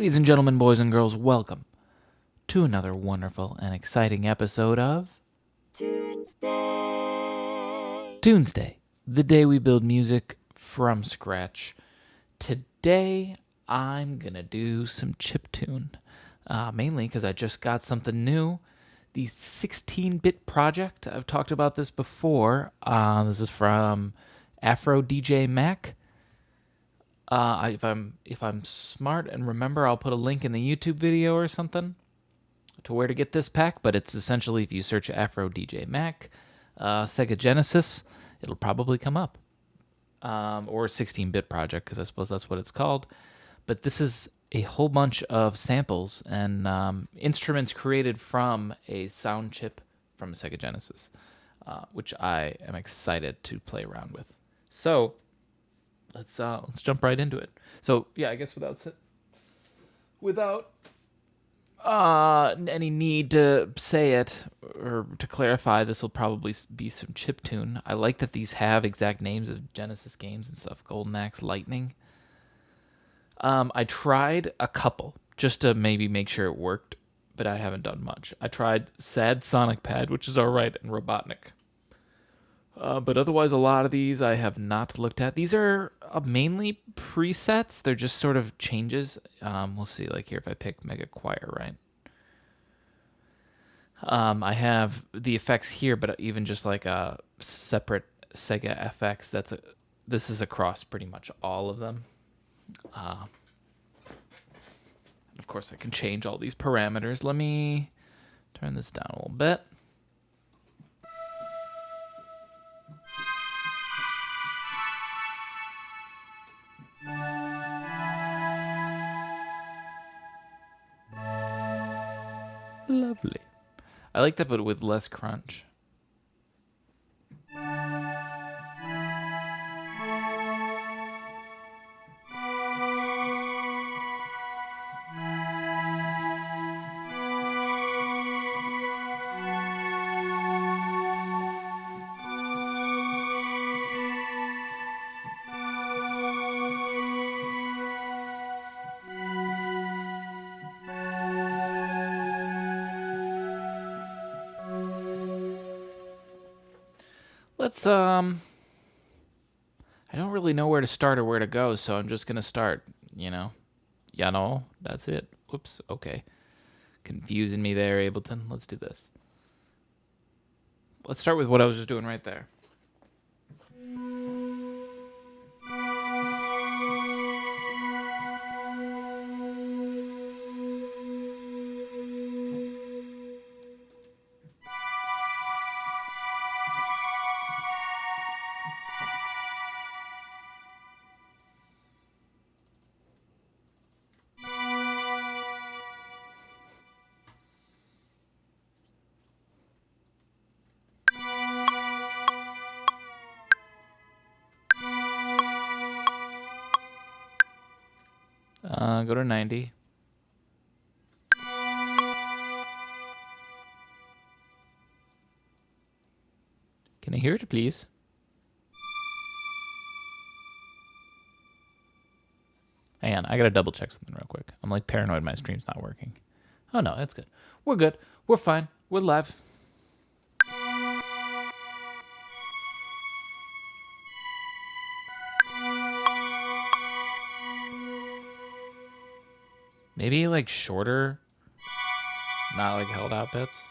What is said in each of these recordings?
Ladies and gentlemen, boys and girls, welcome to another wonderful and exciting episode of Tunesday, the day we build music from scratch. Today, I'm gonna do some chiptune, mainly because I just got something new. The 16-bit project. I've talked about this before. This is from Afro DJ Mac. If I'm smart and remember, I'll put a link in the YouTube video or something to where to get this pack. But it's essentially, if you search Afro DJ Mac, Sega Genesis, it'll probably come up, or 16-bit project, because I suppose that's what it's called. But this is a whole bunch of samples and instruments created from a sound chip from a Sega Genesis, which I am excited to play around with. So let's jump right into it. So yeah, I guess without any need to say it or to clarify, this will probably be some chiptune. I like that these have exact names of Genesis games and stuff. Golden Axe, Lightning. I tried a couple just to maybe make sure it worked, but I haven't done much. I tried Sad Sonic Pad, which is alright, and Robotnik. But otherwise, a lot of these I have not looked at. These are mainly presets. They're just sort of changes. We'll see, like here, if I pick Mega Choir, right? I have the effects here, but even just like a separate Sega FX. This is across pretty much all of them. Of course, I can change all these parameters. Let me turn this down a little bit. Lovely. I like that, but with less crunch. Let's, I don't really know where to start or where to go, so I'm just gonna start, that's it. Whoops, okay. Confusing me there, Ableton. Let's do this. Let's start with what I was just doing right there. Go to 90. Can I hear it, please? Hang on, I gotta double check something real quick. I'm like paranoid my stream's not working. Oh no, it's good. We're good. We're fine. We're live. Maybe like shorter, not like held out bits.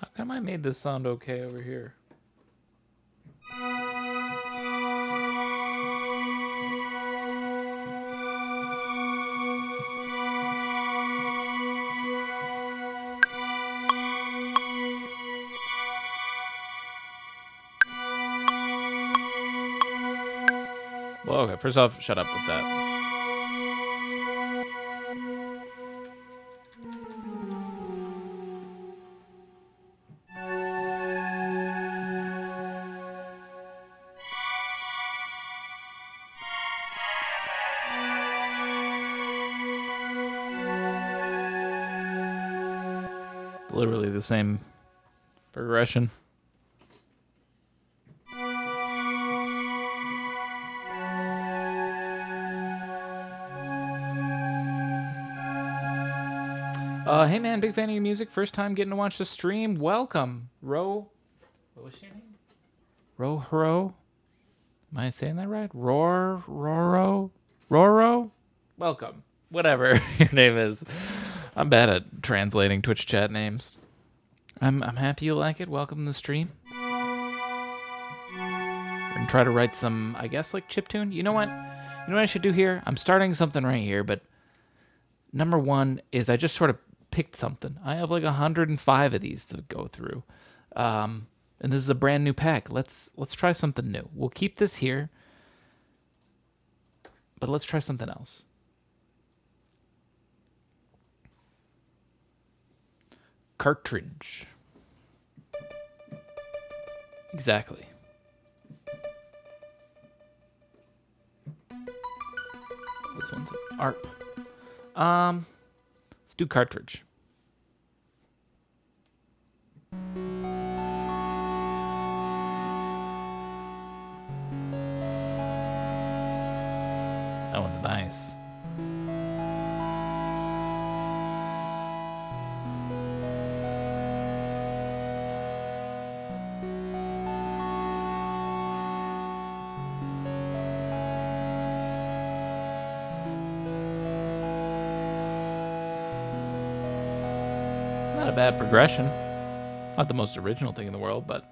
How come I made this sound okay over here? Well, okay, first off, shut up with that. Literally the same progression. Hey man, big fan of your music. First time getting to watch the stream. Welcome. What was your name? Rohro? Am I saying that right? Roro? Welcome. Whatever your name is. I'm bad at translating Twitch chat names. I'm happy you like it. Welcome to the stream. We're gonna try to write some, I guess, like chiptune. You know what? You know what I should do here? I'm starting something right here, but number one is I just sort of picked something. I have like 105 of these to go through. And this is a brand new pack. Let's try something new. We'll keep this here, but let's try something else. Cartridge. Exactly. This one's an ARP. Let's do cartridge. That one's nice. Not a bad progression. Not the most original thing in the world, but...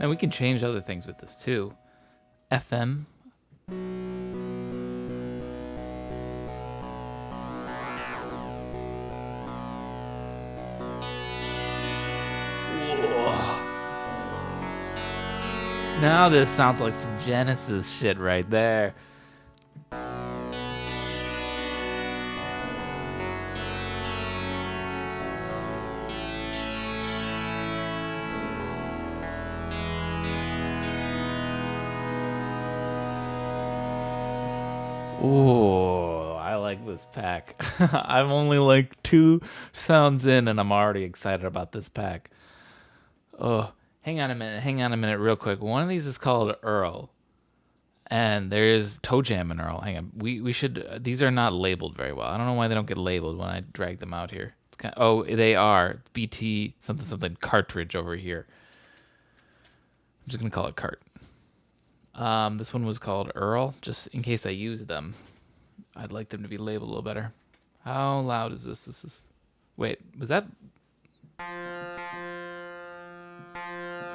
Now we can change other things with this too. FM. Now this sounds like some Genesis shit right there. Ooh, I like this pack. I'm only like 2 sounds in and I'm already excited about this pack. Oh, hang on a minute real quick. One of these is called Earl. And there is Toe Jam and Earl. Hang on. We should, these are not labeled very well. I don't know why they don't get labeled when I drag them out here. It's kind of, oh, they are. BT something cartridge over here. I'm just going to call it cart. This one was called Earl, just in case I use them. I'd like them to be labeled a little better. How loud is this? This is... Wait, was that...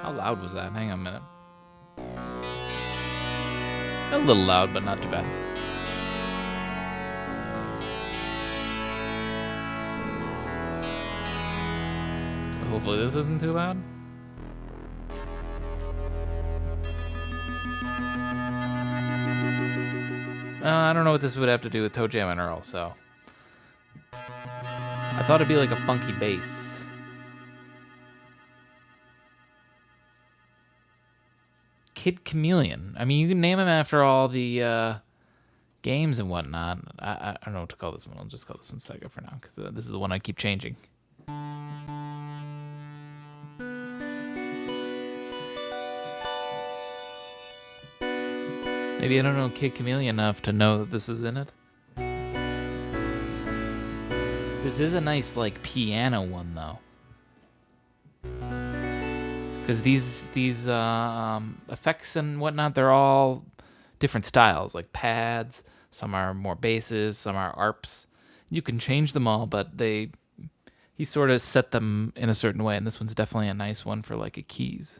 How loud was that? Hang on a minute. A little loud, but not too bad. Hopefully this isn't too loud. I don't know what this would have to do with Toe Jam and Earl, so... I thought it'd be like a funky bass. Kid Chameleon. I mean, you can name him after all the games and whatnot. I don't know what to call this one. I'll just call this one Sega for now, because this is the one I keep changing. Maybe I don't know Kid Chameleon enough to know that this is in it. This is a nice, like, piano one, though. Because these effects and whatnot, they're all different styles, like pads. Some are more basses, some are arps. You can change them all, but he sort of set them in a certain way, and this one's definitely a nice one for, like, a keys.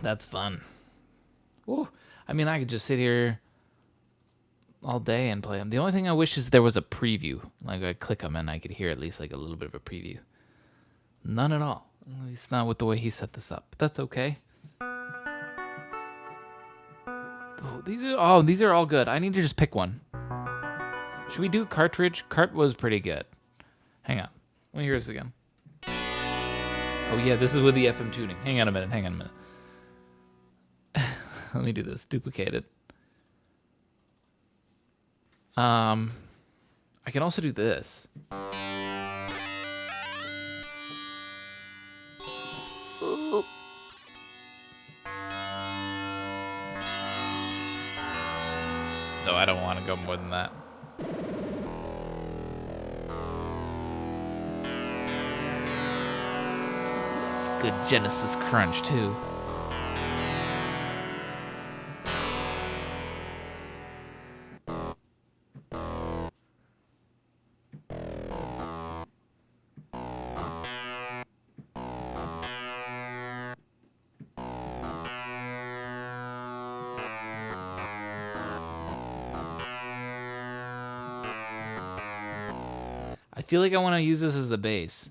That's fun. Ooh. I mean, I could just sit here all day and play them. The only thing I wish is there was a preview. Like, I click them and I could hear at least like a little bit of a preview. None at all. At least not with the way he set this up. But that's okay. These are all good. I need to just pick one. Should we do cartridge? Cart was pretty good. Hang on. Let me hear this again. Oh yeah, this is with the FM tuning. Hang on a minute. Let me do this. Duplicate it. I can also do this. Ooh. No, I don't want to go more than that. It's good Genesis crunch too. I feel like I want to use this as the bass.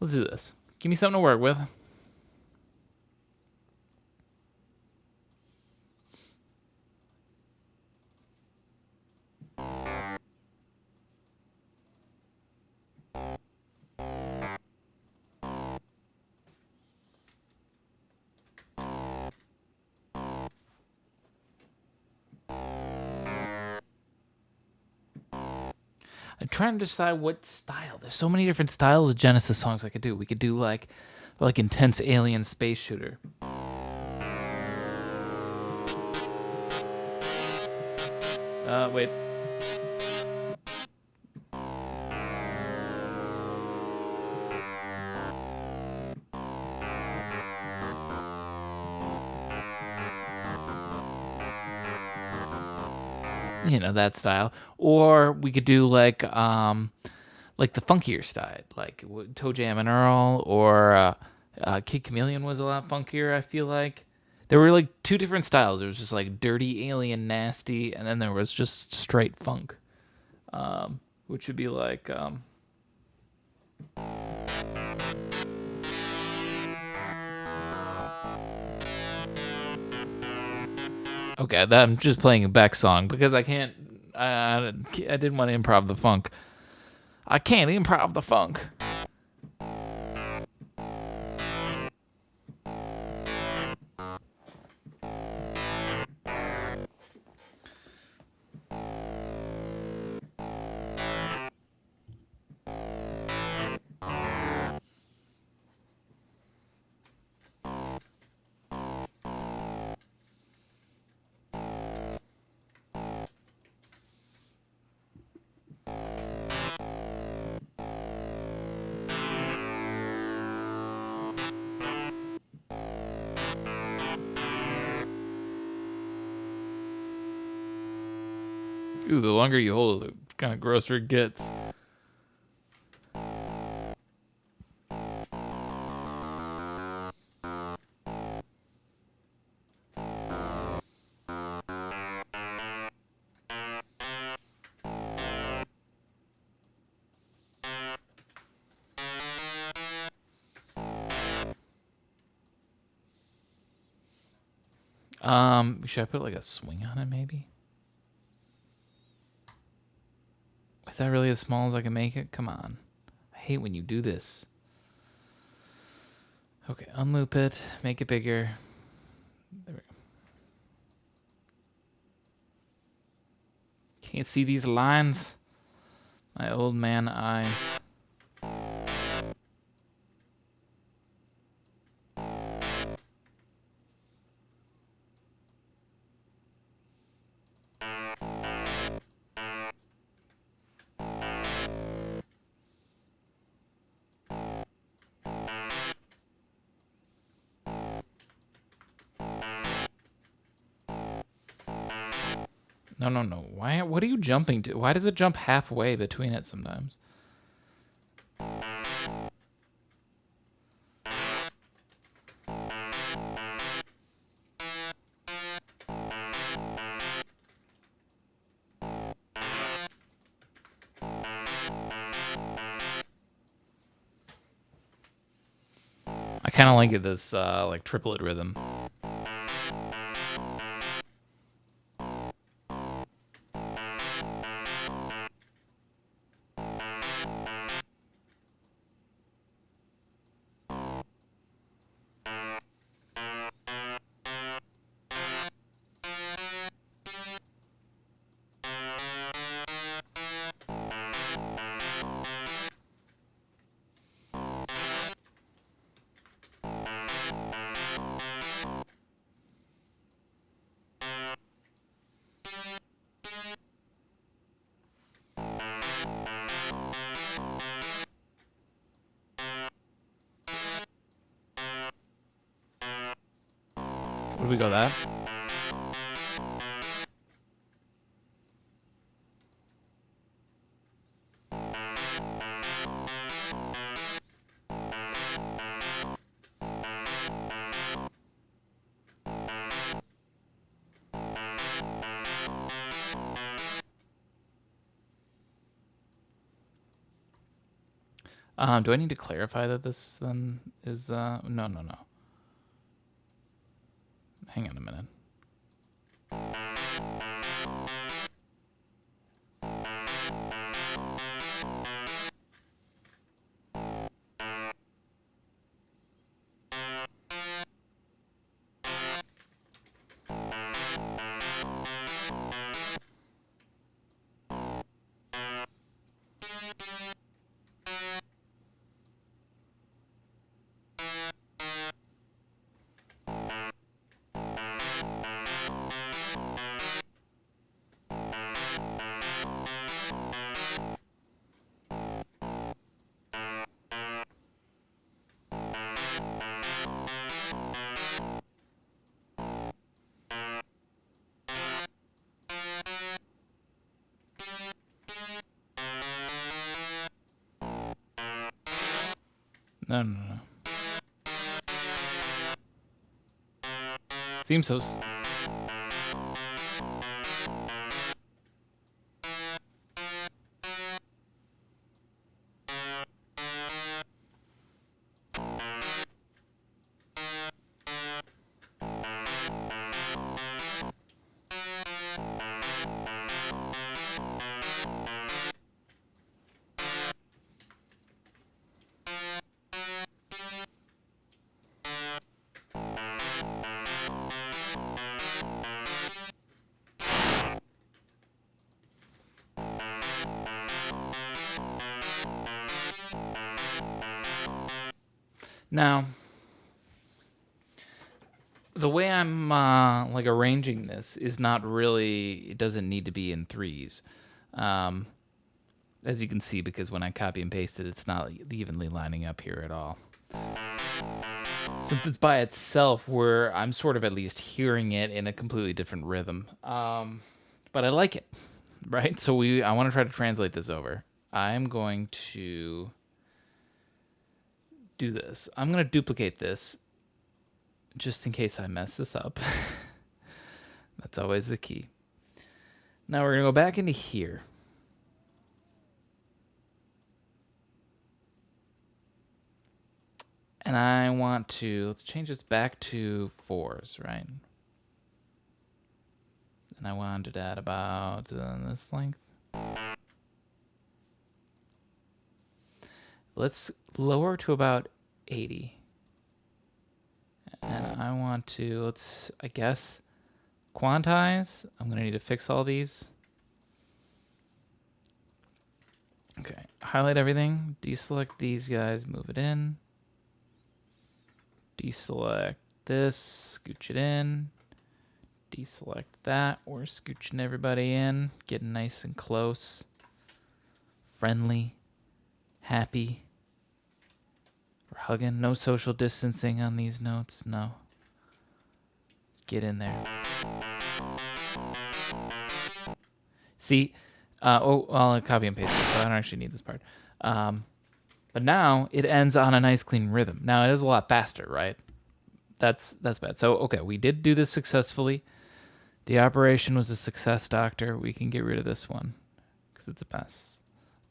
Let's do this. Give me something to work with. I'm trying to decide what style. There's so many different styles of Genesis songs I could do. We could do like intense alien space shooter. Wait. You know, that style. Or we could do like the funkier style, like Toe Jam and Earl, or Kid Chameleon was a lot funkier, I feel like. There were like two different styles. There was just like dirty, alien, nasty, and then there was just straight funk, which would be like... Okay, I'm just playing a Beck song because I can't. I didn't want to improv the funk. I can't improv the funk. Ooh, the longer you hold it, the kind of grosser it gets. Should I put like a swing on it, maybe? Is that really as small as I can make it? Come on. I hate when you do this. Okay, unloop it, make it bigger. There we go. Can't see these lines. My old man eyes. No, no, no. Why? What are you jumping to? Why does it jump halfway between it sometimes? I kind of like it, this like triplet rhythm. Would we go that? Do I need to clarify that this then is no, no, no. Hang on a minute. No, no, no. Seems so. Now, the way I'm like arranging this is not really. It doesn't need to be in threes, as you can see, because when I copy and paste it, it's not evenly lining up here at all. Since it's by itself, where I'm sort of at least hearing it in a completely different rhythm, but I like it, right? So I want to try to translate this over. I'm going to do this. I'm going to duplicate this just in case I mess this up. That's always the key. Now we're going to go back into here. And I want to, let's change this back to 4s, right? And I wanted to add about this length. Let's lower to about 80. And I want to, let's, I guess, quantize. I'm going to need to fix all these. Okay, highlight everything. Deselect these guys, move it in. Deselect this, scooch it in. Deselect that, we're scooching everybody in. Getting nice and close. Friendly. Happy. We're hugging. No social distancing on these notes. No. Get in there. See? Oh, well, I copy and paste it, so I don't actually need this part. But now it ends on a nice clean rhythm. Now it is a lot faster, right? That's bad. So, okay, we did do this successfully. The operation was a success, Doctor. We can get rid of this one because it's a mess.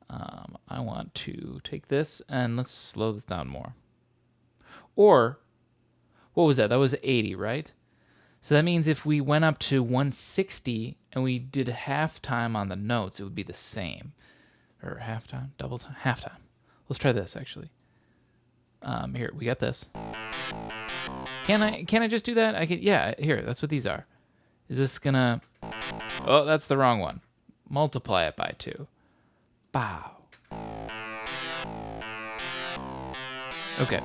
I want to take this and let's slow this down more. Or, what was that? That was 80, right? So that means if we went up to 160 and we did halftime on the notes, it would be the same. Or halftime, double time, halftime. Let's try this actually. Here, we got this. Can I just do that? I can. Yeah, here. That's what these are. Is this gonna? Oh, that's the wrong one. Multiply it by 2. Bow. Okay.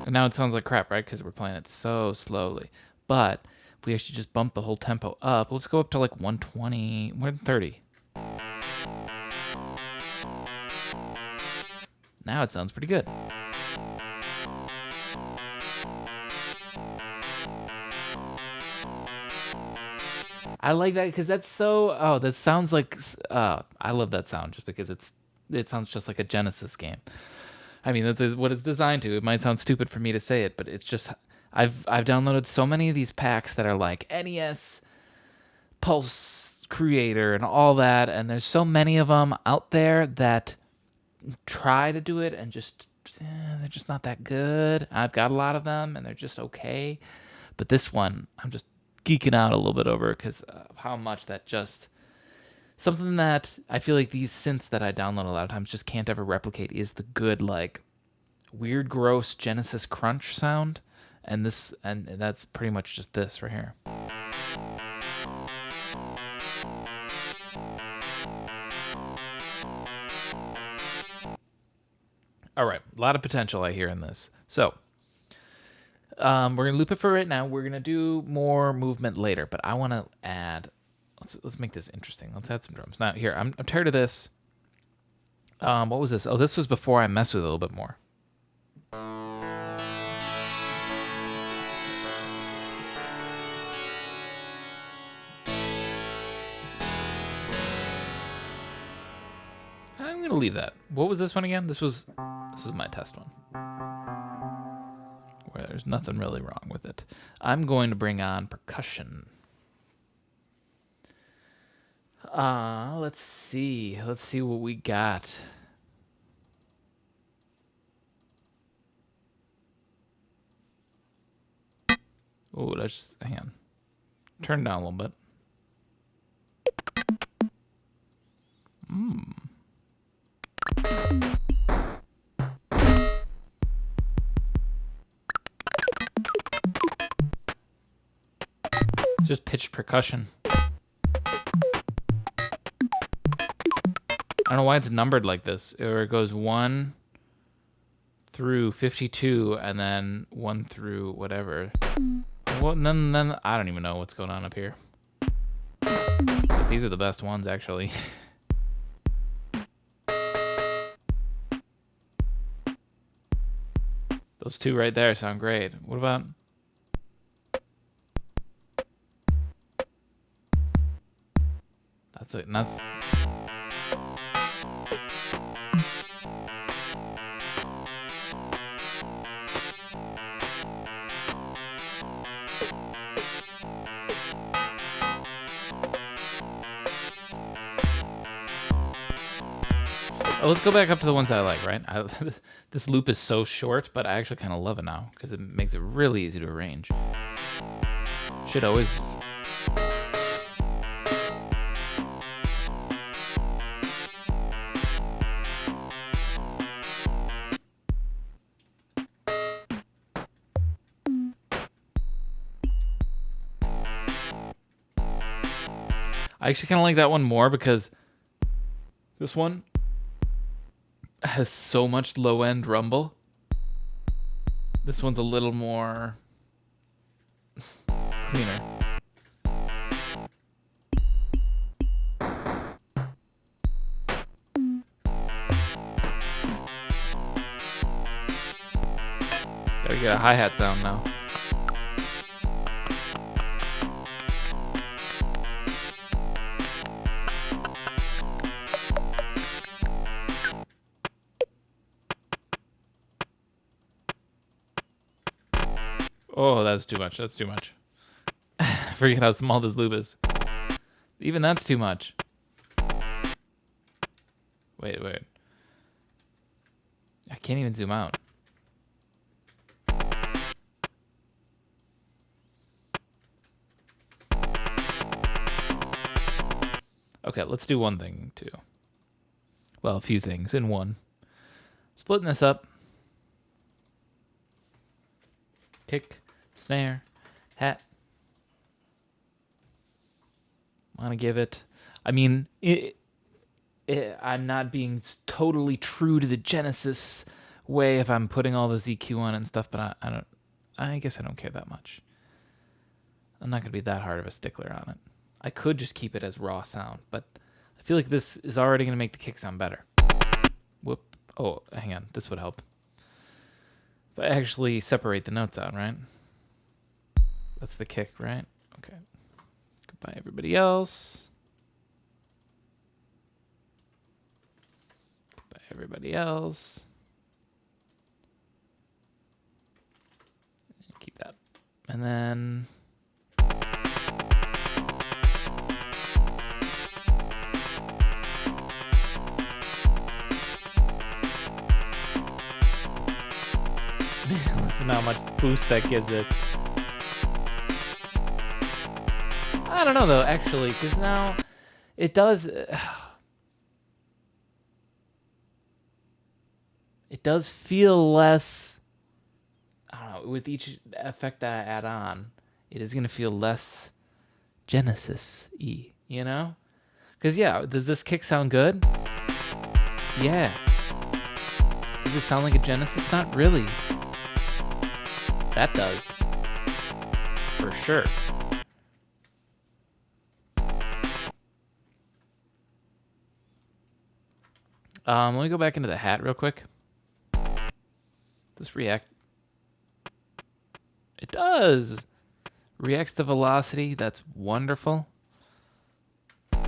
And now it sounds like crap, right? Because we're playing it so slowly. But if we actually just bump the whole tempo up, let's go up to like 120, 130. Now it sounds pretty good. I like that because that's so. Oh, that sounds like. I love that sound just because it sounds just like a Genesis game. I mean, that's what it's designed to. It might sound stupid for me to say it, but it's just. I've downloaded so many of these packs that are like NES, Pulse Creator, and all that, and there's so many of them out there that try to do it and just they're just not that good. I've got a lot of them, and they're just okay. But this one, I'm just geeking out a little bit over because of how much that just something that I feel like these synths that I download a lot of times just can't ever replicate is the good like weird gross Genesis crunch sound, and that's pretty much just this right here. All right, a lot of potential I hear in this. So we're gonna loop it for right now. We're gonna do more movement later, but I want to add. Let's make this interesting. Let's add some drums. Now here, I'm tired of this. What was this? Oh, this was before I messed with it a little bit more. I'm gonna leave that. What was this one again? This was my test one. Where there's nothing really wrong with it. I'm going to bring on percussion. Let's see. Let's see what we got. Oh, let's just, hang on. Turn down a little bit. It's just pitched percussion. I don't know why it's numbered like this. Or it goes 1 through 52 and then 1 through whatever. Well, then I don't even know what's going on up here. But these are the best ones, actually. Those two right there sound great. What about... That's it. And that's... Oh, let's go back up to the ones I like, right? This loop is so short, but I actually kind of love it now because it makes it really easy to arrange. Should always... I actually kind of like that one more because this one has so much low-end rumble. This one's a little more cleaner. Gotta get a hi-hat sound now. Oh, that's too much. That's too much. I forget how small this loop is. Even that's too much. Wait. I can't even zoom out. Okay, let's do one thing too. Well, a few things in one. Splitting this up. Kick, snare, hat. Want to give it... I mean, I'm not being totally true to the Genesis way if I'm putting all this EQ on and stuff, but I guess I don't care that much. I'm not going to be that hard of a stickler on it. I could just keep it as raw sound, but I feel like this is already going to make the kick sound better. Whoop. Oh, hang on. This would help. If I actually separate the notes out, right? That's the kick, right? Okay. Goodbye, everybody else. Goodbye, everybody else. Keep that. And then... Listen how much boost that gives it. I don't know though, actually, because now it does. It does feel less. I don't know. With each effect that I add on, it is gonna feel less Genesis-y, you know? Because yeah, does this kick sound good? Yeah. Does it sound like a Genesis? Not really. That does. For sure. Let me go back into the hat real quick. Does react? It does. Reacts to velocity. That's wonderful. So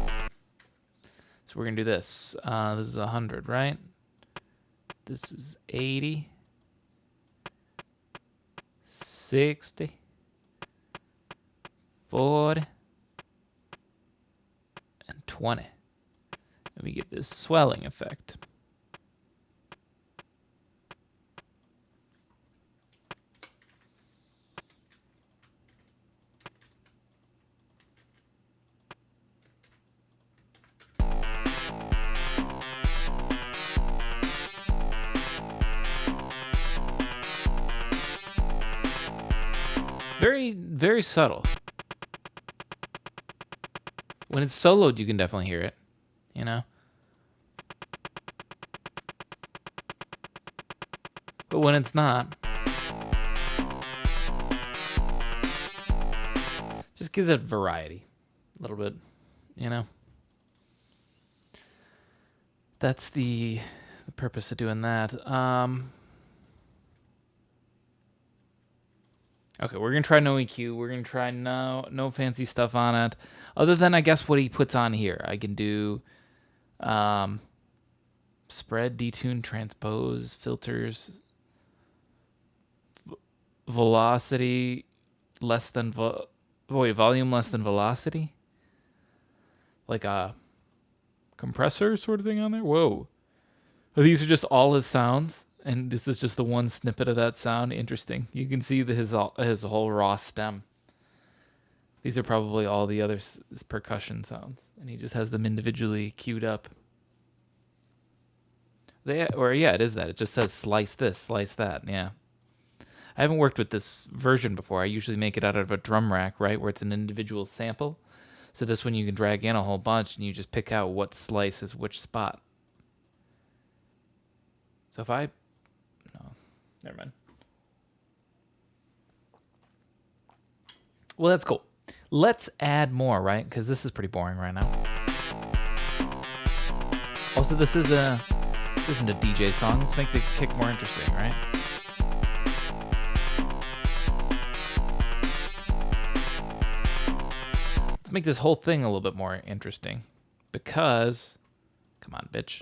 we're gonna do this. This is 100, right? This is 80. 60, 40, and 20. And we get this swelling effect. Very, very subtle. When it's soloed, you can definitely hear it, you know? But when it's not, just gives it variety a little bit, you know? That's the purpose of doing that. Okay, we're going to try no EQ. We're going to try no fancy stuff on it. Other than, I guess, what he puts on here. I can do spread, detune, transpose, filters, velocity less than... volume less than velocity? Like a compressor sort of thing on there? Whoa. These are just all his sounds. And this is just the one snippet of that sound. Interesting. You can see his whole raw stem. These are probably all the other percussion sounds. And he just has them individually queued up. Yeah, it is that. It just says slice this, slice that. Yeah. I haven't worked with this version before. I usually make it out of a drum rack, right? Where it's an individual sample. So this one you can drag in a whole bunch and you just pick out what slice is which spot. So if I... No, never mind. Well, that's cool. Let's add more, right? Because this is pretty boring right now. Also, this isn't a DJ song. Let's make the kick more interesting, right? Let's make this whole thing a little bit more interesting. Because... Come on, bitch.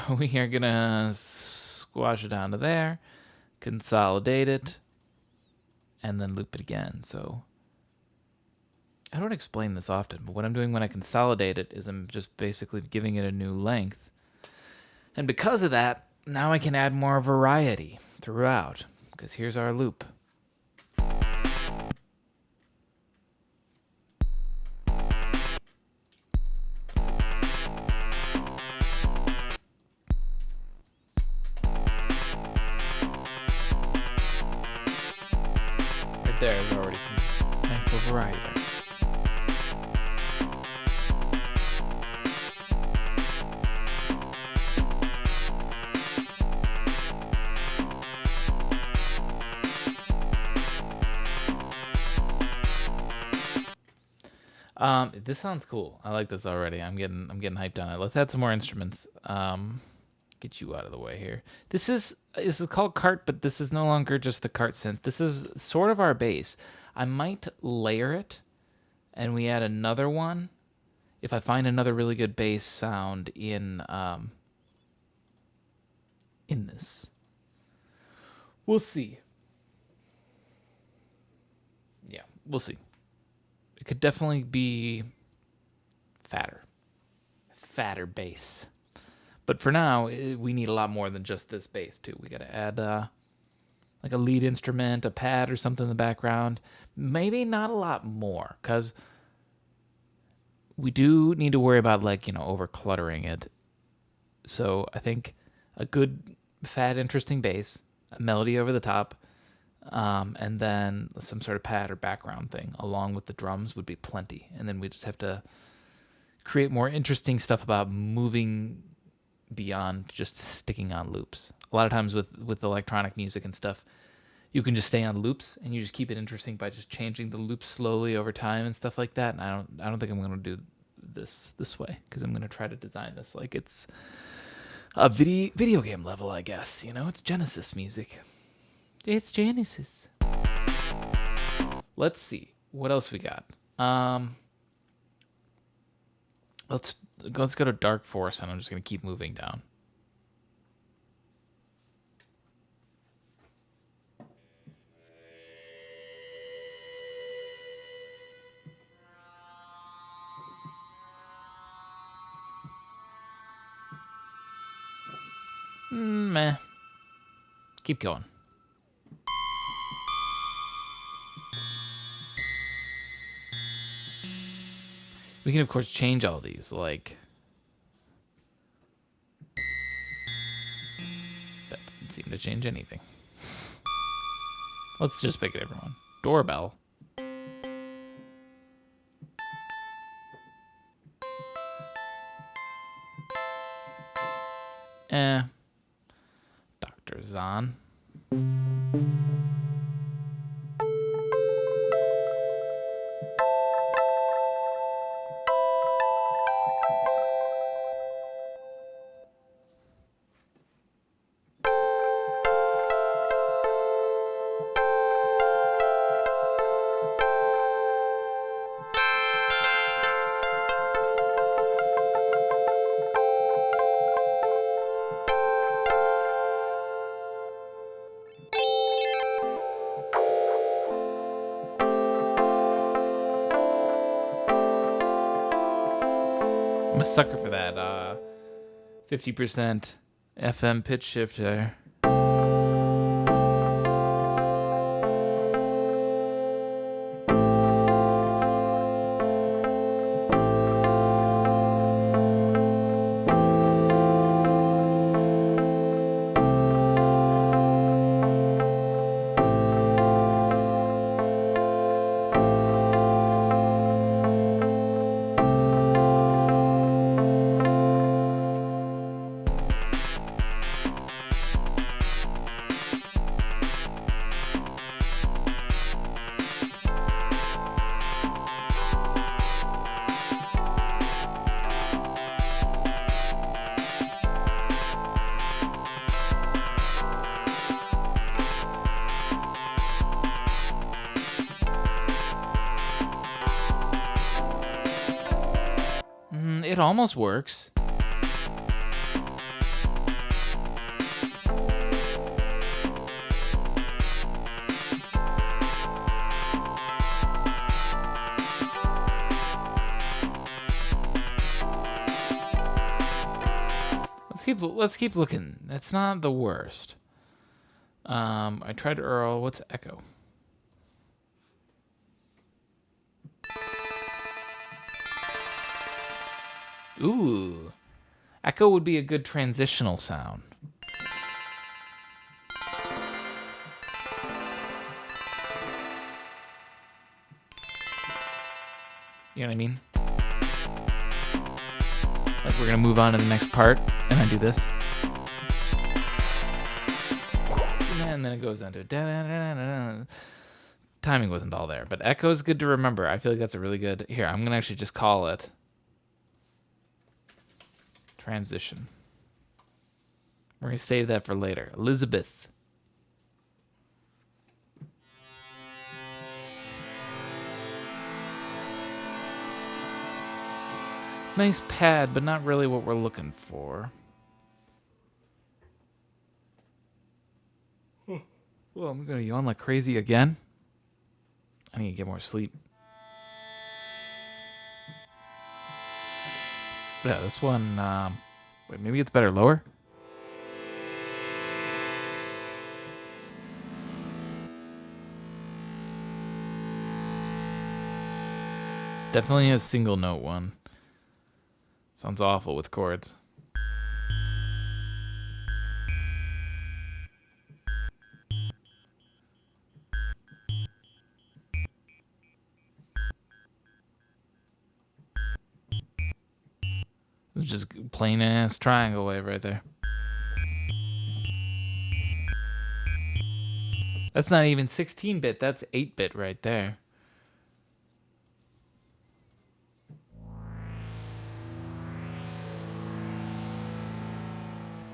We are going to squash it down to there. Consolidate it. and then loop it again. So I don't explain this often, but what I'm doing when I consolidate it is I'm just basically giving it a new length. And because of that, now I can add more variety throughout, because here's our loop. Right there's already some nice little variety there. This sounds cool. I like this already. I'm getting hyped on it. Let's add some more instruments. Get you out of the way here. This is called cart, but this is no longer just the cart synth. This is sort of our bass. I might layer it, and we add another one if I find another really good bass sound in this. We'll see. Yeah, we'll see. It could definitely be fatter bass. But for now, we need a lot more than just this bass too. We got to add like a lead instrument, a pad or something in the background. Maybe not a lot more, because we do need to worry about over cluttering it. So I think a good fat interesting bass, a melody over the top, and then some sort of pad or background thing along with the drums would be plenty. And then we just have to create more interesting stuff about moving beyond just sticking on loops. A lot of times with electronic music and stuff, you can just stay on loops and you just keep it interesting by just changing the loops slowly over time and stuff like that. And I don't think I'm going to do this way, because I'm going to try to design this like it's a video game level, I guess. It's Genesis music. It's Genesis. Let's see what else we got. Let's go to Dark Forest, and I'm just gonna keep moving down. Meh. Keep going. We can, of course, change all these, like... That didn't seem to change anything. Let's just pick it, everyone. Doorbell. Dr. Zahn. I'm a sucker for that 50% FM pitch shift there. It almost works. let's keep looking. That's not the worst. I tried Earl. What's echo? Ooh. Echo would be a good transitional sound. You know what I mean? Like we're gonna move on to the next part, and I do this. And then it goes into timing wasn't all there, but echo is good to remember. I feel like that's a really good. Here, I'm gonna actually just call it transition. We're gonna save that for later. Elizabeth. Nice pad, but not really what we're looking for. Well, I'm gonna yawn like crazy again. I need to get more sleep. Yeah, this one, wait, maybe it's better lower? Definitely a single note one. Sounds awful with chords. It's just plain ass triangle wave right there. That's not even 16-bit, that's 8-bit right there.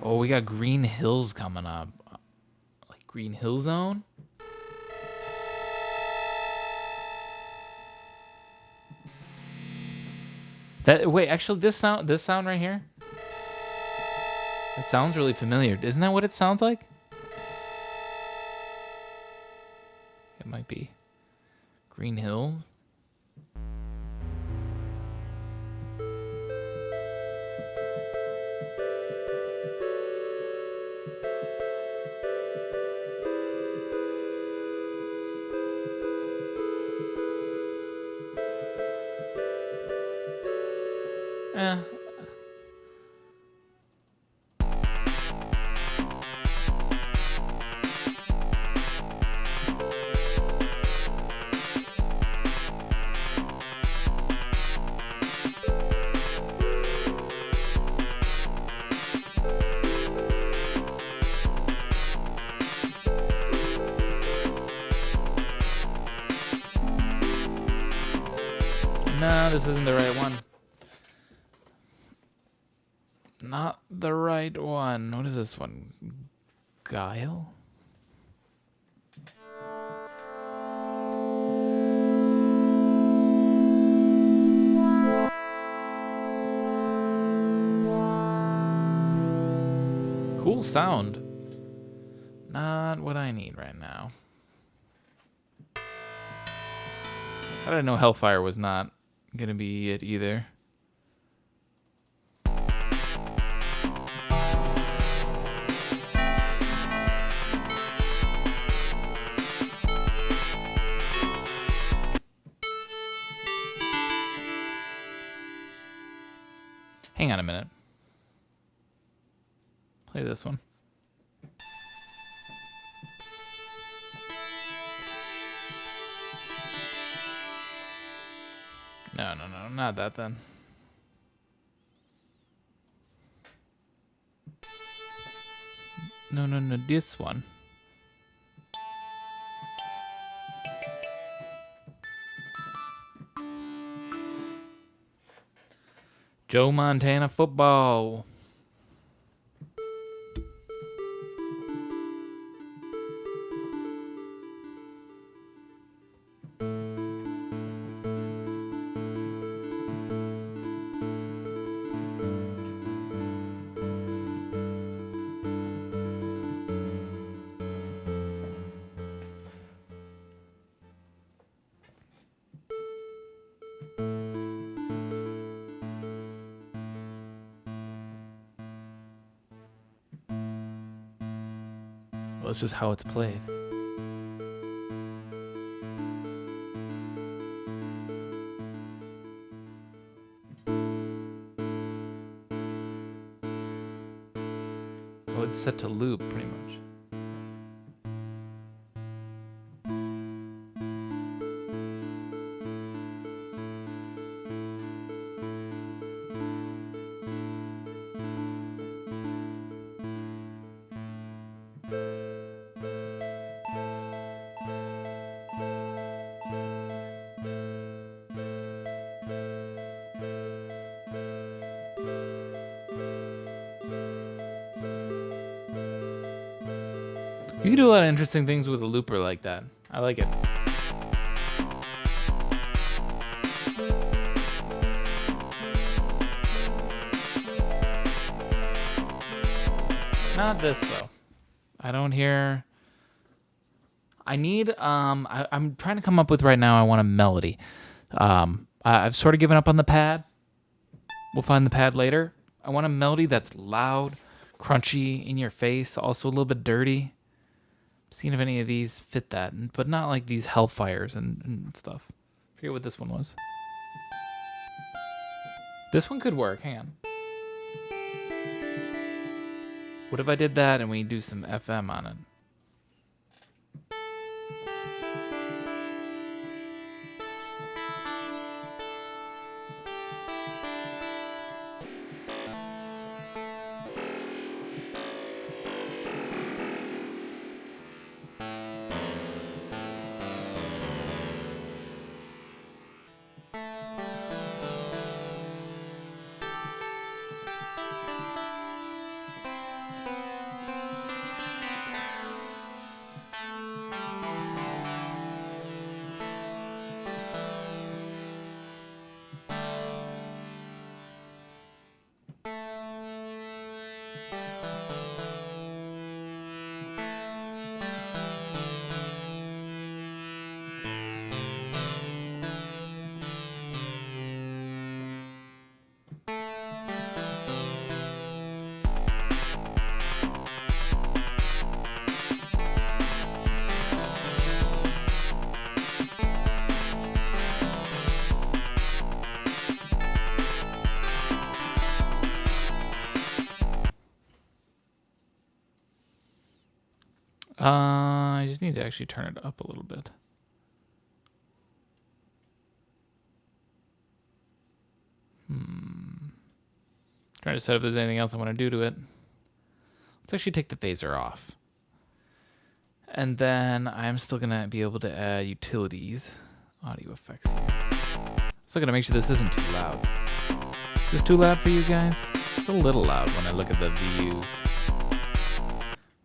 Oh, we got Green Hills coming up. Like Green Hill Zone? Wait, actually this sound right here? It sounds really familiar. Isn't that what it sounds like? It might be. Green Hills? Eh. No, this isn't the right one. Not the right one. What is this one? Guile? Cool sound. Not what I need right now. I didn't know Hellfire was not gonna be it either. Hang on a minute. Play this one. No, not that then. No, this one. Joe Montana football. though. It's just how it's played. Oh, it's set to loop pretty much. You can do a lot of interesting things with a looper like that. I like it. Not this though. I don't hear. I need. I'm trying to come up with right now. I want a melody. I've sort of given up on the pad. We'll find the pad later. I want a melody that's loud, crunchy, in your face, also a little bit dirty. Seeing if any of these fit that, but not like these hellfires and stuff. Forget what this one was. This one could work. Hang on. What if I did that and we do some FM on it? I just need to actually turn it up a little bit. Trying to set if there's anything else I want to do to it. Let's actually take the phaser off. And then I'm still going to be able to add utilities, audio effects here. Still going to make sure this isn't too loud. Is this too loud for you guys? It's a little loud when I look at the views.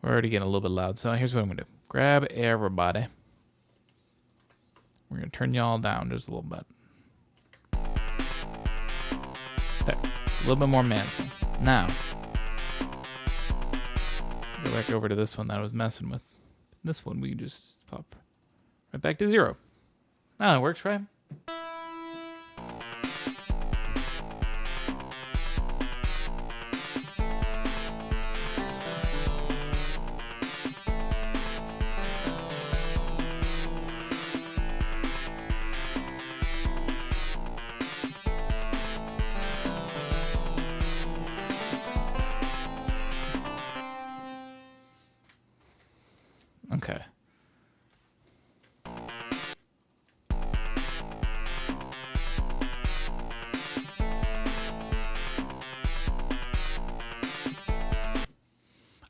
We're already getting a little bit loud, so here's what I'm going to do. Grab everybody. We're going to turn y'all down just a little bit. There. A little bit more manageable. Now, go back over to this one that I was messing with. This one we just pop right back to 0. Ah, it works, right? Okay.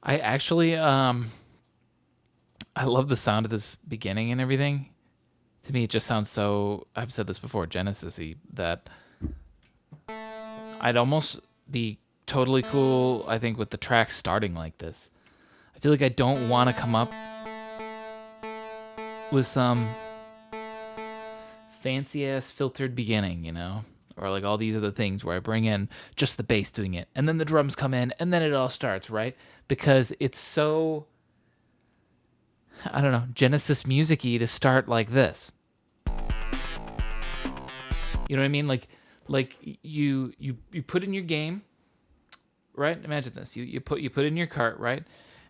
I actually, I love the sound of this beginning and everything. To me, it just sounds so, I've said this before, Genesis-y, that I'd almost be totally cool, I think, with the track starting like this. I feel like I don't want to come up with some fancy-ass filtered beginning, you know? Or like all these other things where I bring in just the bass doing it, and then the drums come in, and then it all starts, right? Because it's so, I don't know, Genesis music-y to start like this. You know what I mean? Like you put in your game, right? Imagine this. You put in your cart, right?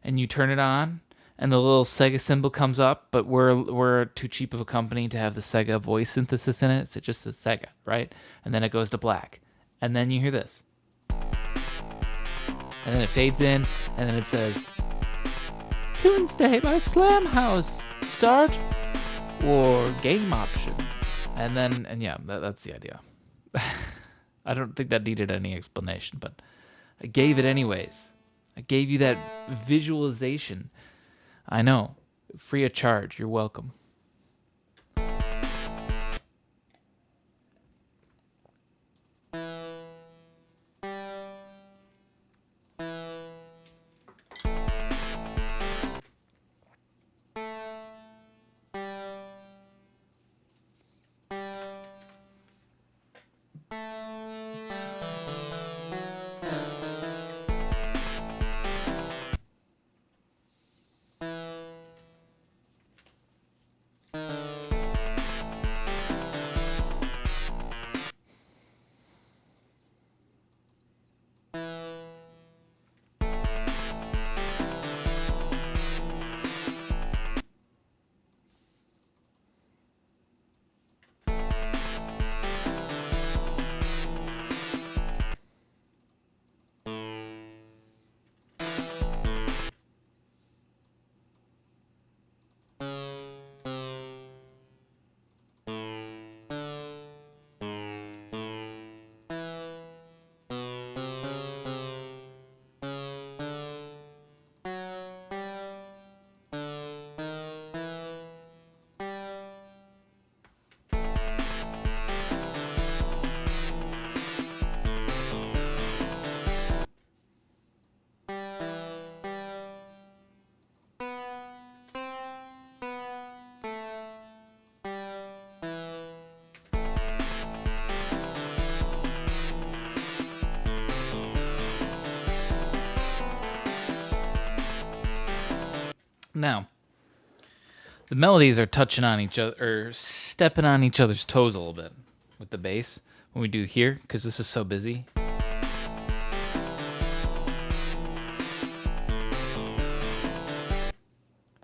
And you turn it on, and the little Sega symbol comes up, but we're too cheap of a company to have the Sega voice synthesis in it, so it just says Sega, right? And then it goes to black. And then you hear this. And then it fades in, and then it says, Tunesday by Slamhaus. Start or game options. And then, that's the idea. I don't think that needed any explanation, but I gave it anyways. I gave you that visualization. I know. Free of charge. You're welcome. Now, the melodies are touching on each other, or stepping on each other's toes a little bit with the bass when we do here, because this is so busy.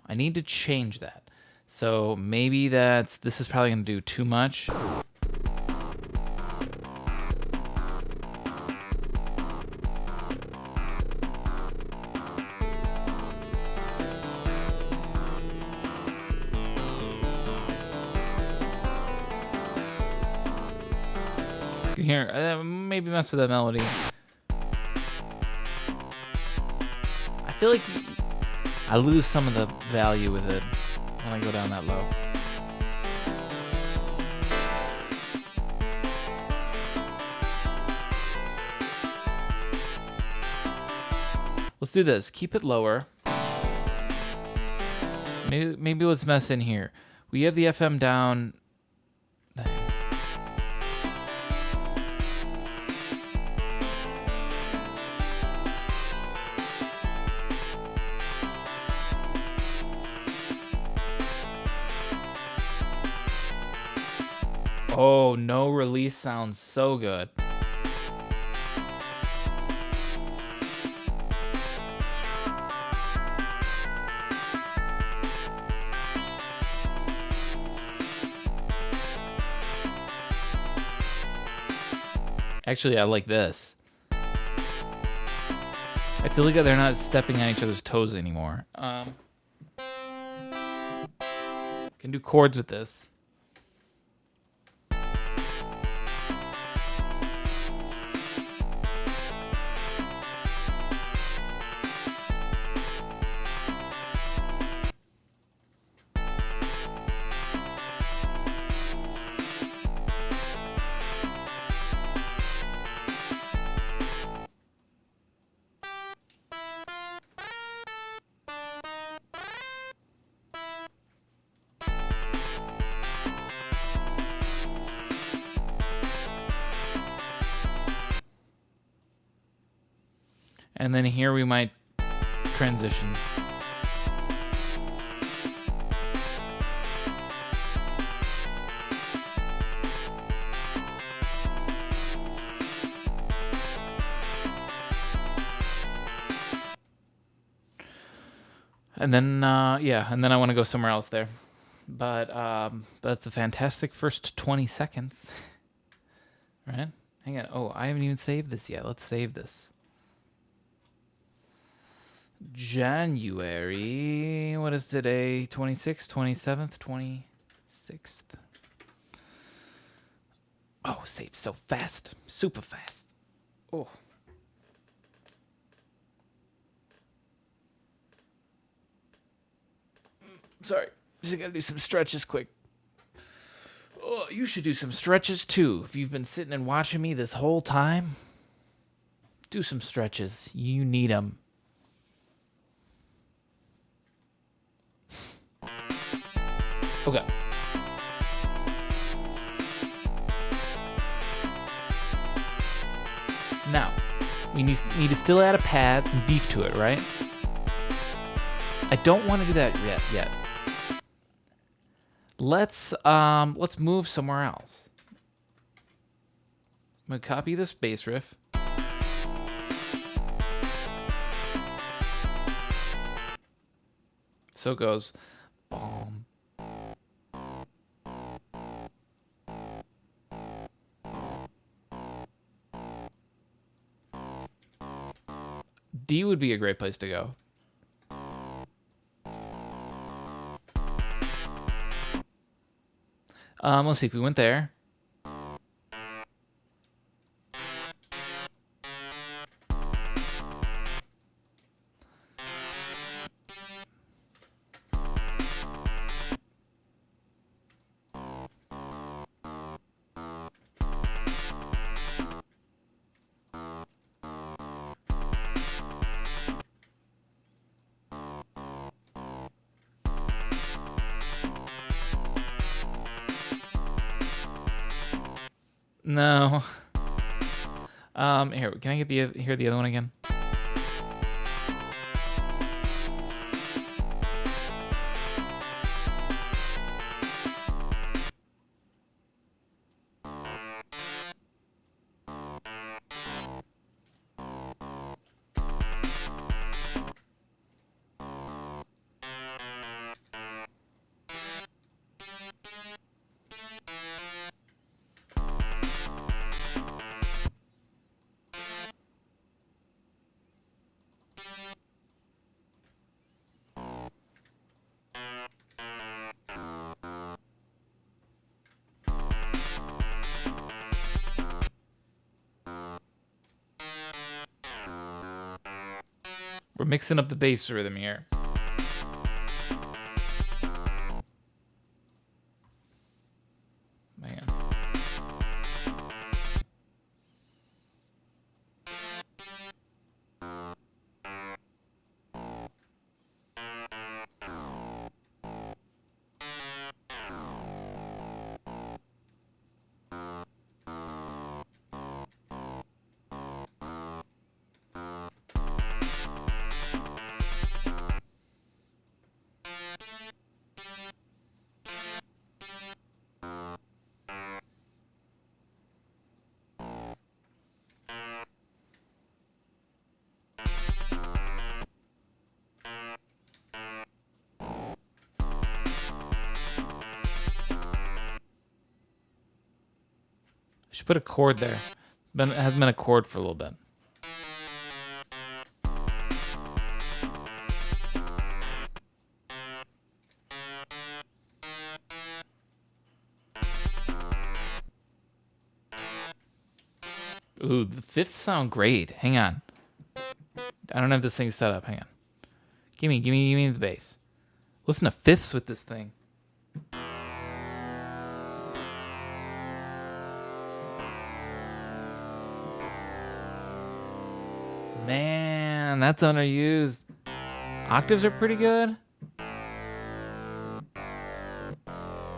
I need to change that. So maybe this is probably going to do too much. Here, maybe mess with that melody. I feel like I lose some of the value with it when I go down that low. Let's do this. Keep it lower. Maybe let's mess in here. We have the FM down. Oh, no release sounds so good. Actually, I like this. I feel like they're not stepping on each other's toes anymore. Can do chords with this. And then here we might transition. And then, yeah, and then I want to go somewhere else there. But that's a fantastic first 20 seconds. Right? Hang on. Oh, I haven't even saved this yet. Let's save this. January. What is today? 26th, 27th, 26th. Oh, save so fast. Super fast. Oh. Sorry. Just gotta do some stretches quick. Oh, you should do some stretches too. If you've been sitting and watching me this whole time, do some stretches. You need them. Okay. Now, we need to still add a pad, some beef to it, right? I don't want to do that yet. Let's move somewhere else. I'm gonna copy this bass riff. So it goes. Boom. D would be a great place to go. Let's see if we went there. No. Here, can I get hear the other one again? We're mixing up the bass rhythm here. Man. I should put a chord there. It hasn't been a chord for a little bit. Ooh, the fifths sound great. Hang on. I don't have this thing set up. Hang on. Give me the bass. Listen to fifths with this thing. Man, that's underused. Octaves are pretty good.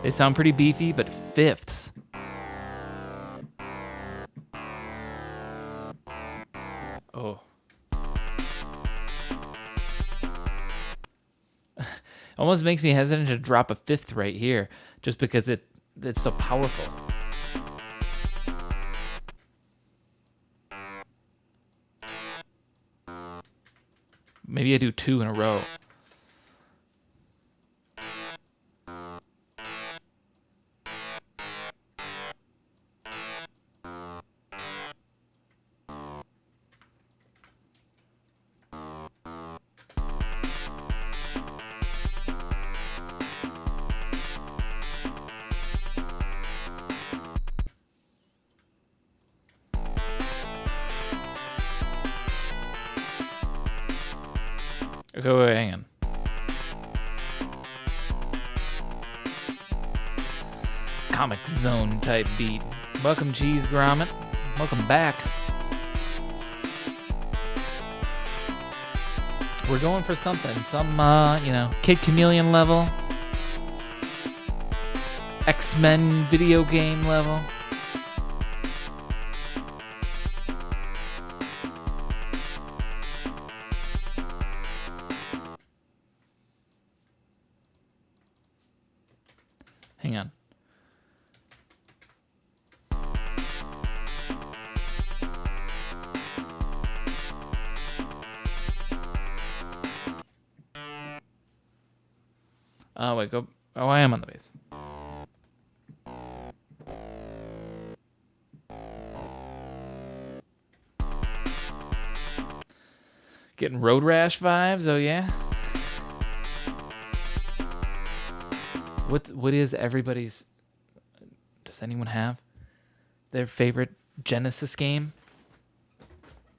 They sound pretty beefy, but fifths. Oh. Almost makes me hesitant to drop a fifth right here, just because it's so powerful. Maybe I do two in a row. Okay, wait, hang on. Comic Zone type beat. Welcome, Cheese Grommet. Welcome back. We're going for something. Some, Kid Chameleon level. X-Men video game level. Hang on. Oh, wait, go. Oh, I am on the bass. Getting Road Rash vibes, oh yeah? What is everybody's... Does anyone have their favorite Genesis game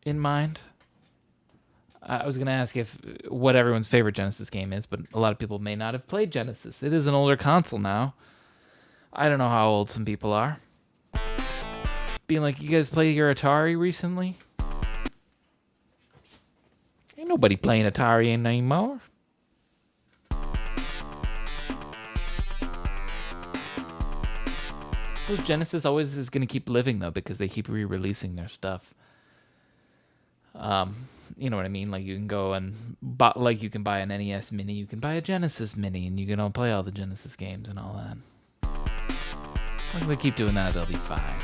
in mind? I was going to ask what everyone's favorite Genesis game is, but a lot of people may not have played Genesis. It is an older console now. I don't know how old some people are. Being like, you guys play your Atari recently? Ain't nobody playing Atari anymore. Well, Genesis always is going to keep living, though, because they keep re-releasing their stuff. You know what I mean? Like, you can go and... you can buy an NES Mini, you can buy a Genesis Mini, and you can all play all the Genesis games and all that. If they keep doing that, they'll be fine.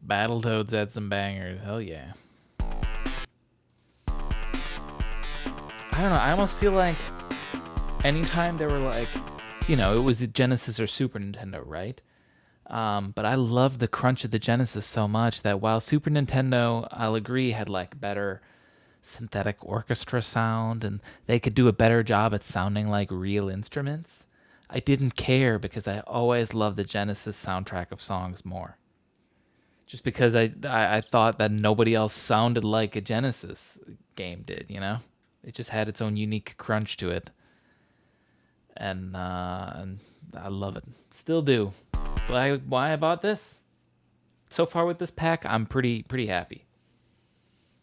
Battletoads had some bangers. Hell yeah. I don't know. I almost feel like anytime they were like, it was a Genesis or Super Nintendo, right? But I loved the crunch of the Genesis so much that while Super Nintendo, I'll agree, had like better synthetic orchestra sound and they could do a better job at sounding like real instruments, I didn't care because I always loved the Genesis soundtrack of songs more. Just because I thought that nobody else sounded like a Genesis game did, It just had its own unique crunch to it. And I love it. Still do. Why I bought this? So far with this pack, I'm pretty happy.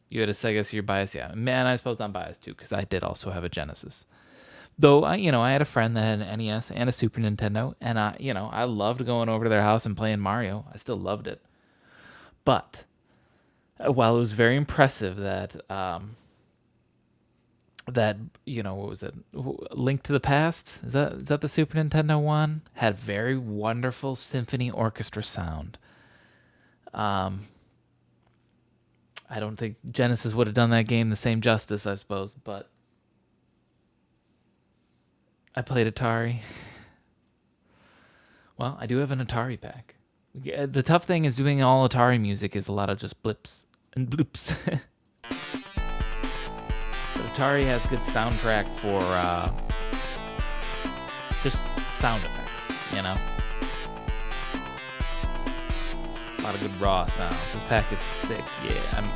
You had a Sega, so you're biased? Yeah. Man, I suppose I'm biased too, because I did also have a Genesis. Though, I had a friend that had an NES and a Super Nintendo, and I loved going over to their house and playing Mario. I still loved it. But while it was very impressive that what was it? Link to the Past? Is that the Super Nintendo one? Had very wonderful symphony orchestra sound. I don't think Genesis would have done that game the same justice, I suppose, but I played Atari. Well, I do have an Atari pack. The tough thing is doing all Atari music is a lot of just blips and bloops. But Atari has good soundtrack for just sound effects, A lot of good raw sounds. This pack is sick. Yeah,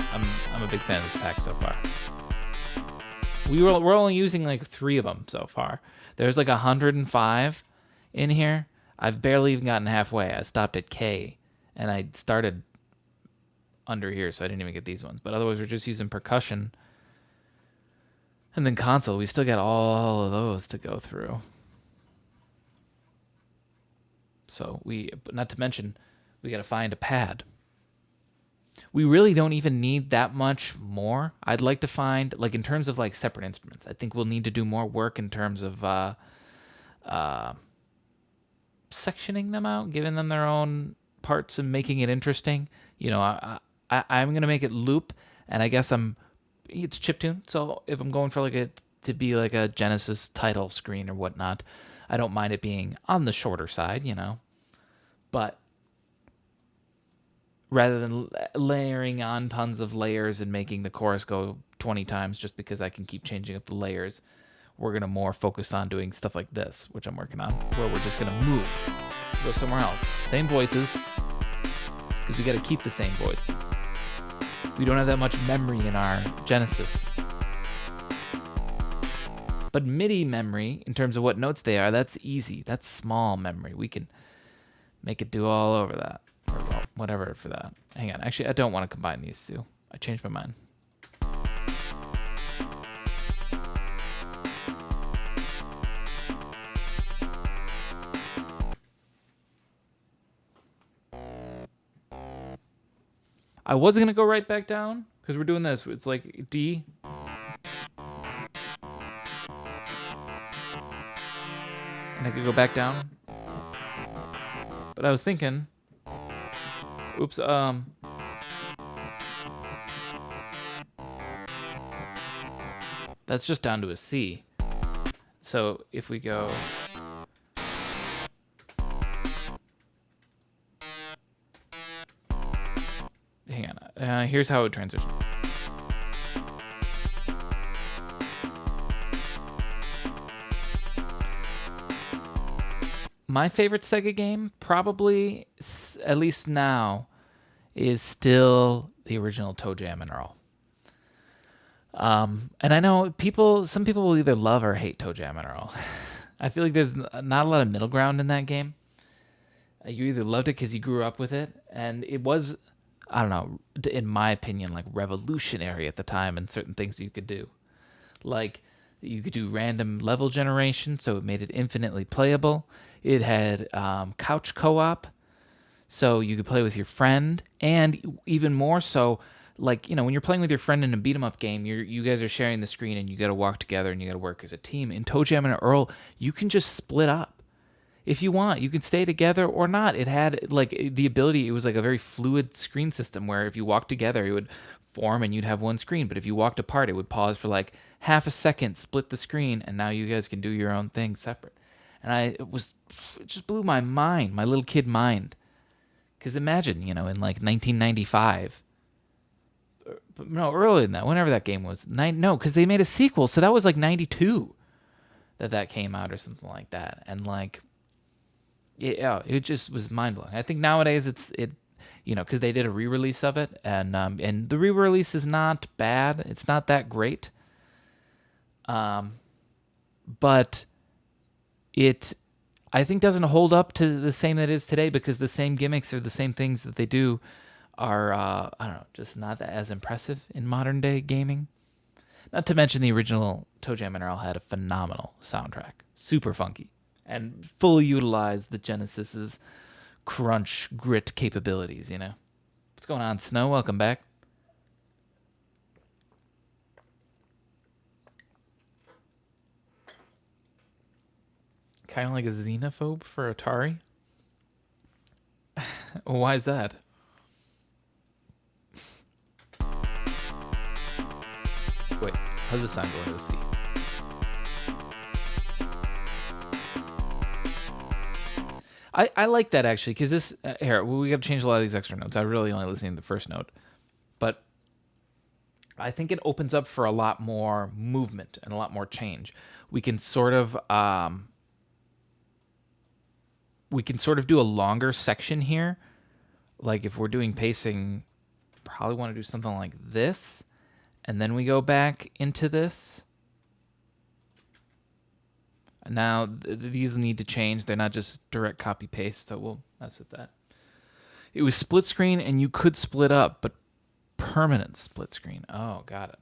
I'm a big fan of this pack so far. We're only using like 3 of them so far. There's like 105 in here. I've barely even gotten halfway. I stopped at K, and I started under here, so I didn't even get these ones. But otherwise, we're just using percussion. And then console, we still got all of those to go through. So not to mention, we got to find a pad. We really don't even need that much more. I'd like to find, like in terms of like separate instruments, I think we'll need to do more work in terms of sectioning them out, giving them their own parts and making it interesting. I'm going to make it loop, and I guess it's chiptune, so if I'm going for to be like a Genesis title screen or whatnot, I don't mind it being on the shorter side, but rather than layering on tons of layers and making the chorus go 20 times just because I can keep changing up the layers, we're going to more focus on doing stuff like this, which I'm working on, where we're just going to move, go somewhere else. Same voices, because we got to keep the same voices. We don't have that much memory in our Genesis. But MIDI memory, in terms of what notes they are, that's easy. That's small memory. We can make it do all over that. Or well, whatever for that. Hang on. Actually, I don't want to combine these two. I changed my mind. I was going to go right back down because we're doing this. It's like D. And I could go back down. But I was thinking, oops, that's just down to a C. So if we go, hang on, here's how it would transition. My favorite Sega game, probably, at least now, is still the original Toe Jam and Earl. And I know some people will either love or hate Toe Jam and Earl. I feel like there's not a lot of middle ground in that game. You either loved it because you grew up with it, and it was, I don't know, in my opinion, like revolutionary at the time in certain things you could do. Like, you could do random level generation, so it made it infinitely playable. It had couch co-op, so you could play with your friend, and even more so, like, you know, when you're playing with your friend in a beat-em-up game, you guys are sharing the screen, and you got to walk together, and you got to work as a team. In Toe Jam and Earl, you can just split up. If you want, you can stay together or not. It had, like, the ability, it was like a very fluid screen system, where if you walked together, it would form, and you'd have one screen, but if you walked apart, it would pause for, like, half a second, split the screen, and now you guys can do your own thing separate. And it just blew my mind, my little kid mind. Because imagine, you know, in like 1995, no, earlier than that, whenever that game was, no, because they made a sequel, so that was like 92 that came out or something like that. And like, yeah, it just was mind blowing. I think nowadays it, you know, because they did a re-release of it, and the re-release is not bad. It's not that great. But it, I think, doesn't hold up to the same that it is today, because the same gimmicks or the same things that they do are, I don't know, just not as impressive in modern day gaming. Not to mention the original Toe Jam and Earl had a phenomenal soundtrack, super funky, and fully utilized the Genesis's crunch grit capabilities, you know. What's going on, Snow? Welcome back. Kind of like a xenophobe for Atari? Why is that? Wait, how's this sound going to see? I like that, actually, because this, here, we got to change a lot of these extra notes. I really only listening to the first note. But I think it opens up for a lot more movement and a lot more change. We can sort of do a longer section here. Like if we're doing pacing, probably want to do something like this, and then we go back into this. Now these need to change. They're not just direct copy paste, so we'll mess with that. It was split screen, and you could split up, but permanent split screen. Oh, got it.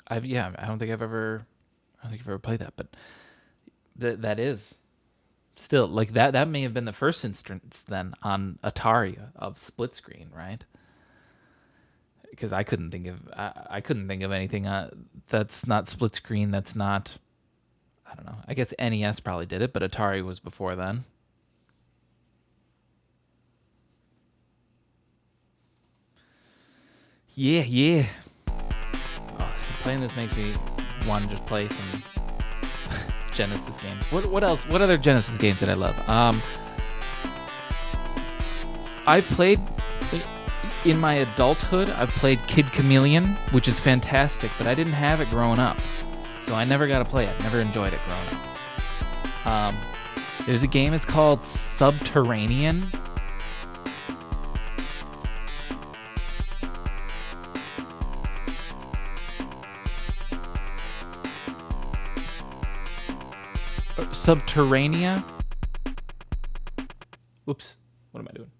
I don't think I've ever played that, but that is still like that. That may have been the first instance then on Atari of split screen, right? Because I couldn't think of anything that's not split screen. That's not. I don't know. I guess NES probably did it, but Atari was before then. Yeah. Oh, playing this makes me want to just play some Genesis games. What else? What other Genesis games did I love? I've played in my adulthood. I've played Kid Chameleon, which is fantastic, but I didn't have it growing up, so I never got to play it. Never enjoyed it growing up. There's a game. It's called Subterranean. Subterranea. Whoops. What am I doing?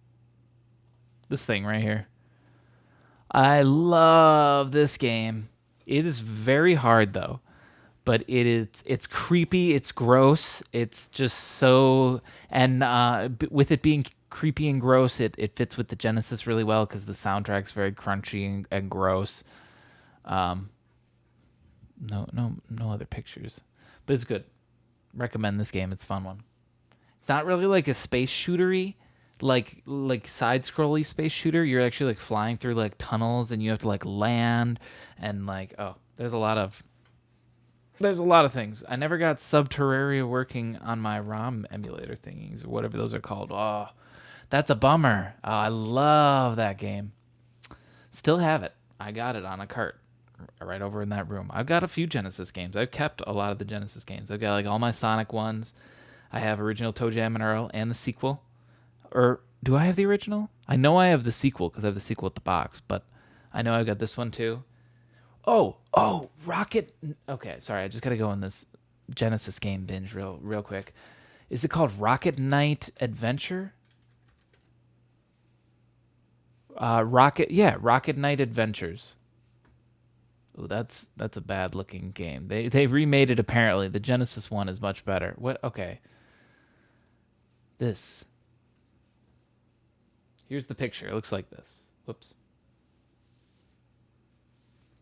This thing right here. I love this game. It is very hard though, but it's creepy, it's gross, it's just so, and with it being creepy and gross, it fits with the Genesis really well because the soundtrack's very crunchy and gross. No other pictures, but it's good. Recommend this game. It's a fun one. It's not really like a space shootery, like side scrolly space shooter. You're actually like flying through like tunnels and you have to like land and like there's a lot of things. I never got Subterraria working on my ROM emulator thingies or whatever those are called. Oh, that's a bummer. Oh, I love that game. Still have it. I got it on a cart right over in that room. I've got a few Genesis games. I've kept a lot of the Genesis games. I've got like all my Sonic ones. I have original Toe Jam and Earl and the sequel. Or do I have the original? I know I have the sequel because I have the sequel at the box, but I know I've got this one too. Oh, Rocket. Okay, sorry. I just got to go on this Genesis game binge real quick. Is it called Rocket Knight Adventure? Rocket Knight Adventures. Oh, that's a bad looking game. They remade it apparently. The Genesis one is much better. What? Okay. This. Here's the picture. It looks like this. Whoops.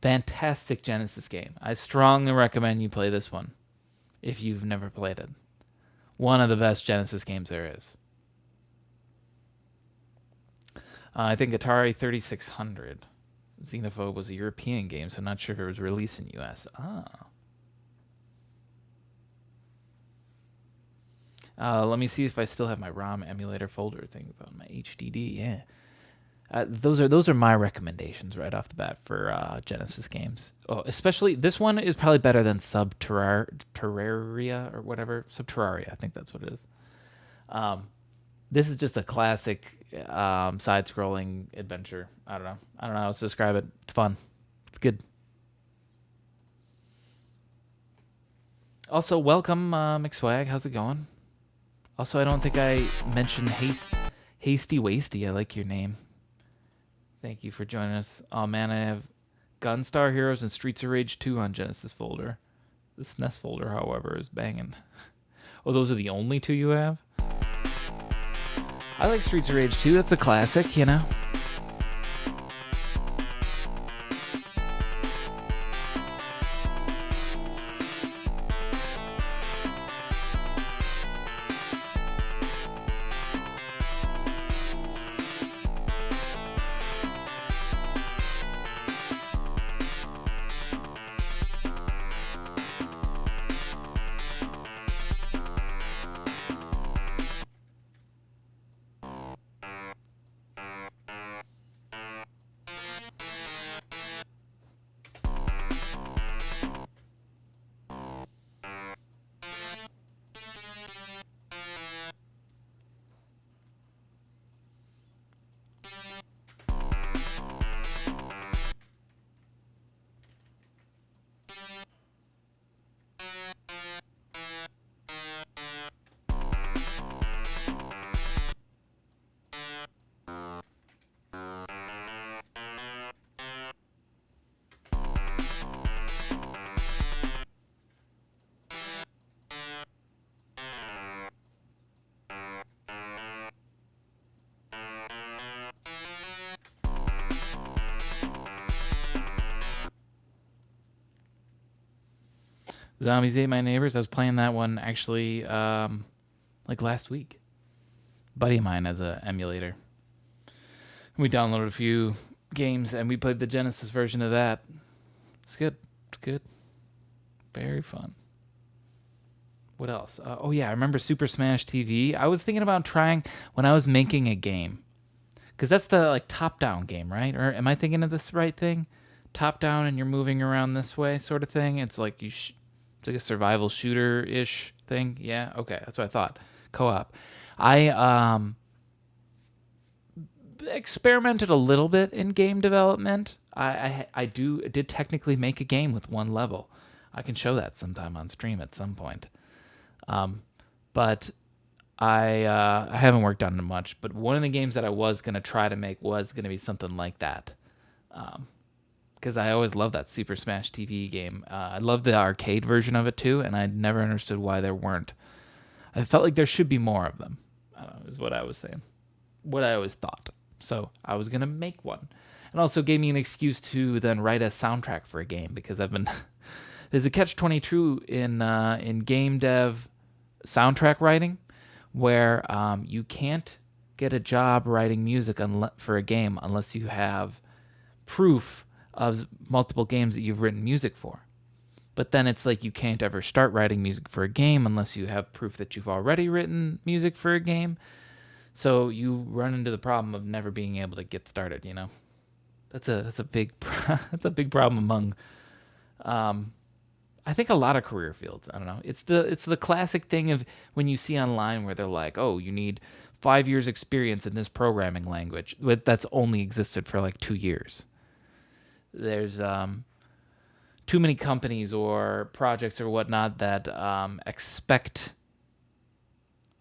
Fantastic Genesis game. I strongly recommend you play this one if you've never played it. One of the best Genesis games there is. I think Atari 3600. Xenophobe was a European game, so I'm not sure if it was released in the US. Let me see if I still have my ROM emulator folder things on my HDD. Yeah. Those are my recommendations right off the bat for Genesis games. Oh, especially this one is probably better than Subterraria or whatever. Subterraria, I think that's what it is. This is just a classic side-scrolling adventure. I don't know how else to describe it. It's fun. It's good. Also, welcome, McSwag. How's it going? Also, I don't think I mentioned Hasty Wasty. I like your name. Thank you for joining us. Oh, man, I have Gunstar Heroes and Streets of Rage 2 on Genesis folder. The SNES folder, however, is banging. Oh, those are the only two you have? I like Streets of Rage 2. That's a classic, you know? Zombies Ate My Neighbors. I was playing that one actually like last week. A buddy of mine has an emulator. We downloaded a few games and we played the Genesis version of that. It's good. It's good. Very fun. What else? Oh yeah, I remember Super Smash TV. I was thinking about trying when I was making a game, because that's the like top-down game, right? Or am I thinking of this right thing? Top-down and you're moving around this way, sort of thing. It's like it's like a survival shooter-ish thing. Yeah, okay, that's what I thought. Co-op. I experimented a little bit in game development. I did technically make a game with one level. I can show that sometime on stream at some point. But I haven't worked on it much. But one of the games that I was going to try to make was going to be something like that. Because I always loved that Super Smash TV game. I loved the arcade version of it too, and I never understood why there weren't. I felt like there should be more of them, is what I was saying. What I always thought. So I was going to make one. And also gave me an excuse to then write a soundtrack for a game, because I've been... There's a catch-22 in game dev soundtrack writing, where you can't get a job writing music for a game unless you have proof of multiple games that you've written music for. But then it's like you can't ever start writing music for a game unless you have proof that you've already written music for a game. So you run into the problem of never being able to get started, you know. That's a big that's a big problem among I think a lot of career fields. I don't know. It's the classic thing of when you see online where they're like, "Oh, you need 5 years experience in this programming language." That's only existed for like 2 years. There's too many companies or projects or whatnot that expect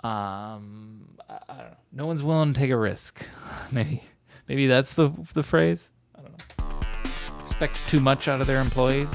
I don't know. No one's willing to take a risk. Maybe that's the phrase. I don't know. Expect too much out of their employees.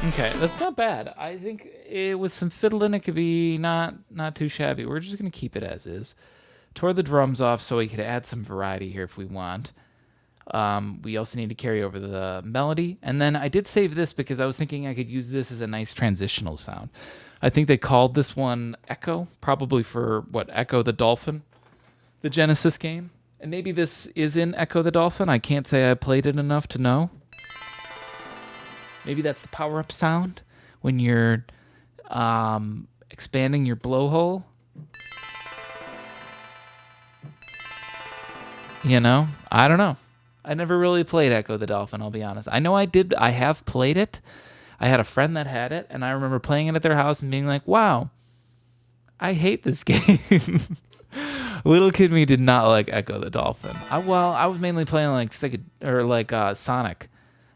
Okay, that's not bad. I think with some fiddling, it could be not too shabby. We're just going to keep it as is. Tore the drums off so we could add some variety here if we want. We also need to carry over the melody. And then I did save this because I was thinking I could use this as a nice transitional sound. I think they called this one Echo, probably for, Echo the Dolphin, the Genesis game. And maybe this is in Echo the Dolphin. I can't say I played it enough to know. Maybe that's the power-up sound when you're expanding your blowhole. You know? I don't know. I never really played Echo the Dolphin, I'll be honest. I know I have played it. I had a friend that had it, and I remember playing it at their house and being like, wow, I hate this game. Little kid me did not like Echo the Dolphin. I was mainly playing like Sonic.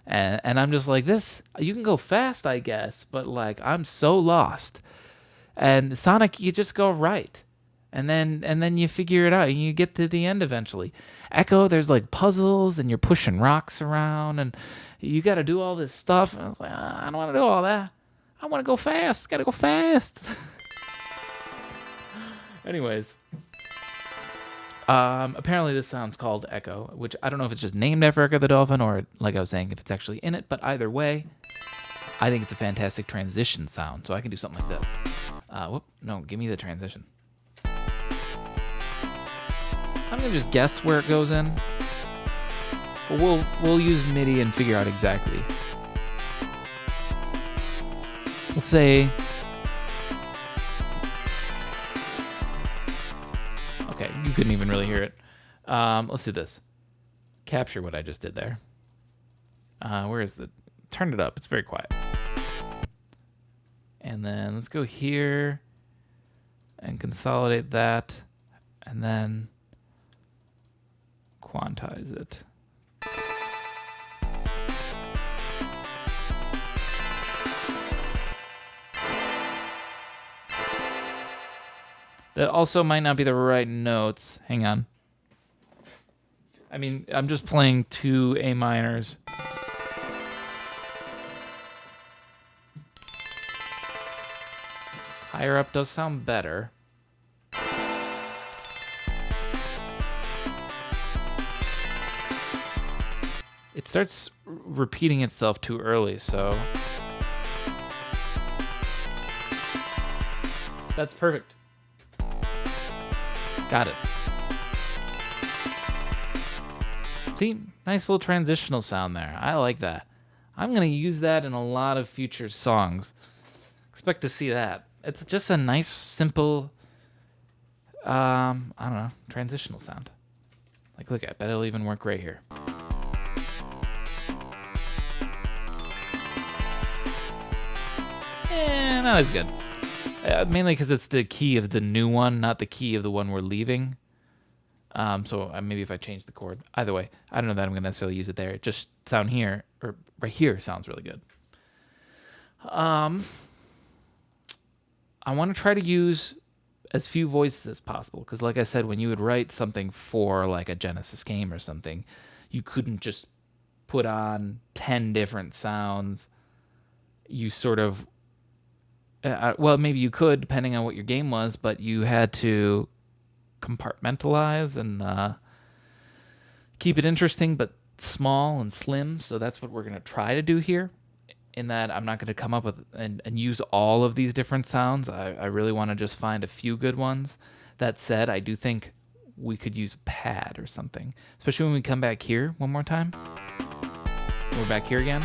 And I'm just like, this, you can go fast, I guess, but like, I'm so lost. And Sonic, you just go right. And then you figure it out and you get to the end eventually. Echo, there's like puzzles and you're pushing rocks around and you got to do all this stuff. And I was like, I don't want to do all that. I want to go fast. Got to go fast. Anyways. Apparently this sound's called Echo, which I don't know if it's just named after Echo the Dolphin or, like I was saying, if it's actually in it, but either way, I think it's a fantastic transition sound, so I can do something like this. No, give me the transition. I'm gonna just guess where it goes in, but we'll use MIDI and figure out exactly. Let's say... Okay, you couldn't even really hear it. Let's do this. Capture what I just did there. Where is the... Turn it up. It's very quiet. And then let's go here and consolidate that. And then quantize it. That also might not be the right notes. Hang on. I mean, I'm just playing 2 A minors. Higher up does sound better. It starts repeating itself too early, so... That's perfect. Got it. See, nice little transitional sound there. I like that. I'm going to use that in a lot of future songs. Expect to see that. It's just a nice, simple, I don't know, transitional sound. Like, look, I bet it'll even work right here. Not as good. Mainly because it's the key of the new one, not the key of the one we're leaving. So maybe if I change the chord. Either way, I don't know that I'm going to necessarily use it there. It just sound here, or right here, sounds really good. I want to try to use as few voices as possible, because like I said, when you would write something for like a Genesis game or something, you couldn't just put on 10 different sounds. You sort of... well, maybe you could, depending on what your game was, but you had to compartmentalize and keep it interesting, but small and slim. So that's what we're going to try to do here, in that I'm not going to come up with and use all of these different sounds. I really want to just find a few good ones. That said, I do think we could use a pad or something, especially when we come back here one more time. We're back here again.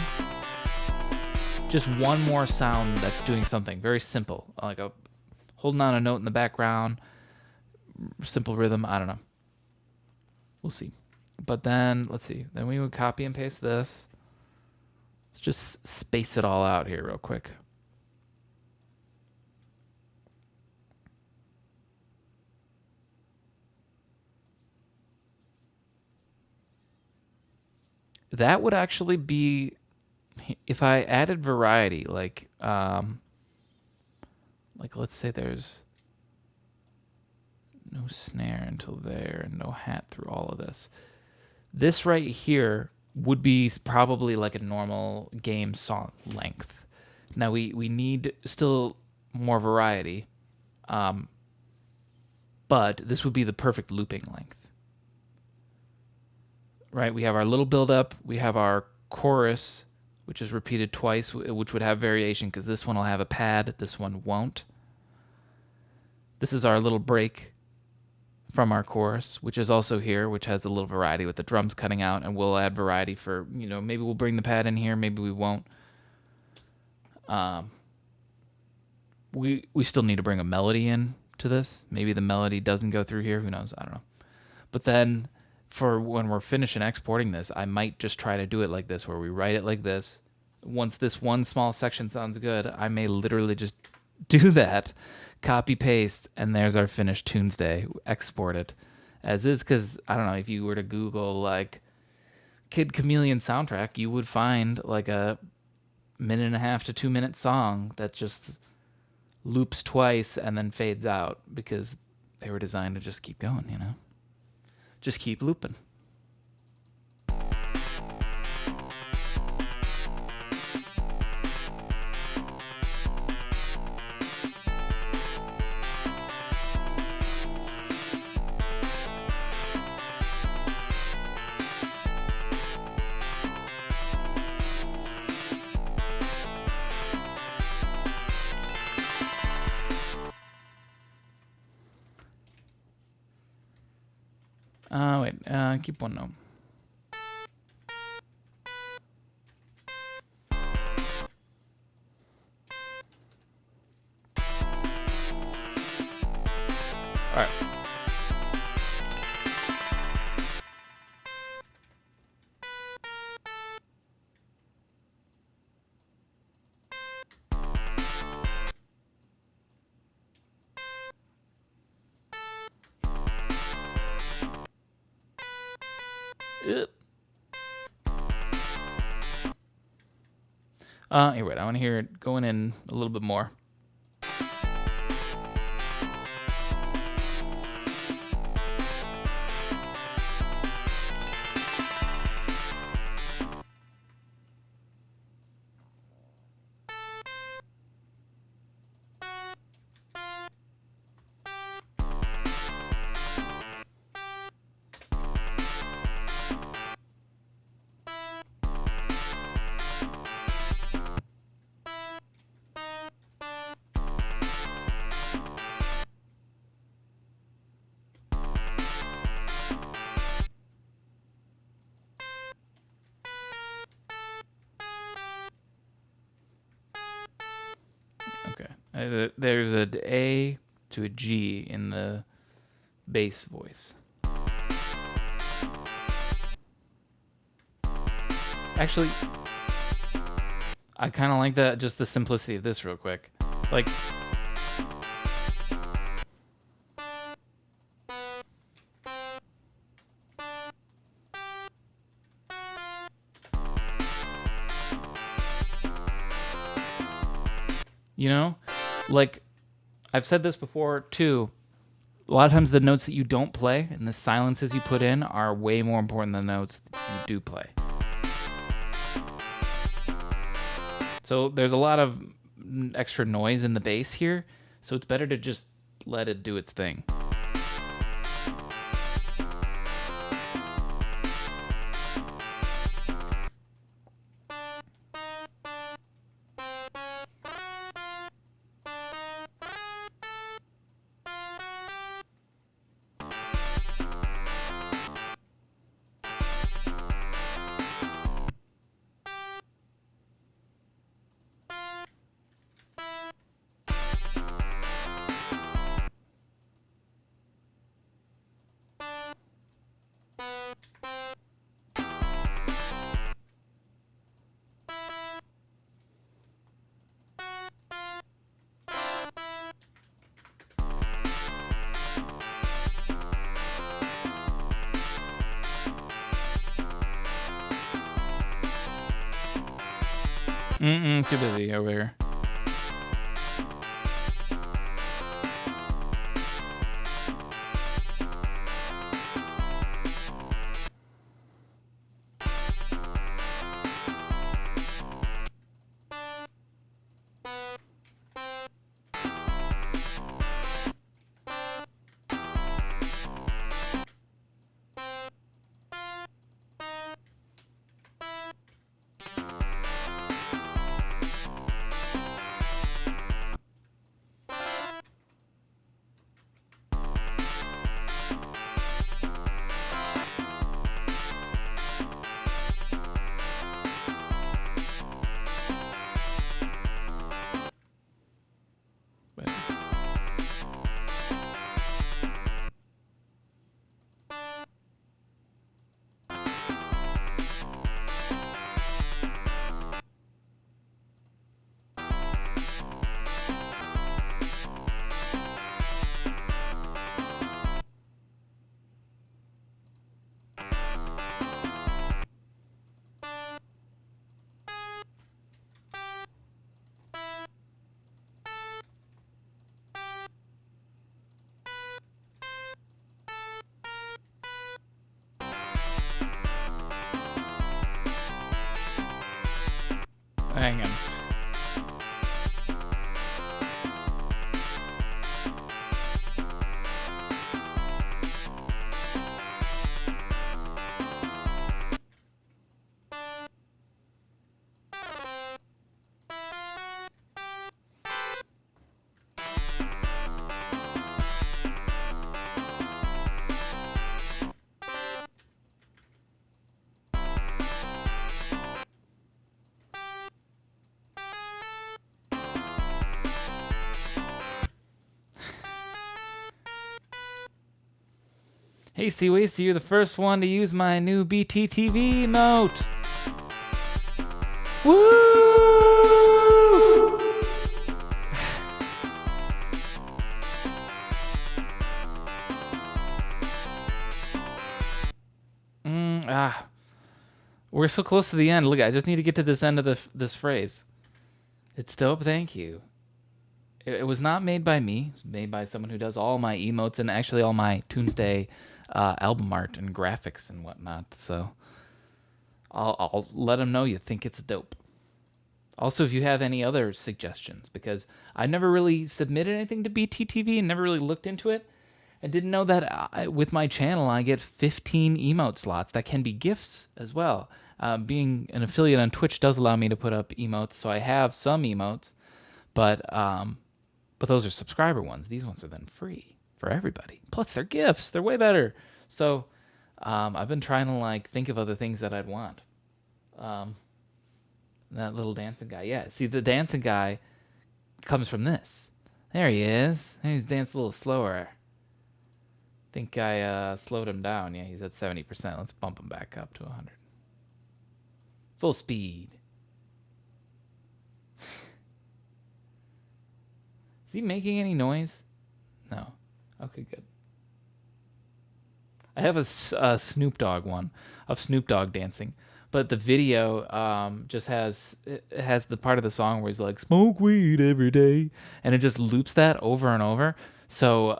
Just one more sound that's doing something very simple, like a holding on a note in the background, simple rhythm. I don't know. We'll see. But then, let's see. Then we would copy and paste this. Let's just space it all out here real quick. That would actually be... if I added variety, like let's say there's no snare until there and no hat through all of this. This right here would be probably like a normal game song length. Now we need still more variety, but this would be the perfect looping length. Right? We have our little build up, we have our chorus, which is repeated twice, which would have variation because this one will have a pad, this one won't. This is our little break from our chorus, which is also here, which has a little variety with the drums cutting out, and we'll add variety for, maybe we'll bring the pad in here, maybe we won't. We still need to bring a melody in to this. Maybe the melody doesn't go through here, who knows, I don't know. But then for when we're finishing exporting this, I might just try to do it like this, where we write it like this. Once this one small section sounds good, I may literally just do that, copy paste, and there's our finished Tunesday. Export it as is, because I don't know, if you were to Google like Kid Chameleon soundtrack, you would find like a 1.5 to 2 minute song that just loops twice and then fades out, because they were designed to just keep going, just keep looping. Keep one note. All right. You're right. I want to hear it going in a little bit more. Okay. There's a A to a G in the bass voice. Actually, I kind of like that, just the simplicity of this real quick. Like, you know, like I've said this before too. A lot of times the notes that you don't play and the silences you put in are way more important than the notes that you do play. So there's a lot of extra noise in the bass here, so it's better to just let it do its thing. Too busy over here. Hang on. Hey, Seaways, you're the first one to use my new BTTV emote. Woo! We're so close to the end. Look, I just need to get to this end of this phrase. It's dope, thank you. It was not made by me. It was made by someone who does all my emotes and actually all my Tunesday album art and graphics and whatnot. So I'll let them know you think it's dope. Also, if you have any other suggestions, because I never really submitted anything to BTTV and never really looked into it. I didn't know that with my channel, I get 15 emote slots that can be gifts as well. Being an affiliate on Twitch does allow me to put up emotes, so I have some emotes, but those are subscriber ones. These ones are then free for everybody. Plus, they're gifts. They're way better. So I've been trying to think of other things that I'd want. That little dancing guy. Yeah, see, the dancing guy comes from this. There he is. He's danced a little slower. Think I slowed him down. Yeah, he's at 70%. Let's bump him back up to 100. Full speed. Is he making any noise? No. Okay, good. I have a Snoop Dogg one of Snoop Dogg dancing, but the video just has the part of the song where he's like smoke weed every day, and it just loops that over and over. So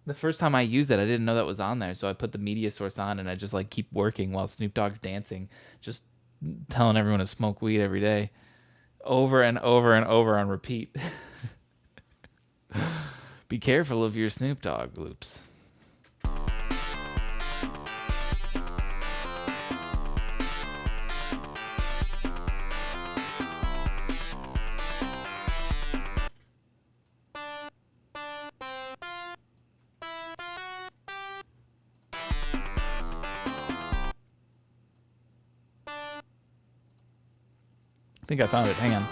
the first time I used it, I didn't know that was on there, so I put the media source on and I just like keep working while Snoop Dogg's dancing, just telling everyone to smoke weed every day, over and over and over on repeat. Be careful of your Snoop Dogg loops. I think I found it. Hang on.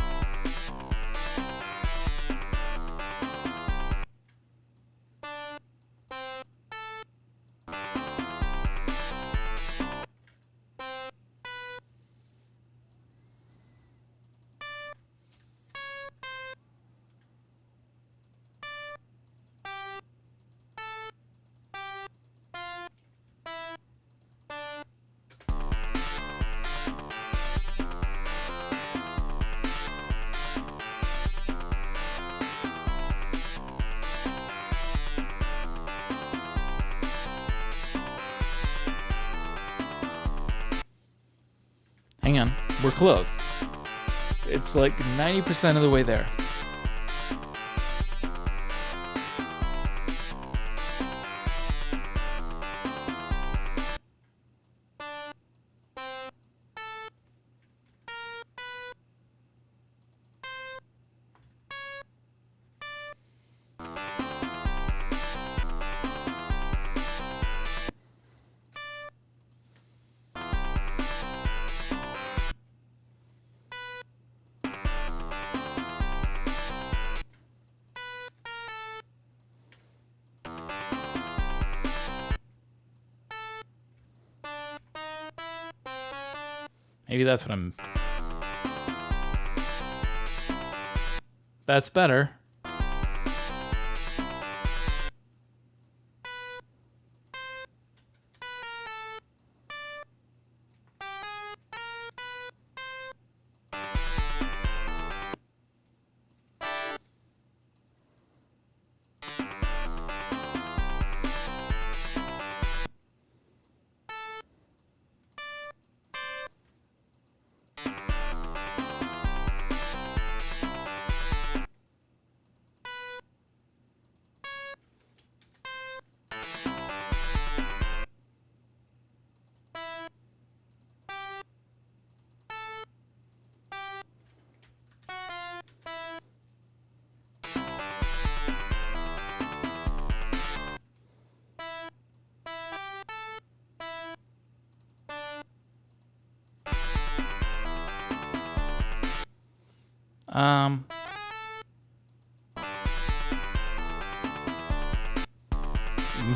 Hang on. We're close. It's like 90% of the way there. Maybe that's what I'm... That's better.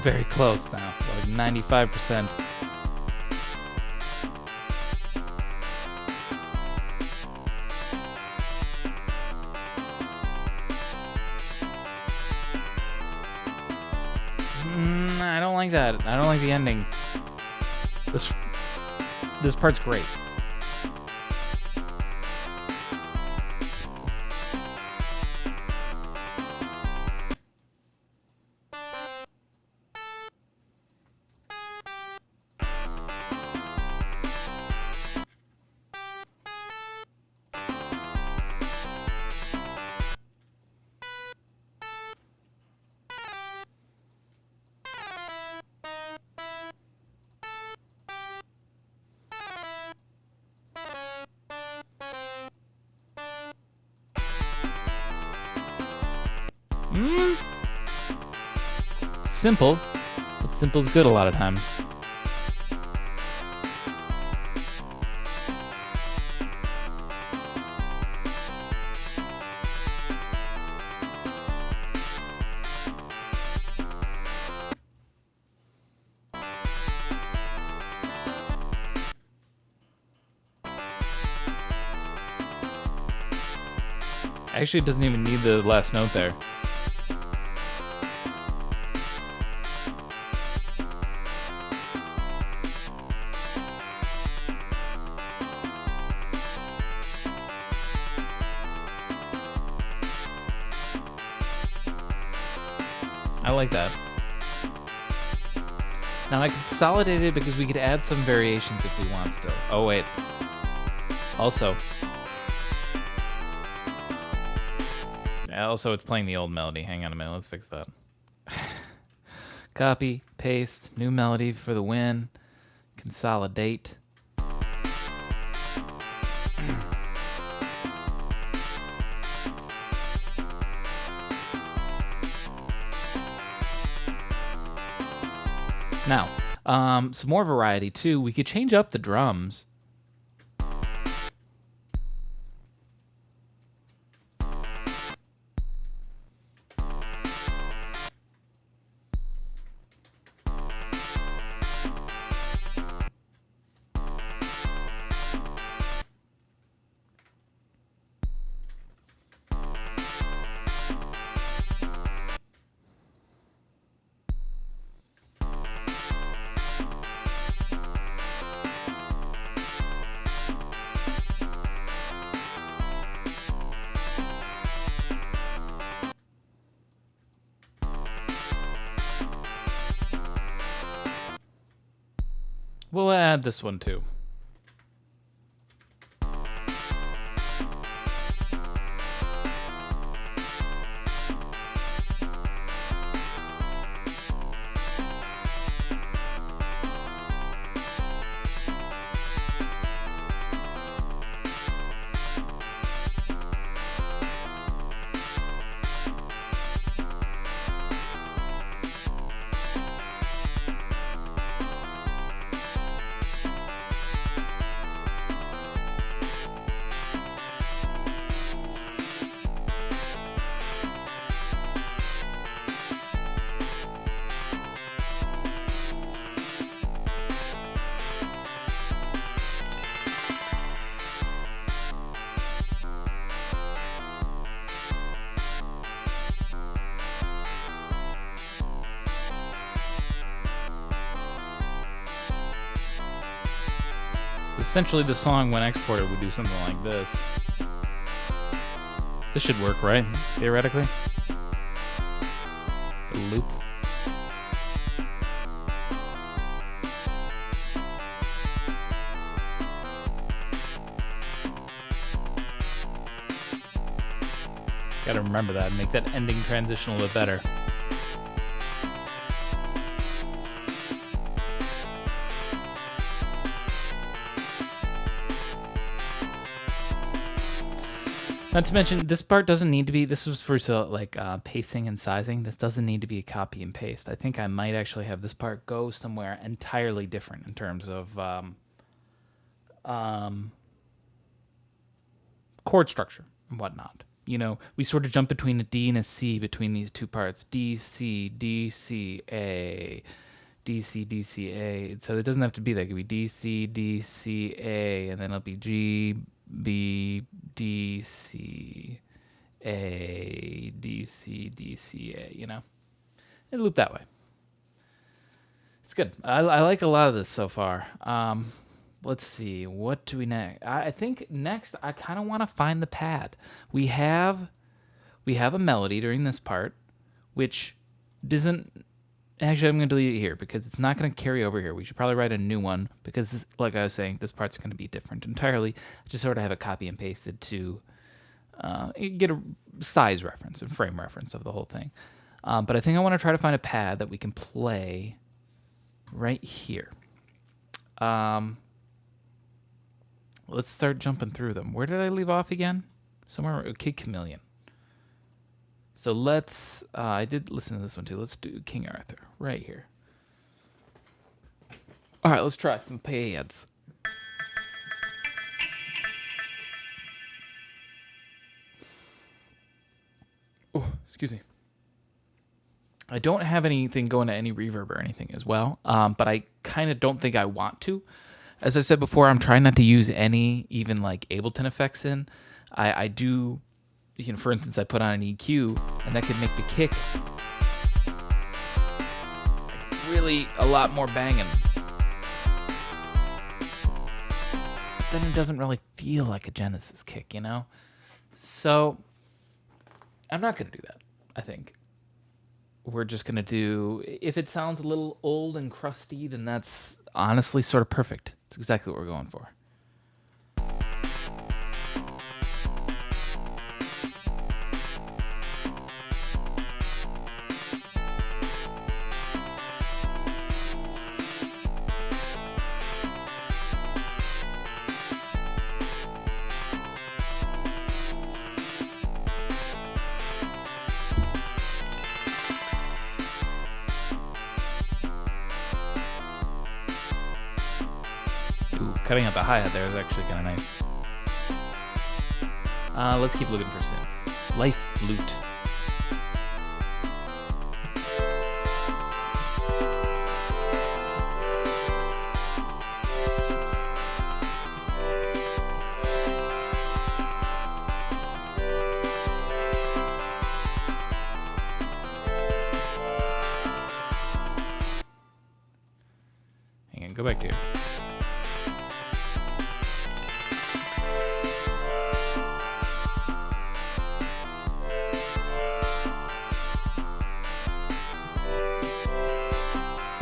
Very close now, like 95%. I don't like that. I don't like the ending. This part's great. Simple, but simple's good a lot of times. Actually, it doesn't even need the last note there. I like that. Now I consolidated it because we could add some variations if we want still. Oh wait. Also, it's playing the old melody. Hang on a minute, let's fix that. Copy, paste, new melody for the win. Consolidate. Now, some more variety too. We could change up the drums. We'll add this one too. Essentially, the song, when exported, would do something like this. This should work, right? Theoretically. The loop. Gotta remember that and make that ending transition a little better. Not to mention, this part doesn't need to be, this was for pacing and sizing. This doesn't need to be a copy and paste. I think I might actually have this part go somewhere entirely different in terms of chord structure and whatnot. You know, we sort of jump between a D and a C between these two parts. D, C, D, C, A, D, C, D, C, A. So it doesn't have to be that. It could be D, C, D, C, A, and then it'll be G, B, D, C, A, D, C, D, C, A, you know? And loop that way. It's good. I like a lot of this so far. Let's see. What do we next? I think next I kind of want to find the pad. We have a melody during this part, which doesn't... Actually, I'm going to delete it here because it's not going to carry over here. We should probably write a new one because, like I was saying, this part's going to be different entirely. I just sort of have a copy and pasted to get a size reference and frame reference of the whole thing. But I think I want to try to find a pad that we can play right here. Let's start jumping through them. Where did I leave off again? Somewhere, Kid Chameleon. So let's, I did listen to this one too. Let's do King Arthur right here. All right, let's try some pads. Oh, excuse me. I don't have anything going to any reverb or anything as well, but I kind of don't think I want to. As I said before, I'm trying not to use any even like Ableton effects in. I do... for instance, I put on an EQ, and that could make the kick really a lot more banging. Then it doesn't really feel like a Genesis kick, you know? So I'm not going to do that, I think. We're just going to do, if it sounds a little old and crusty, then that's honestly sort of perfect. It's exactly what we're going for. Cutting out the hi-hat there is actually kind of nice. Let's keep looking for synths. Life flute. Hang on, go back to it.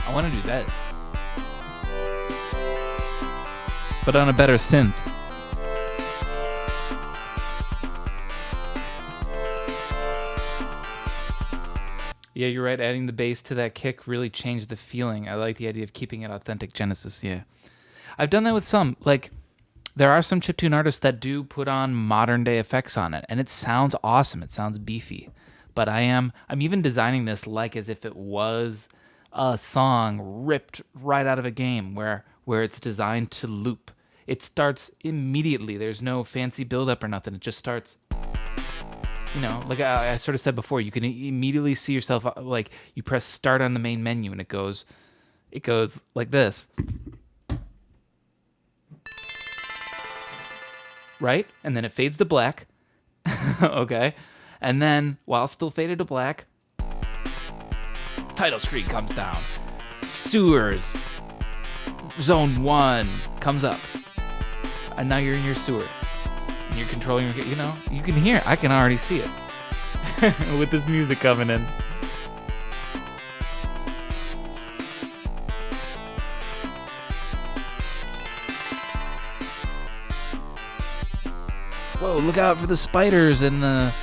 I want to do this, but on a better synth. Yeah, you're right. Adding the bass to that kick really changed the feeling. I like the idea of keeping it authentic Genesis. Yeah, I've done that with some. Like, there are some chiptune artists that do put on modern day effects on it, and it sounds awesome. It sounds beefy. But I'm even designing this like as if it was a song ripped right out of a game where it's designed to loop. It starts immediately. There's no fancy build-up or nothing. It just starts, you know, like I sort of said before, you can immediately see yourself, like, you press start on the main menu and it goes like this. Right? And then it fades to black. Okay? And then, while still faded to black, title screen comes down. Sewers. Zone 1 comes up. And now you're in your sewer. And you're controlling your, you know, you can hear it. I can already see it. With this music coming in. Whoa, look out for the spiders and the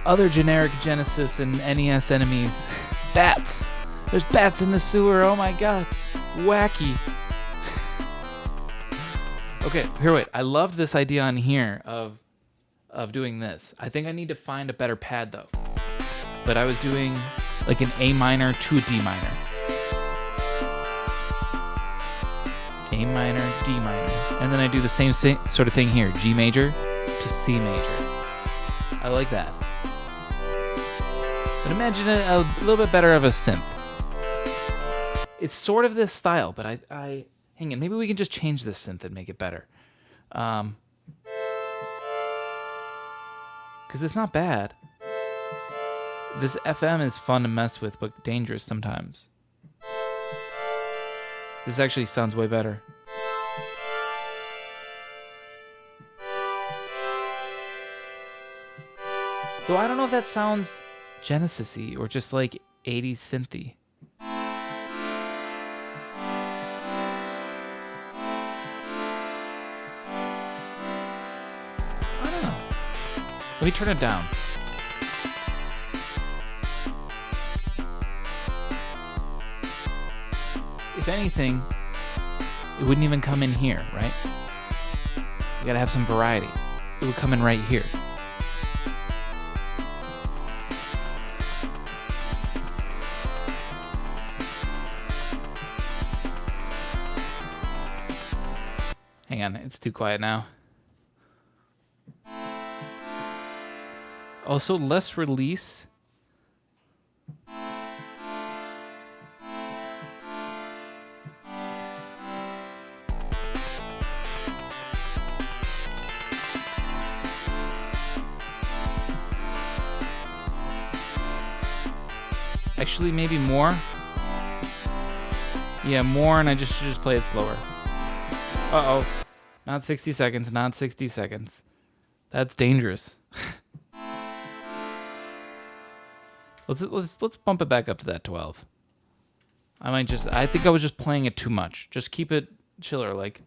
other generic Genesis and NES enemies. Bats. There's bats in the sewer. Oh my god. Wacky. Okay, here, wait. I loved this idea on here of doing this. I think I need to find a better pad though. But I was doing like an A minor to a D minor. A minor, D minor. And then I do the same sort of thing here. G major to C major. I like that. But imagine a little bit better of a synth. It's sort of this style, but I hang on, maybe we can just change this synth and make it better. Because it's not bad. This FM is fun to mess with, but dangerous sometimes. This actually sounds way better. Though I don't know if that sounds Genesis-y or just like 80s synthy. I don't know. Let me turn it down. If anything, it wouldn't even come in here, right? You gotta have some variety. It would come in right here. Hang on, it's too quiet now. Also, less release. Actually, maybe more. Yeah, more, and I should just play it slower. Uh-oh. Not 60 seconds, not 60 seconds. That's dangerous. Let's bump it back up to that 12. I think I was just playing it too much. Just keep it chiller, like.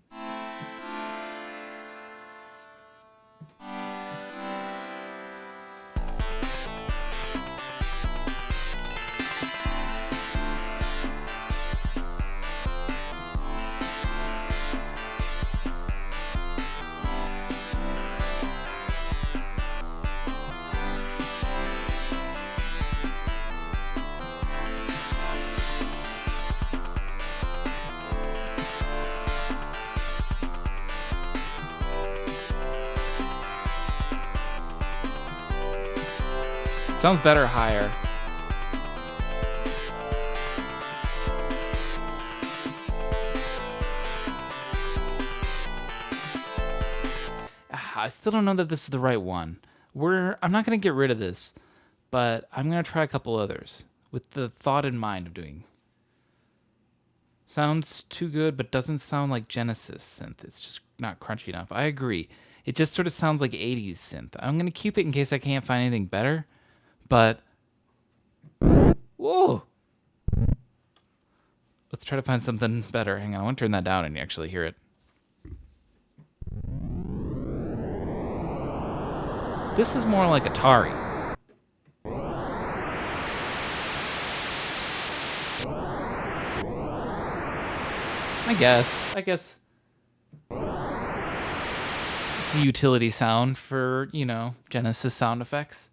Sounds better higher. I still don't know that this is the right one. I'm not going to get rid of this, but I'm going to try a couple others with the thought in mind of doing. Sounds too good, but doesn't sound like Genesis synth. It's just not crunchy enough. I agree. It just sort of sounds like 80s synth. I'm going to keep it in case I can't find anything better, but whoa. Let's try to find something better. Hang on, I want to turn that down and you actually hear it. This is more like Atari. I guess. It's a utility sound for, Genesis sound effects.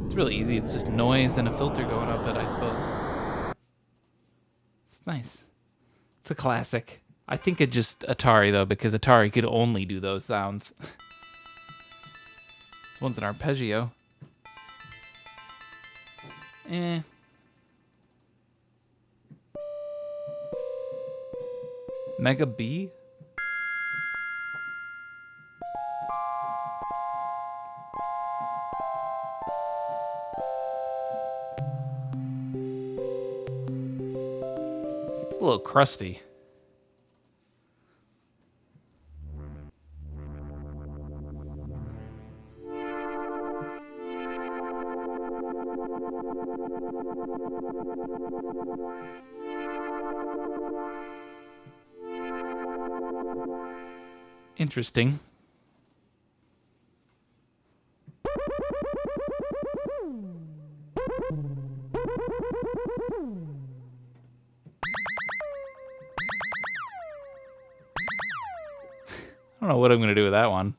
It's really easy. It's just noise and a filter going up it, I suppose. It's nice. It's a classic. I think it just Atari, though, because Atari could only do those sounds. This one's an arpeggio. Mega B? It's a little crusty. Interesting. I don't know what I'm going to do with that one.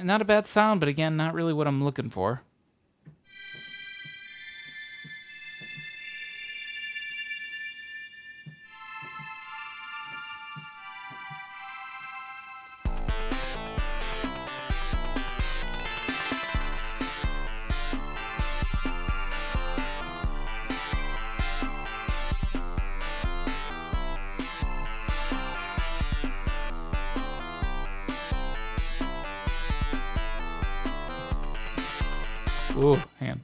Not a bad sound, but again, not really what I'm looking for. Ooh, hang on.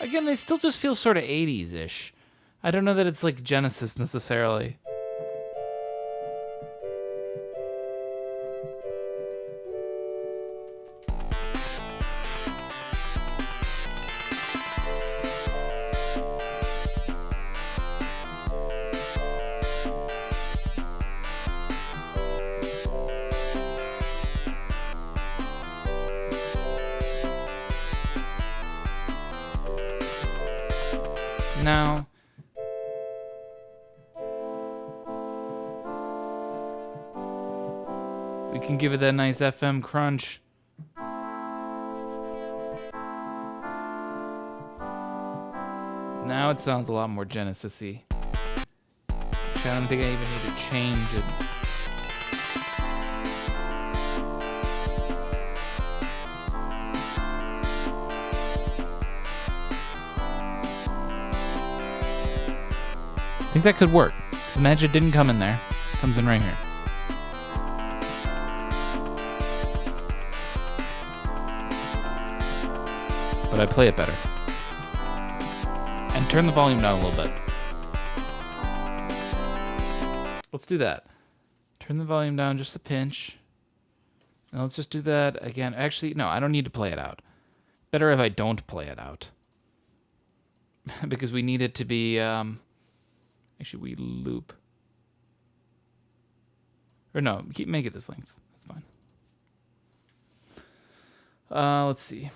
Again, they still just feel sort of 80s-ish. I don't know that it's like Genesis necessarily. Now, we can give it that nice FM crunch. Now it sounds a lot more Genesis-y. I don't think I even need to change it. I think that could work. Because imagine it didn't come in there. It comes in right here. But I play it better. And turn the volume down a little bit. Let's do that. Turn the volume down just a pinch. And let's just do that again. Actually, no, I don't need to play it out. Better if I don't play it out. Because we need it to be... Actually, we loop. Or no, make it this length. That's fine. Let's see.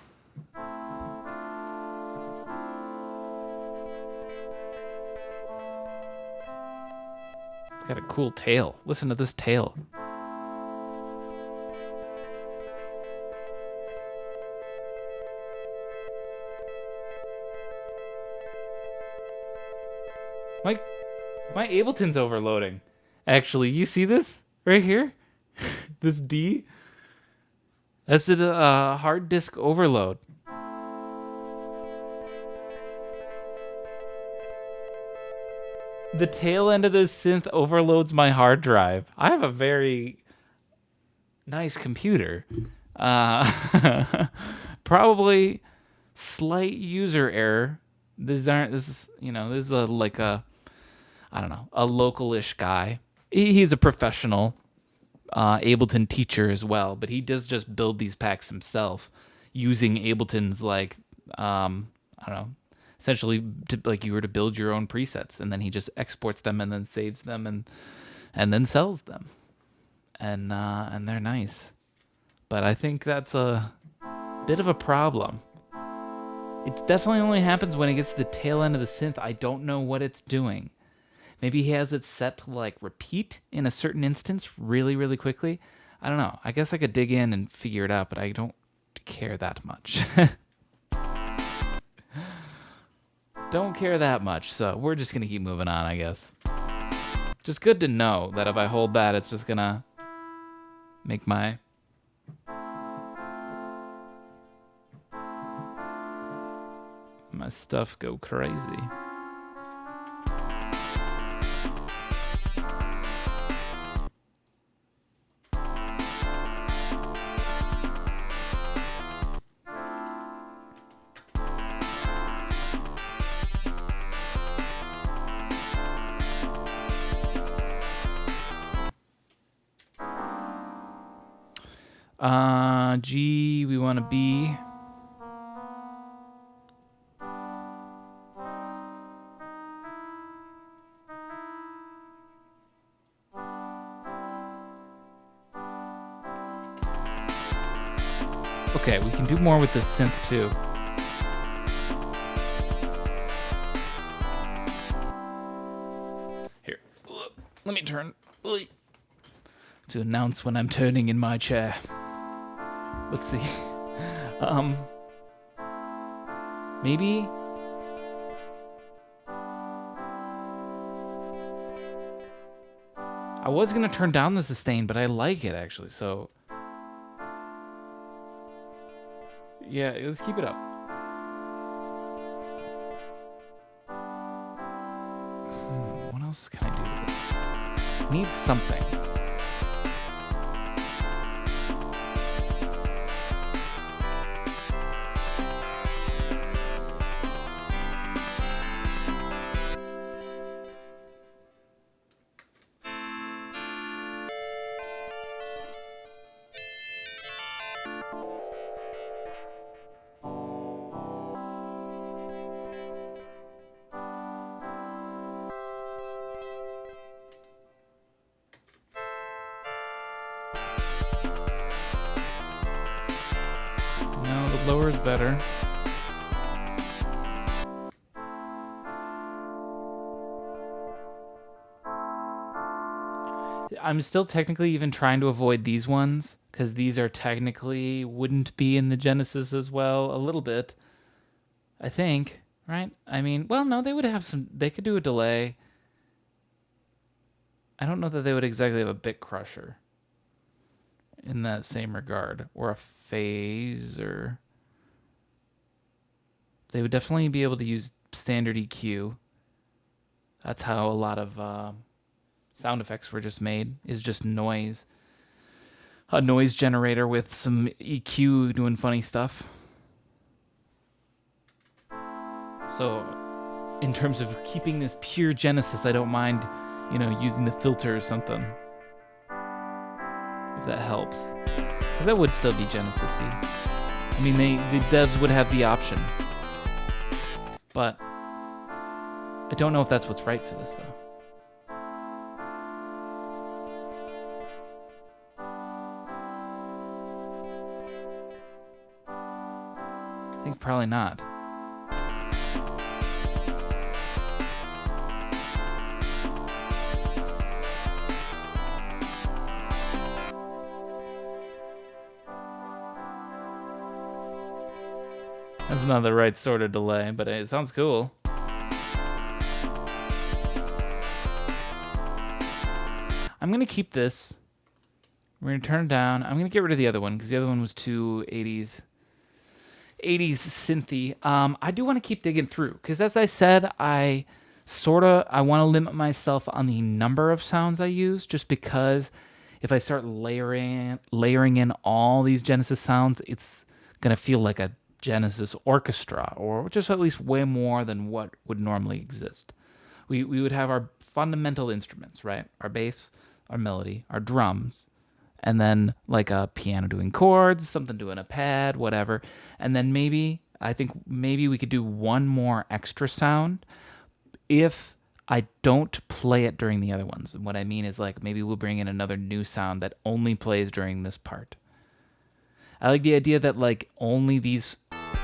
It's got a cool tail. Listen to this tail. My Ableton's overloading. Actually, you see this right here? This D? That's a hard disk overload. The tail end of this synth overloads my hard drive. I have a very nice computer. Probably slight user error. This is like a, I don't know, a local-ish guy. He's a professional Ableton teacher as well, but he does just build these packs himself using Ableton's like, I don't know, essentially like you were to build your own presets, and then he just exports them and then saves them and then sells them, and they're nice. But I think that's a bit of a problem. It definitely only happens when it gets to the tail end of the synth. I don't know what it's doing. Maybe he has it set to like repeat in a certain instance really, really quickly. I don't know. I guess I could dig in and figure it out, but I don't care that much. Don't care that much, so we're just going to keep moving on, I guess. Just good to know that if I hold that, it's just going to make my stuff go crazy. G, we want to B. Okay, we can do more with this synth too. Here, let me turn to announce when I'm turning in my chair. Let's see. Maybe. I was gonna turn down the sustain, but I like it actually, so. Yeah, let's keep it up. What else can I do with this? Needs something. better. I'm still technically even trying to avoid these ones, because these are technically wouldn't be in the Genesis as well, a little bit. I think, right? I mean, well, no, they would have some, they could do a delay. I don't know that they would exactly have a bit crusher in that same regard, or a phaser. They would definitely be able to use standard EQ. That's how a lot of sound effects were just made, is just noise. A noise generator with some EQ doing funny stuff. So, in terms of keeping this pure Genesis, I don't mind, using the filter or something. If that helps. Because that would still be Genesis-y. I mean, the devs would have the option. But I don't know if that's what's right for this, though. I think probably not. That's not the right sort of delay, but it sounds cool. I'm going to keep this. We're going to turn it down. I'm going to get rid of the other one, because the other one was too 80s synthy. I do want to keep digging through, because as I said, I want to limit myself on the number of sounds I use, just because if I start layering in all these Genesis sounds, it's going to feel like a Genesis orchestra, or just at least way more than what would normally exist. We would have our fundamental instruments, right? Our bass, our melody, our drums, and then like a piano doing chords, something doing a pad, whatever. And then I think maybe we could do one more extra sound if I don't play it during the other ones. And what I mean is, like, maybe we'll bring in another new sound that only plays during this part. I like the idea that, like, only these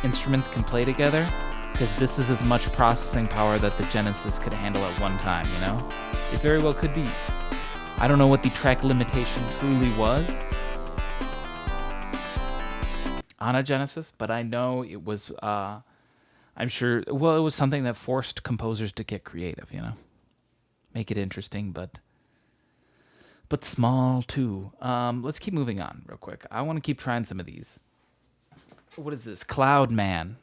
instruments can play together, because this is as much processing power that the Genesis could handle at one time, It very well could be. I don't know what the track limitation truly was on a Genesis, but I know it was, I'm sure, it was something that forced composers to get creative, Make it interesting, but small too. Let's keep moving on real quick. I want to keep trying some of these. What is this? Cloud Man.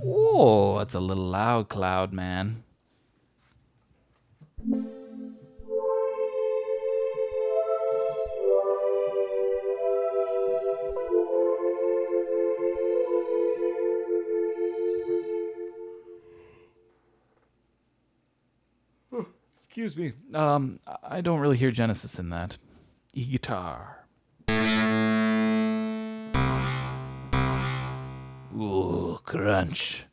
Whoa, that's a little loud, Cloud Man. Excuse me. I don't really hear Genesis in that. E-guitar. Ooh, crunch.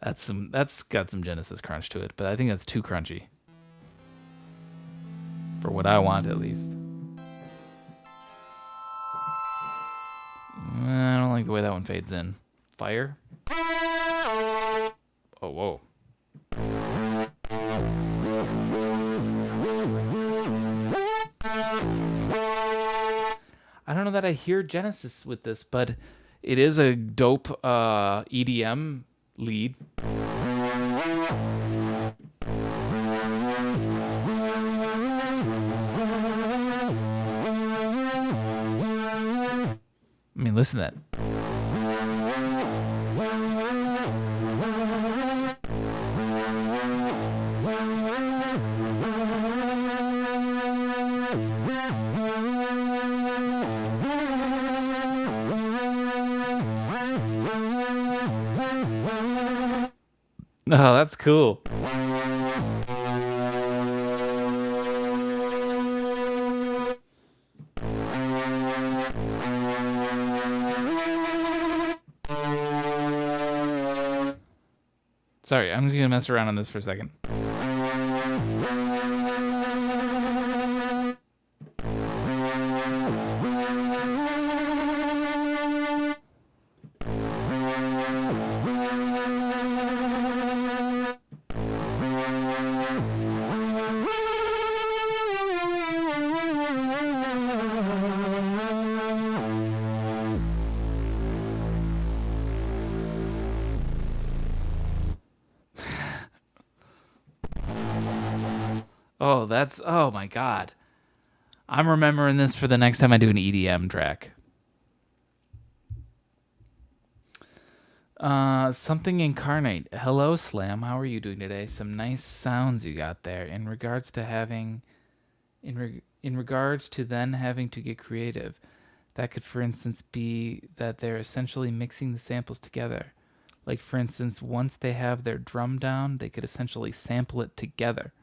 That's got some Genesis crunch to it, but I think that's too crunchy. For what I want, at least. I don't like the way that one fades in. Fire? Oh, whoa. I don't know that I hear Genesis with this, but it is a dope EDM lead. I mean, listen to that. Oh, that's cool. Sorry, I'm just going to mess around on this for a second. Oh, oh my God. I'm remembering this for the next time I do an EDM track. Something incarnate. Hello, Slam. How are you doing today? Some nice sounds you got there. In regards to then having to get creative, that could, for instance, be that they're essentially mixing the samples together. Like, for instance, once they have their drum down, they could essentially sample it together.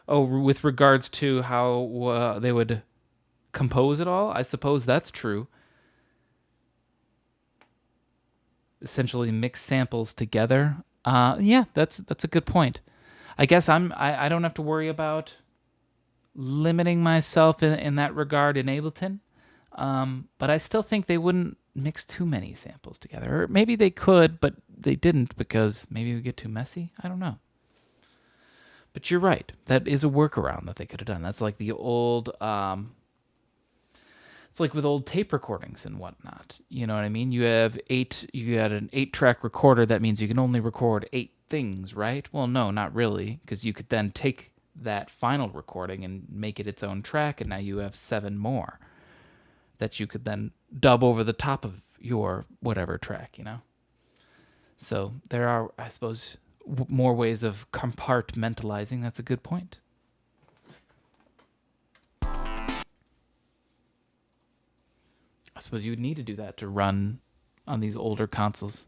Oh, with regards to how they would compose it all, I suppose that's true. Essentially mix samples together. Yeah, that's a good point. I guess I don't have to worry about limiting myself in that regard in Ableton. But I still think they wouldn't mix too many samples together. Or maybe they could, but they didn't because maybe it would get too messy. I don't know. But you're right. That is a workaround that they could have done. That's like the old it's like with old tape recordings and whatnot. You know what I mean? You got an 8-track recorder. That means you can only record 8 things, right? Well, no, not really, because you could then take that final recording and make it its own track, and now you have 7 more that you could then dub over the top of your whatever track, you know? So there are, I suppose, more ways of compartmentalizing. That's a good point. I suppose you would need to do that to run on these older consoles.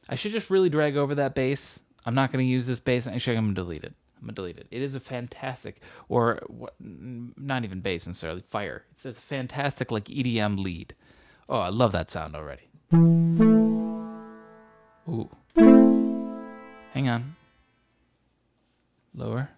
I should just really drag over that bass. I'm not going to use this bass. Actually, I'm going to delete it. It is a fantastic, or what, not even bass necessarily, fire. It's a fantastic like EDM lead. Oh, I love that sound already. Ooh. Hang on. Lower.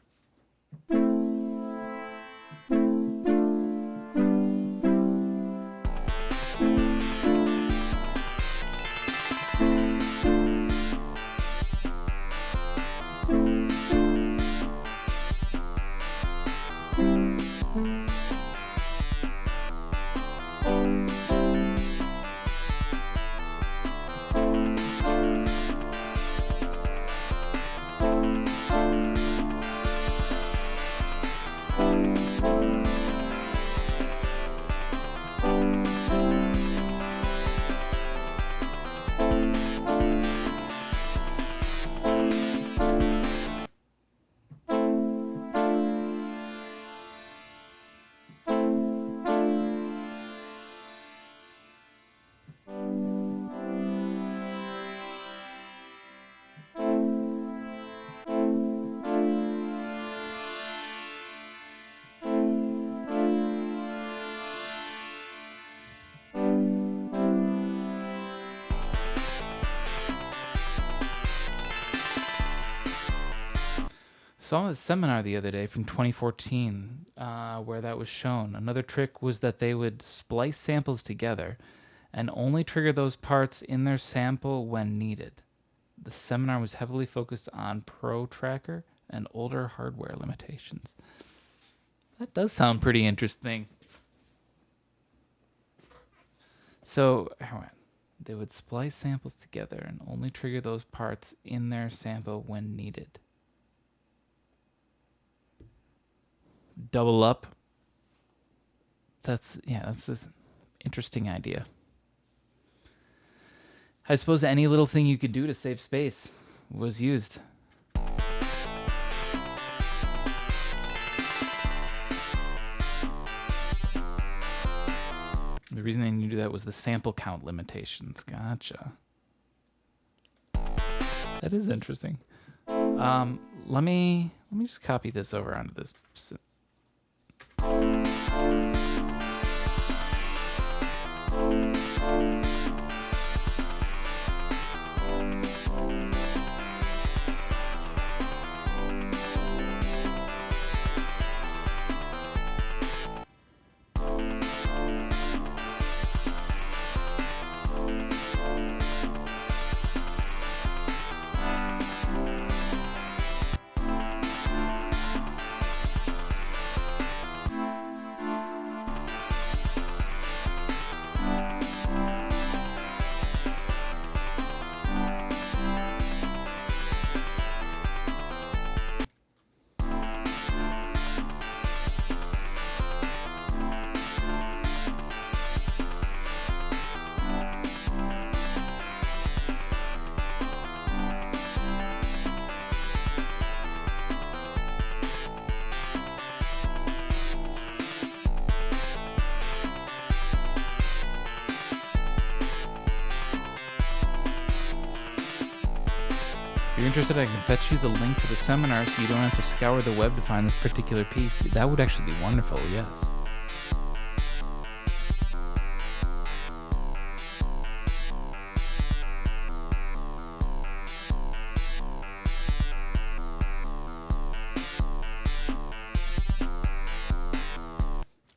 Saw a seminar the other day from 2014 where that was shown. Another trick was that they would splice samples together and only trigger those parts in their sample when needed. The seminar was heavily focused on Pro Tracker and older hardware limitations. That does sound pretty interesting. So, they would splice samples together and only trigger those parts in their sample when needed. Double up. That's an interesting idea. I suppose any little thing you could do to save space was used. The reason they knew that was the sample count limitations. Gotcha. That is interesting. Let me just copy this over onto this. you're interested, I can fetch you the link to the seminar so you don't have to scour the web to find this particular piece. That would actually be wonderful, yes.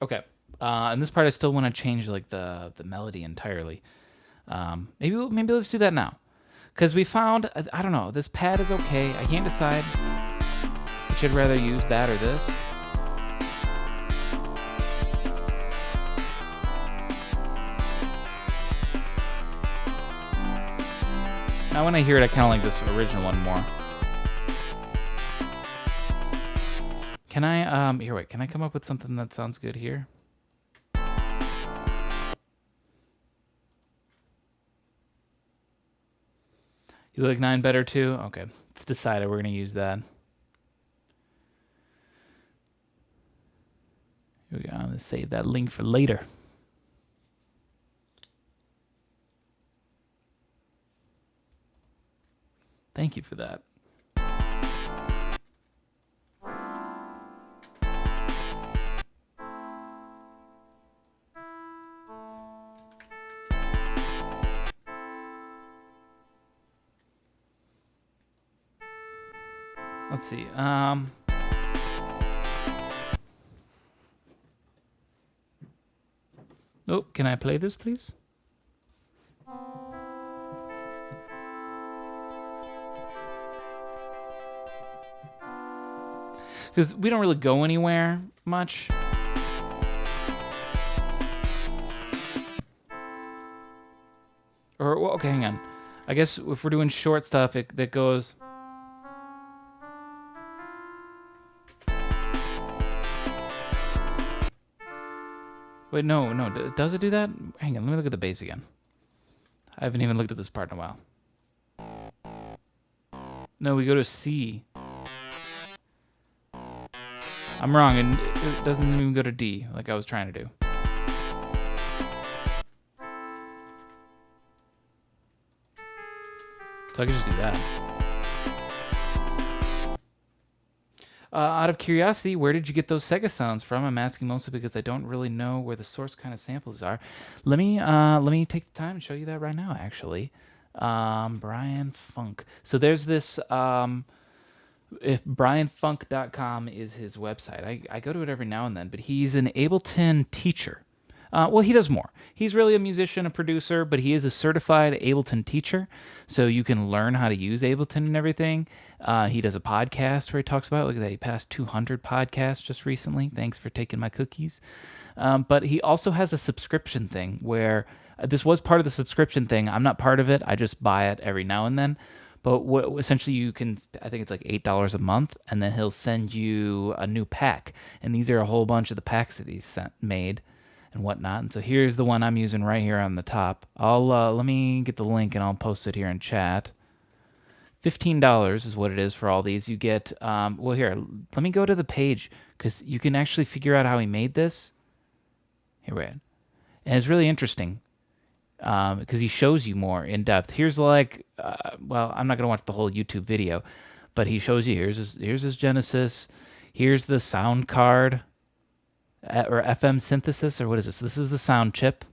Okay, and this part I still want to change like the melody entirely. Maybe let's do that now, because we found, I don't know, this pad is okay. I can't decide which I'd rather use, that or this. Now when I hear it, I kind of like this original one more. Can I, here, wait, can I come up with something that sounds good here? You like 9 better too? Okay, it's decided we're going to use that. Here we go, I'm going to save that link for later. Thank you for that. Let's see. Oh, can I play this, please? Because we don't really go anywhere much. Or, well, okay, hang on. I guess if we're doing short stuff, that goes... Wait, no. Does it do that? Hang on, let me look at the bass again. I haven't even looked at this part in a while. No, we go to C. I'm wrong, and it doesn't even go to D, like I was trying to do. So I can just do that. Out of curiosity, where did you get those Sega sounds from? I'm asking mostly because I don't really know where the source kind of samples are. Let me take the time and show you that right now, actually. Brian Funk. So there's this... if brianfunk.com is his website. I go to it every now and then, but he's an Ableton teacher. Well, he does more. He's really a musician, a producer, but he is a certified Ableton teacher, so you can learn how to use Ableton and everything. He does a podcast where he talks about it. Look at that. He passed 200 podcasts just recently. Thanks for taking my cookies. But he also has a subscription thing where this was part of the subscription thing. I'm not part of it. I just buy it every now and then. But essentially you can, I think it's like $8 a month, and then he'll send you a new pack. And these are a whole bunch of the packs that he's made and whatnot. And so here's the one I'm using right here on the top. Let me get the link and I'll post it here in chat. $15 is what it is for all these. You get, well, here, let me go to the page because you can actually figure out how he made this. Here we go. And it's really interesting. Because he shows you more in depth. Here's like, well, I'm not gonna watch the whole YouTube video, but he shows you here's his Genesis, here's the sound card, or FM synthesis, or what is this? This is the sound chip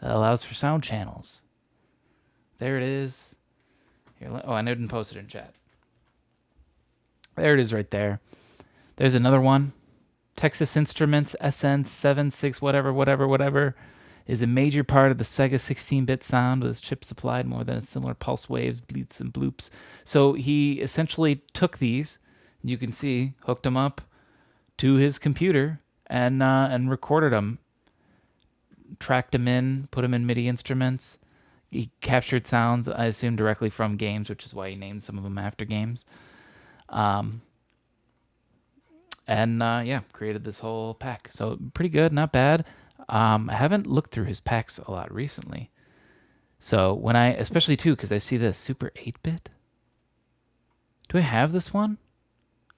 that allows for sound channels. There it is. Here, oh, I didn't post it in chat. There it is, right there. There's another one. Texas Instruments SN76 whatever. Is a major part of the Sega 16-bit sound with its chip supplied more than a similar pulse waves, bleeps, and bloops. So he essentially took these, you can see, hooked them up to his computer and recorded them, tracked them in, put them in MIDI instruments. He captured sounds, I assume, directly from games, which is why he named some of them after games. Yeah, created this whole pack. So pretty good, not bad. I haven't looked through his packs a lot recently. So when especially too, because I see this Super 8-bit. Do I have this one?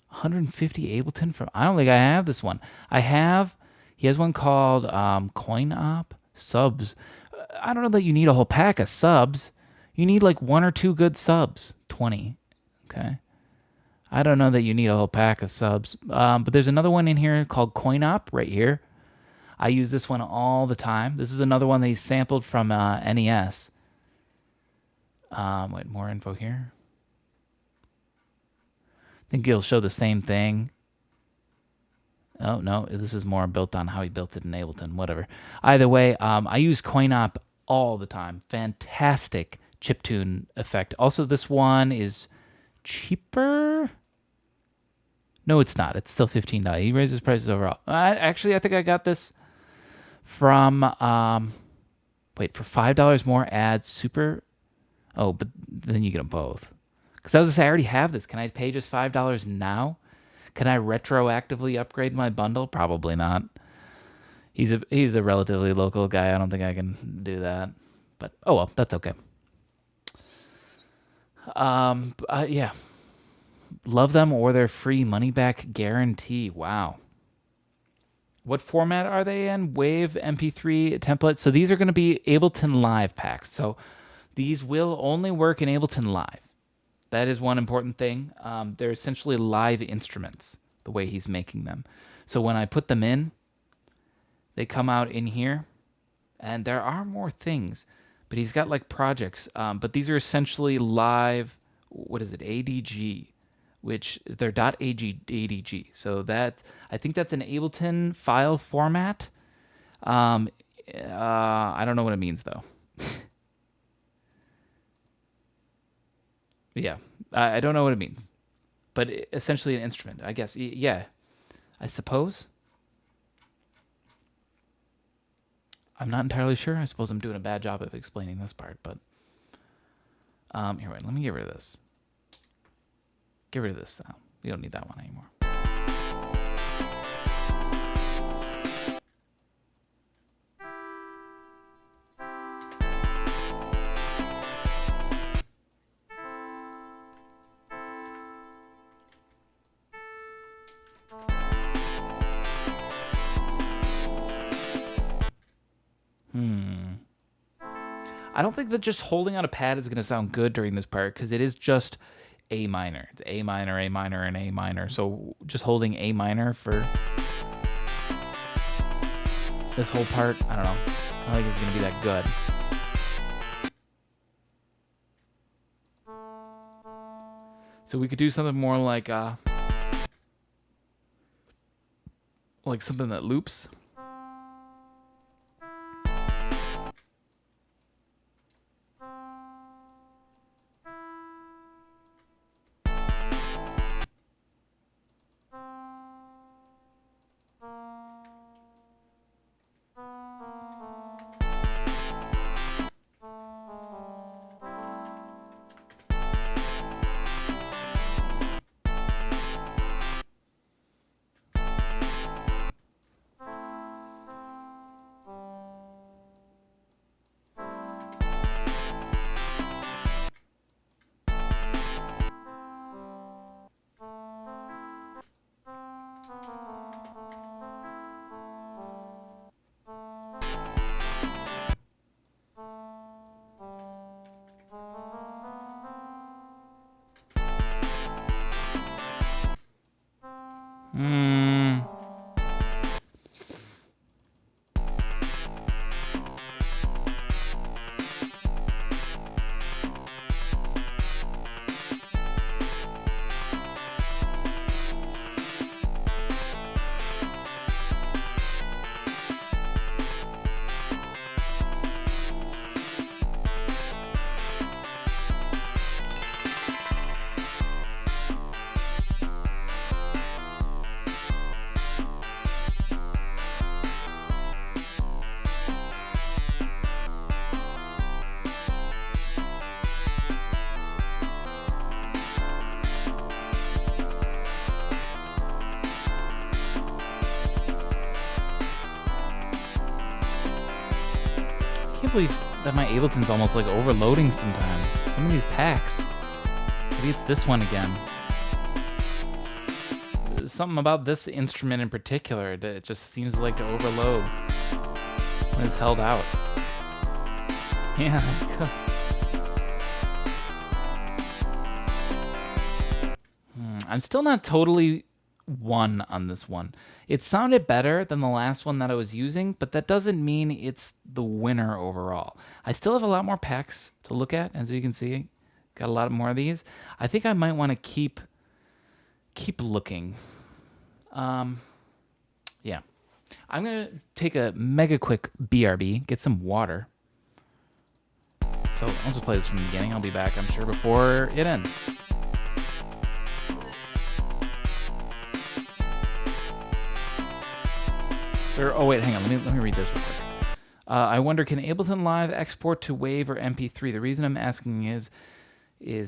150 Ableton from, I don't think I have this one. He has one called Coin Op Subs. I don't know that you need a whole pack of subs. You need like 1 or 2 good subs. 20. Okay. I don't know that you need a whole pack of subs. But there's another one in here called CoinOp right here. I use this one all the time. This is another one that he sampled from NES. Wait, more info here. I think he'll show the same thing. Oh, no, this is more built on how he built it in Ableton, whatever. Either way, I use CoinOp all the time. Fantastic chiptune effect. Also, this one is cheaper. No, it's not. It's still $15. He raises prices overall. Actually, I think I got this from, wait, for $5 more, add super. Oh, but then you get them both. Because I was going to say, I already have this. Can I pay just $5 now? Can I retroactively upgrade my bundle? Probably not. He's a relatively local guy. I don't think I can do that. But, oh well, that's okay. Yeah. Love them or their free money-back guarantee. Wow. What format are they in? Wave, MP3, template. So these are going to be Ableton Live packs. So these will only work in Ableton Live. That is one important thing. They're essentially live instruments, the way he's making them. So when I put them in, they come out in here. And there are more things. But he's got like projects. But these are essentially live, what is it, ADG, which they're .ADG. So that, I think that's an Ableton file format. I don't know what it means, though. Yeah, I don't know what it means, but essentially an instrument, I guess. Yeah, I suppose. I'm not entirely sure. I suppose I'm doing a bad job of explaining this part, but here, wait, let me get rid of this. Get rid of this now. We don't need that one anymore. I don't think that just holding on a pad is going to sound good during this part because it is just A minor. It's A minor, A minor, and A minor. So just holding A minor for this whole part, I don't know. I don't think it's going to be that good. So we could do something more like something that loops. I can't believe that my Ableton's almost like overloading sometimes. Some of these packs. Maybe it's this one again. There's something about this instrument in particular that it just seems like to overload when it's held out. Yeah, I'm still not totally won on this one. It sounded better than the last one that I was using, but that doesn't mean it's the winner overall. I still have a lot more packs to look at, as you can see. Got a lot more of these. I think I might want to keep looking. Yeah. I'm going to take a mega quick BRB, get some water. So I'll just play this from the beginning. I'll be back, I'm sure, before it ends. Oh, wait, hang on. Let me read this real quick. I wonder, can Ableton Live export to WAV or MP3? The reason I'm asking is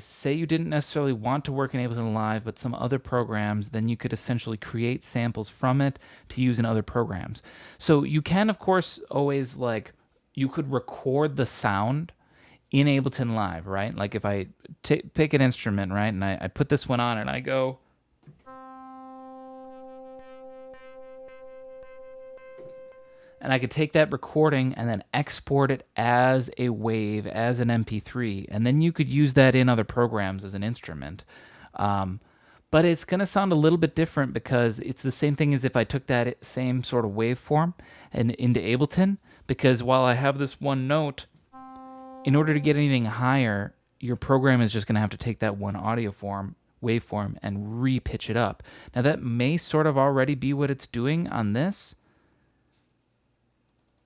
say you didn't necessarily want to work in Ableton Live, but some other programs, then you could essentially create samples from it to use in other programs. So you can, of course, always, like, you could record the sound in Ableton Live, right? Like if I pick an instrument, right, and I put this one on and I go... And I could take that recording and then export it as a WAV, as an MP3, and then you could use that in other programs as an instrument. But it's going to sound a little bit different because it's the same thing as if I took that same sort of waveform and into Ableton, because while I have this one note, in order to get anything higher, your program is just going to have to take that one audio waveform and re-pitch it up. Now that may sort of already be what it's doing on this.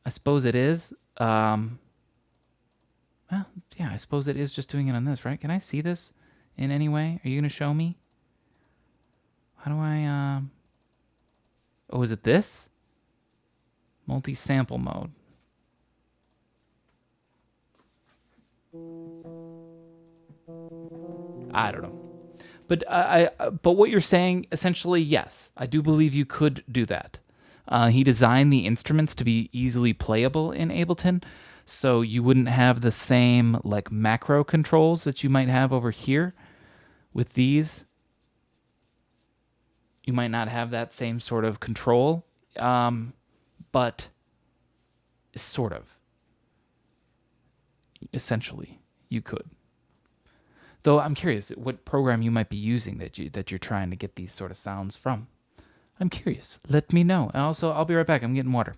I suppose it is. Well, yeah, I suppose it is just doing it on this, right? Can I see this in any way? Are you going to show me? How do I... Oh, is it this? Multi-sample mode. I don't know. But what you're saying, essentially, yes. I do believe you could do that. He designed the instruments to be easily playable in Ableton, so you wouldn't have the same like macro controls that you might have over here with these. You might not have that same sort of control, but sort of. Essentially, you could. Though I'm curious what program you might be using that you're trying to get these sort of sounds from. I'm curious. Let me know. And also, I'll be right back. I'm getting water.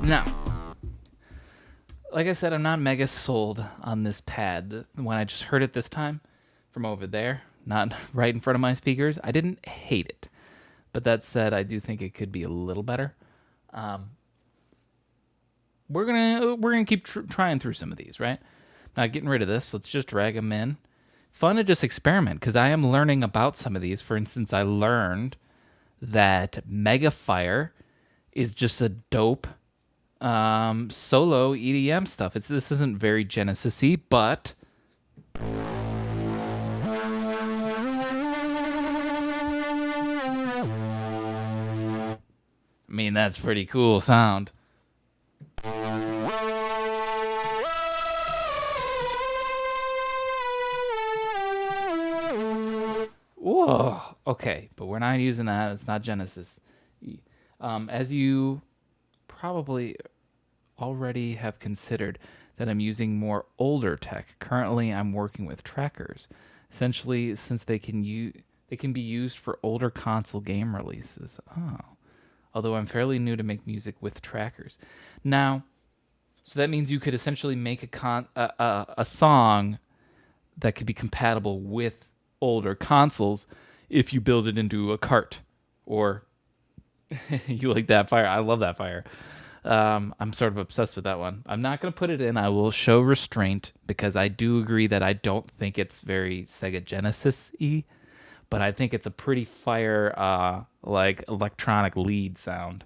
Now, like I said, I'm not mega sold on this pad. When I just heard it this time from over there, not right in front of my speakers, I didn't hate it. But that said, I do think it could be a little better. We're gonna keep trying through some of these, right? Not getting rid of this. Let's just drag them in. It's fun to just experiment because I am learning about some of these. For instance, I learned that Megafire is just a dope solo EDM stuff. This isn't very Genesis-y, but I mean, that's pretty cool sound. Okay, but we're not using that. It's not Genesis. As you probably already have considered, that I'm using more older tech. Currently, I'm working with trackers. Essentially, since they can be used for older console game releases. Oh. Although I'm fairly new to make music with trackers. Now, so that means you could essentially make a song that could be compatible with older consoles if you build it into a cart. Or you like that fire? I love that fire. I'm sort of obsessed with that one. I'm not going to put it in. I will show restraint because I do agree that I don't think it's very Sega Genesis-y, but I think it's a pretty fire, like electronic lead sound.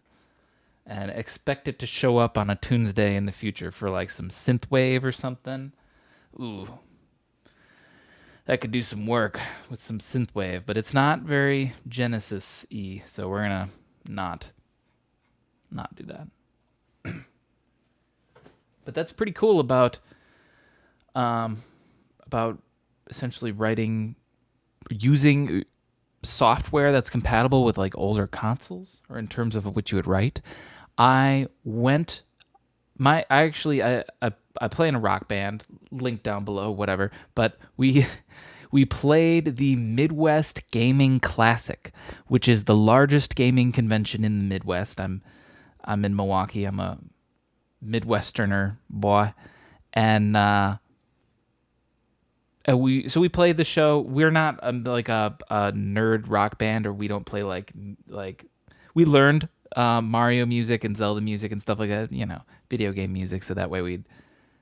And expect it to show up on a Tunesday in the future for like some synthwave or something. Ooh, that could do some work with some synthwave, but it's not very Genesis-y, so we're gonna not do that. But that's pretty cool about essentially using software that's compatible with like older consoles, or in terms of what you would write. I play in a rock band, link down below, whatever, but we played the Midwest Gaming Classic, which is the largest gaming convention in the Midwest. I'm in Milwaukee. I'm a Midwesterner boy, and we played the show. We're not like a nerd rock band, or we don't play like we learned Mario music and Zelda music and stuff like that, video game music, so that way we'd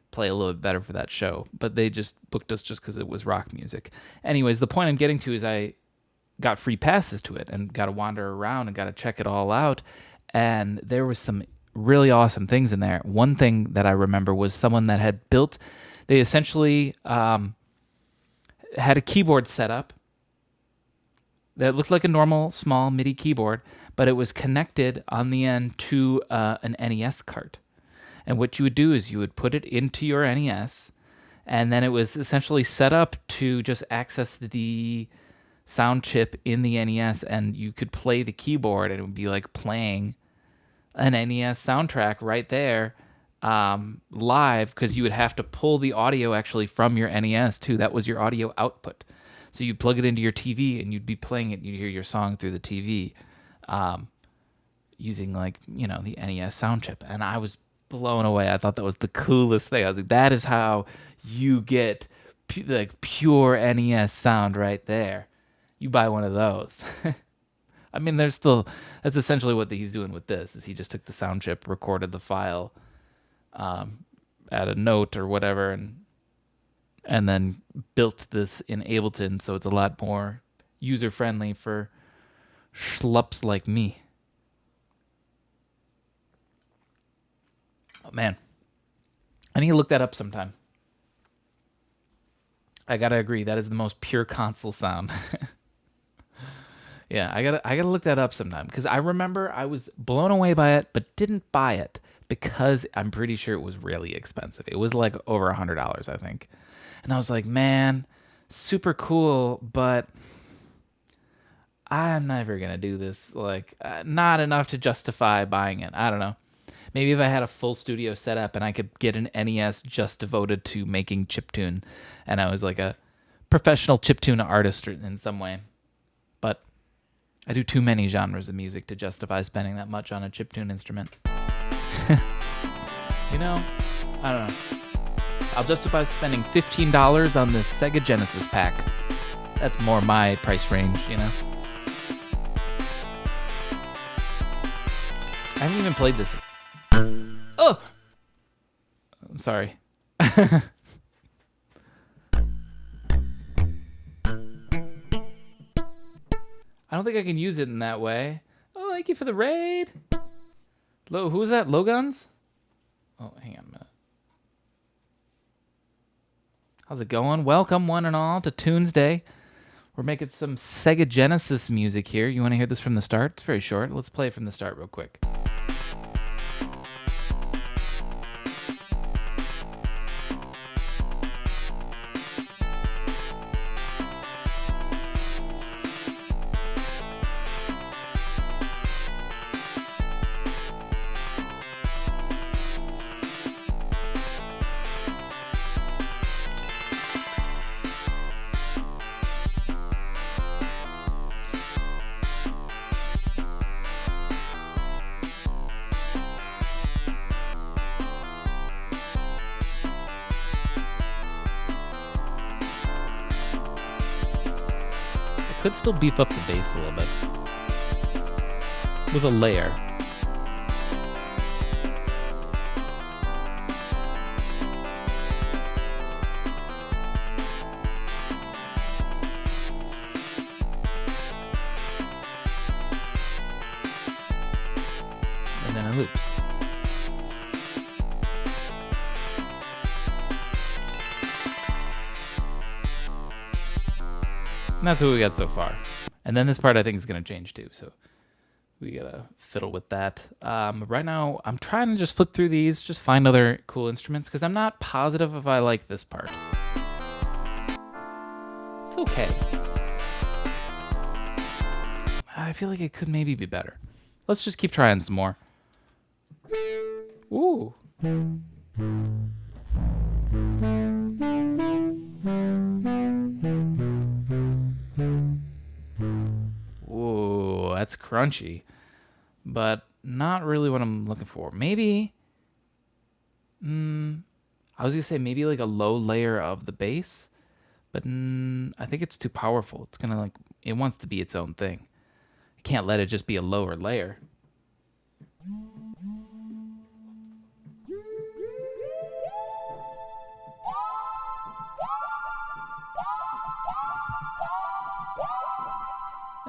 play a little bit better for that show. But they just booked us just because it was rock music. Anyways, the point I'm getting to is I got free passes to it and got to wander around and got to check it all out, and there was some really awesome things in there. One thing that I remember was someone that had built, they essentially had a keyboard set up that looked like a normal small MIDI keyboard, but it was connected on the end to an NES cart. And what you would do is you would put it into your NES, and then it was essentially set up to just access the sound chip in the NES, and you could play the keyboard, and it would be like playing an NES soundtrack right there live, because you would have to pull the audio actually from your NES too. That was your audio output. So you'd plug it into your TV and you'd be playing it, and you'd hear your song through the TV using the NES sound chip. And I was blown away. I thought that was the coolest thing. I was like, that is how you get pure NES sound right there. You buy one of those. I mean, that's essentially what he's doing with this, is he just took the sound chip, recorded the file, at a note or whatever, and then built this in Ableton, so it's a lot more user-friendly for schlups like me. Oh, man. I need to look that up sometime. I gotta agree, that is the most pure console sound. Yeah, I gotta look that up sometime, because I remember I was blown away by it, but didn't buy it because I'm pretty sure it was really expensive. It was like over $100, I think. And I was like, man, super cool, but I'm never gonna do this. Like, not enough to justify buying it. I don't know. Maybe if I had a full studio set up and I could get an NES just devoted to making chiptune, and I was like a professional chiptune artist in some way. But I do too many genres of music to justify spending that much on a chiptune instrument. I don't know. I'll justify spending $15 on this Sega Genesis pack. That's more my price range, I haven't even played this. Oh! I'm sorry. I don't think I can use it in that way. Oh, thank you for the raid. Who was that? Lowguns? Oh, hang on a minute. How's it going? Welcome, one and all, to Tunesday. We're making some Sega Genesis music here. You want to hear this from the start? It's very short. Let's play it from the start real quick. Could still beef up the bass a little bit with a layer. And then it loops. And that's what we got so far. And then this part I think is going to change too, so we gotta fiddle with that. Right now, I'm trying to just flip through these, just find other cool instruments, because I'm not positive if I like this part. It's okay. I feel like it could maybe be better. Let's just keep trying some more. Ooh. Ooh, that's crunchy. But not really what I'm looking for. Maybe, I was gonna say maybe like a low layer of the bass, but I think it's too powerful. It's gonna like, it wants to be its own thing. I can't let it just be a lower layer.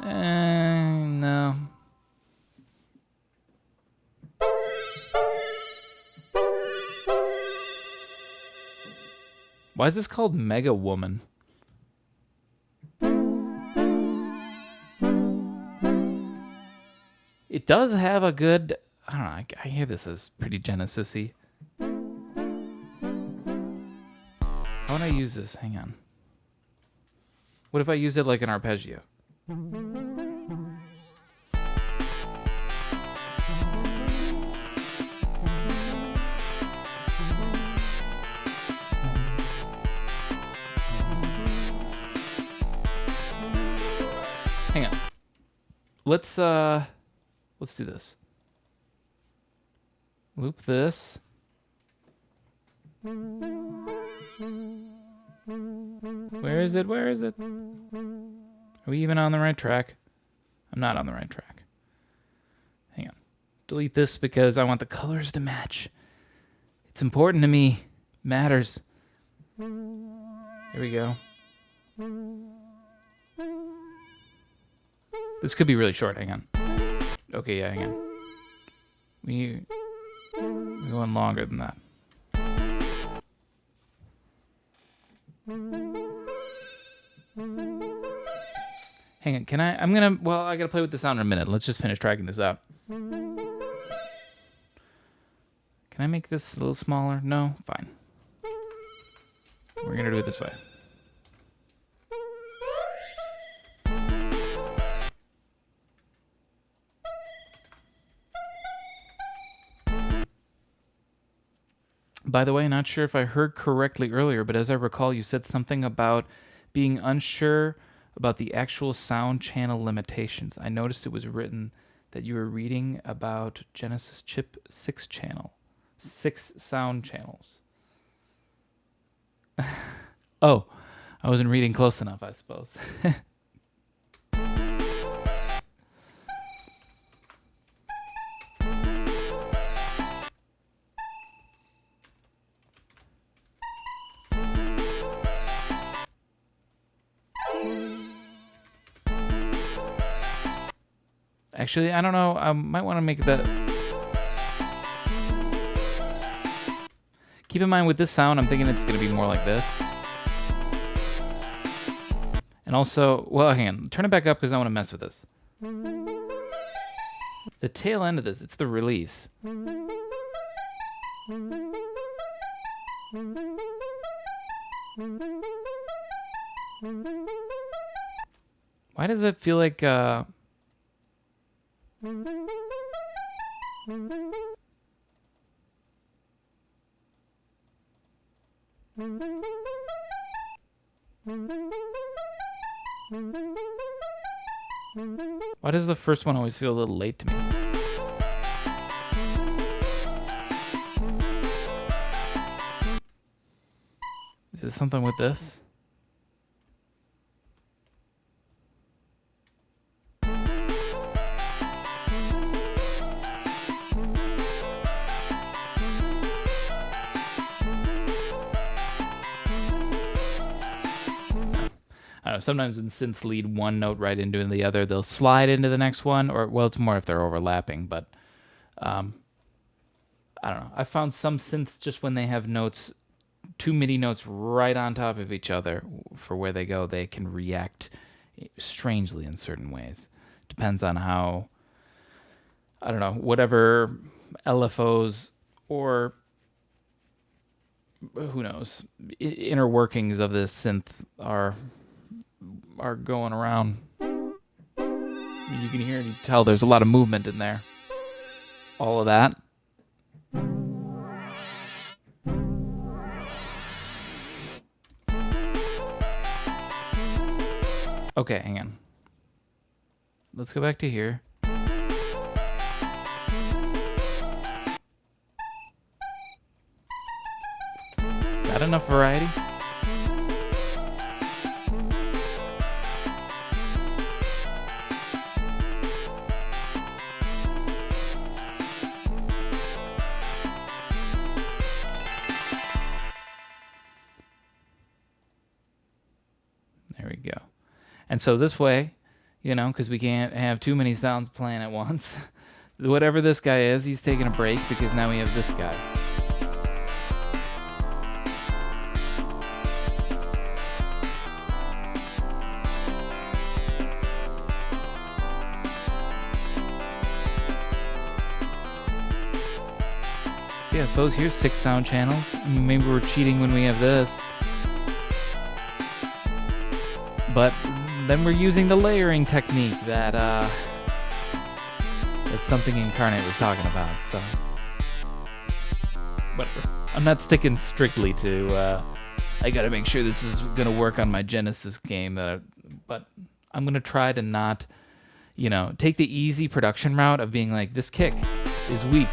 No. Why is this called Mega Woman? It does have a good, I don't know, I hear this as pretty Genesis-y. How would I use this? Hang on. What if I use it like an arpeggio? Hang on. Let's do this. Loop this. Where is it? Where is it? Are we even on the right track? I'm not on the right track. Hang on. Delete this because I want the colors to match. It's important to me. Matters. There we go. This could be really short. Hang on. Okay, yeah, hang on. We're going longer than that. Hang on, I gotta play with the sound in a minute. Let's just finish tracking this out. Can I make this a little smaller? No? Fine. We're gonna do it this way. By the way, not sure if I heard correctly earlier, but as I recall, you said something about being unsure about the actual sound channel limitations. I noticed it was written that you were reading about Genesis chip 6 sound channels. Oh, I wasn't reading close enough, I suppose. Actually, I don't know. I might want to make that. Keep in mind with this sound, I'm thinking it's going to be more like this. And also, well, hang on. Turn it back up because I want to mess with this. The tail end of this, it's the release. Why does it feel like... Why does the first one always feel a little late to me? Is it something with this? sometimes when synths lead one note right into the other, they'll slide into the next one, or, well, it's more if they're overlapping, but I don't know. I found some synths just when they have notes, two MIDI notes right on top of each other for where they go, they can react strangely in certain ways. Depends on how, I don't know, whatever LFOs or who knows, inner workings of this synth are going around. You can hear and you can tell there's a lot of movement in there. All of that. Okay, hang on. Let's go back to here. Is that enough variety? There we go. And so this way, you know, because we can't have too many sounds playing at once, whatever this guy is, he's taking a break because now we have this guy. See, I suppose here's 6 sound channels. I mean, maybe we're cheating when we have this. But then we're using the layering technique that it's something Incarnate was talking about, so whatever. I'm not sticking strictly to I gotta make sure this is gonna work on my Genesis game, but I'm gonna try to not, you know, take the easy production route of being like, this kick is weak.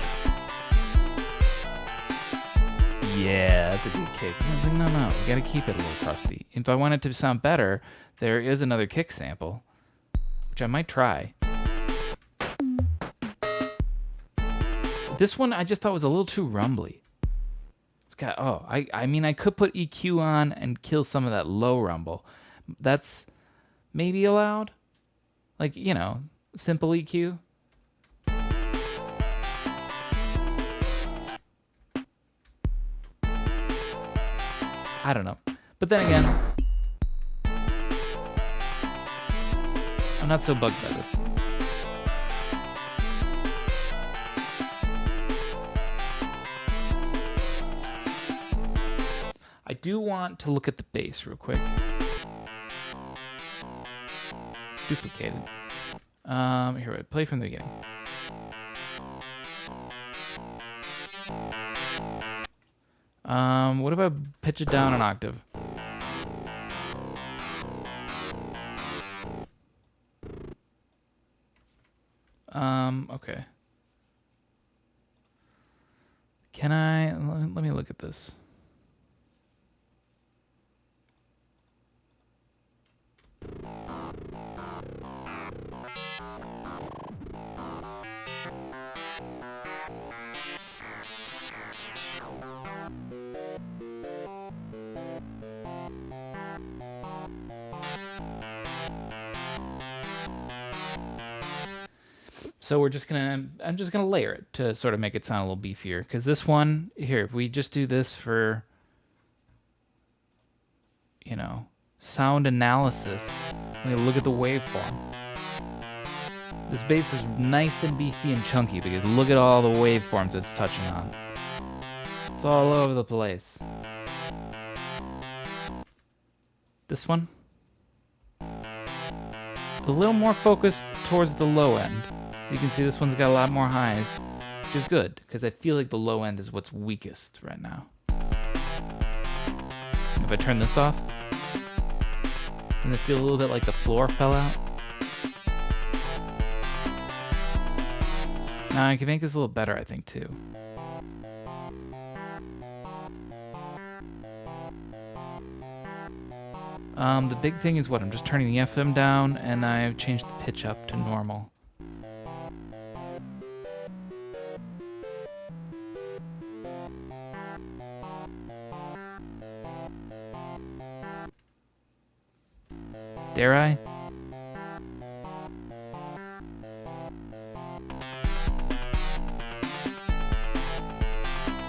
Yeah, that's a good kick. I was like, no, we gotta keep it a little crusty. If I want it to sound better, there is another kick sample, which I might try. This one I just thought was a little too rumbly. It's got, I mean, I could put EQ on and kill some of that low rumble. That's maybe allowed. Like, you know, simple EQ. I don't know. But then again, I'm not so bugged by this. I do want to look at the bass real quick. Duplicated. Here, wait, play from the beginning. What if I pitch it down an octave? Okay. Can I, let me look at this. So I'm just gonna layer it to sort of make it sound a little beefier. Because this one here, if we just do this for, you know, sound analysis, we look at the waveform. This bass is nice and beefy and chunky because look at all the waveforms it's touching on. It's all over the place. This one, a little more focused towards the low end. So you can see this one's got a lot more highs, which is good, because I feel like the low end is what's weakest right now. If I turn this off, doesn't it feel a little bit like the floor fell out? Now I can make this a little better, I think, too. The big thing is what? I'm just turning the FM down, and I've changed the pitch up to normal. Dare I? I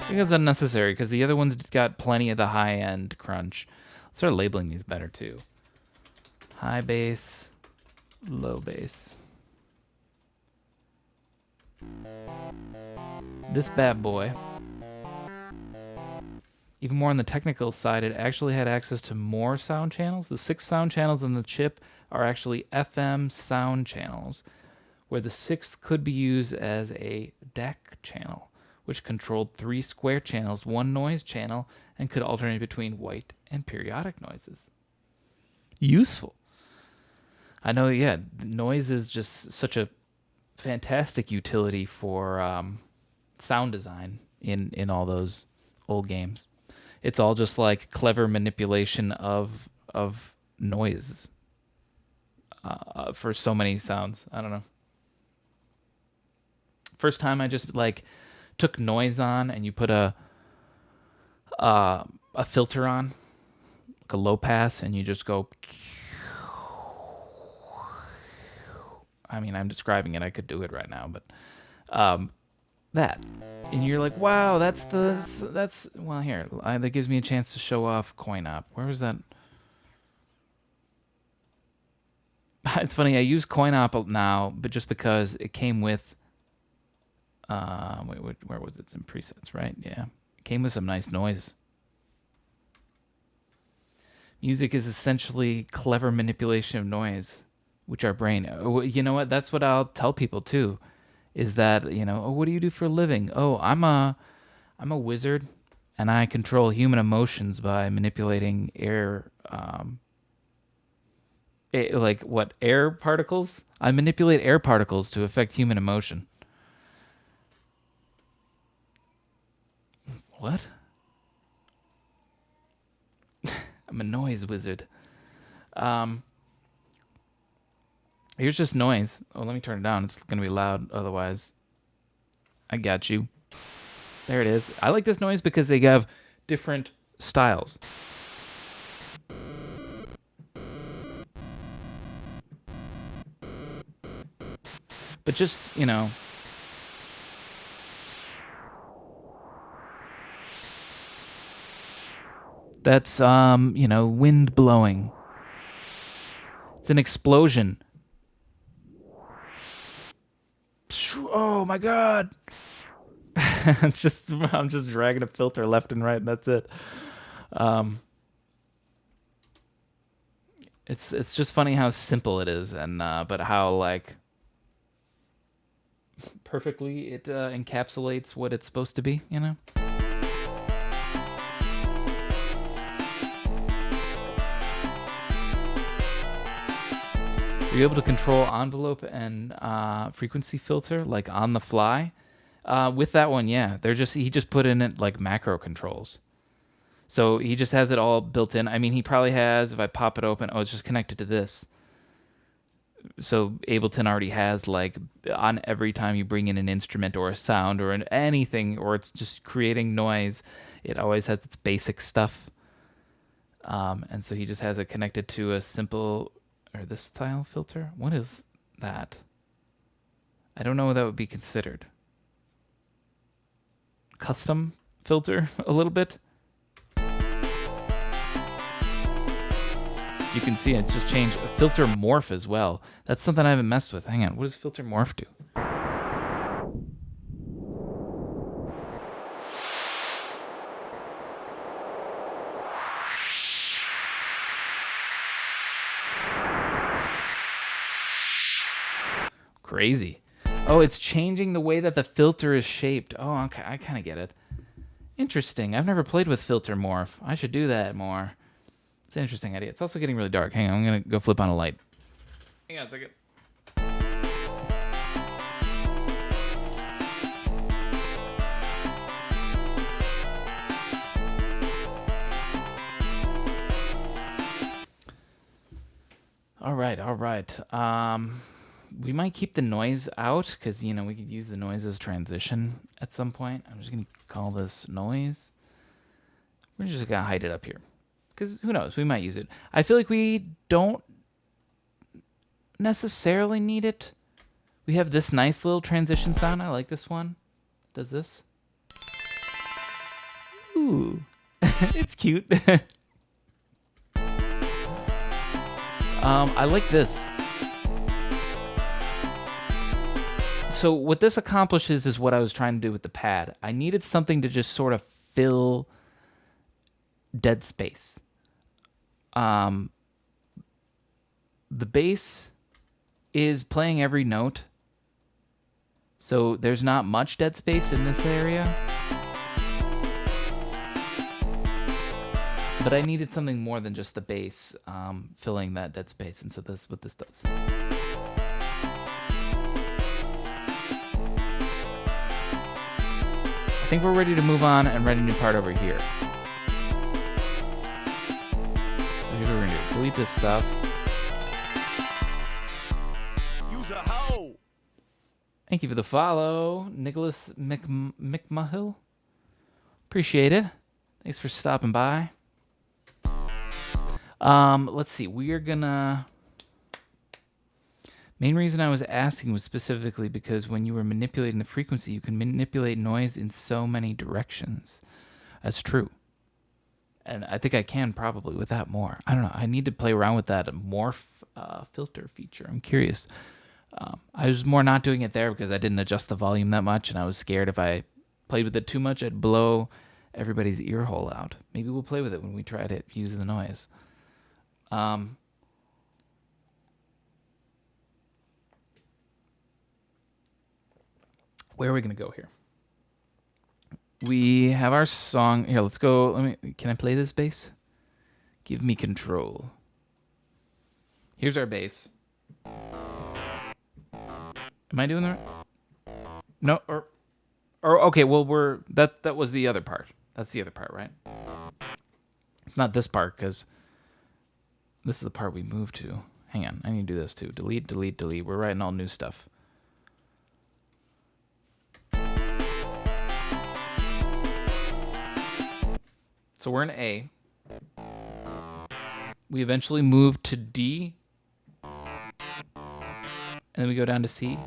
think that's unnecessary because the other ones got plenty of the high-end crunch. Let's start labeling these better too. High bass, low bass. This bad boy, even more on the technical side, it actually had access to more sound channels. The 6 sound channels in the chip are actually FM sound channels, where the 6th could be used as a DAC channel, which controlled 3 square channels, 1 noise channel, and could alternate between white and periodic noises. Useful. I know, yeah, noise is just such a fantastic utility for sound design in all those old games. It's all just like clever manipulation of noise for so many sounds. I don't know. First time I just like took noise on and you put a filter on, like a low pass, and you just go. I mean, I'm describing it. I could do it right now, but that, and you're like, wow, that's well, here, that gives me a chance to show off coin op. Where was that? It's funny, I use coin op now, but just because it came with wait, where was it? It's in presets, right? Yeah, it came with some nice noise. Music is essentially clever manipulation of noise, which our brain, you know what, that's what I'll tell people too, is that, you know, oh, what do you do for a living? Oh, I'm a wizard, and I control human emotions by manipulating air, like what, air particles? I manipulate air particles to affect human emotion. What? I'm a noise wizard. Here's just noise. Oh, let me turn it down. It's going to be loud otherwise. I got you. There it is. I like this noise because they have different styles. But just, you know, that's, you know, wind blowing. It's an explosion. Oh my god. I'm just dragging a filter left and right, and that's it. It's just funny how simple it is, and but how like perfectly it encapsulates what it's supposed to be, you know? Are you able to control envelope and frequency filter like on the fly? With that one, yeah. He just put in it like macro controls. So he just has it all built in. I mean, he probably has, if I pop it open, oh, it's just connected to this. So Ableton already has like on every time you bring in an instrument or a sound or anything, or it's just creating noise, it always has its basic stuff. And so he just has it connected to a simple, or this style filter. What is that? I don't know what that would be considered. Custom filter a little bit. You can see it's just changed. Filter morph as well. That's something I haven't messed with. Hang on, what does filter morph do? Crazy. Oh, it's changing the way that the filter is shaped. Oh, okay, I kind of get it. Interesting. I've never played with filter morph. I should do that more. It's an interesting idea. It's also getting really dark. Hang on, I'm going to go flip on a light. Hang on a second. All right. We might keep the noise out because, you know, we could use the noise as transition at some point. I'm just going to call this noise. We're just going to hide it up here because who knows? We might use it. I feel like we don't necessarily need it. We have this nice little transition sound. I like this one. Does this? Ooh. It's cute. I like this. So what this accomplishes is what I was trying to do with the pad. I needed something to just sort of fill dead space. The bass is playing every note, so there's not much dead space in this area. But I needed something more than just the bass filling that dead space, and so this is what this does. I think we're ready to move on and write a new part over here. So here's what we're gonna do. Delete this stuff. Use a hoe. Thank you for the follow, Nicholas McMahill. Appreciate it. Thanks for stopping by. Let's see. We are gonna. Main reason I was asking was specifically because when you were manipulating the frequency, you can manipulate noise in so many directions. That's true. And I think I can probably with that more. I don't know. I need to play around with that morph filter feature. I'm curious. I was more not doing it there because I didn't adjust the volume that much, and I was scared if I played with it too much, I'd blow everybody's ear hole out. Maybe we'll play with it when we try to use the noise. Where are we going to go here? We have our song. Here, let's go. Can I play this bass? Give me control. Here's our bass. Am I doing that? No, or okay, well that was the other part. That's the other part, right? It's not this part because this is the part we moved to. Hang on, I need to do this too. Delete, delete, delete. We're writing all new stuff. So we're in A. We eventually move to D. And then we go down to C.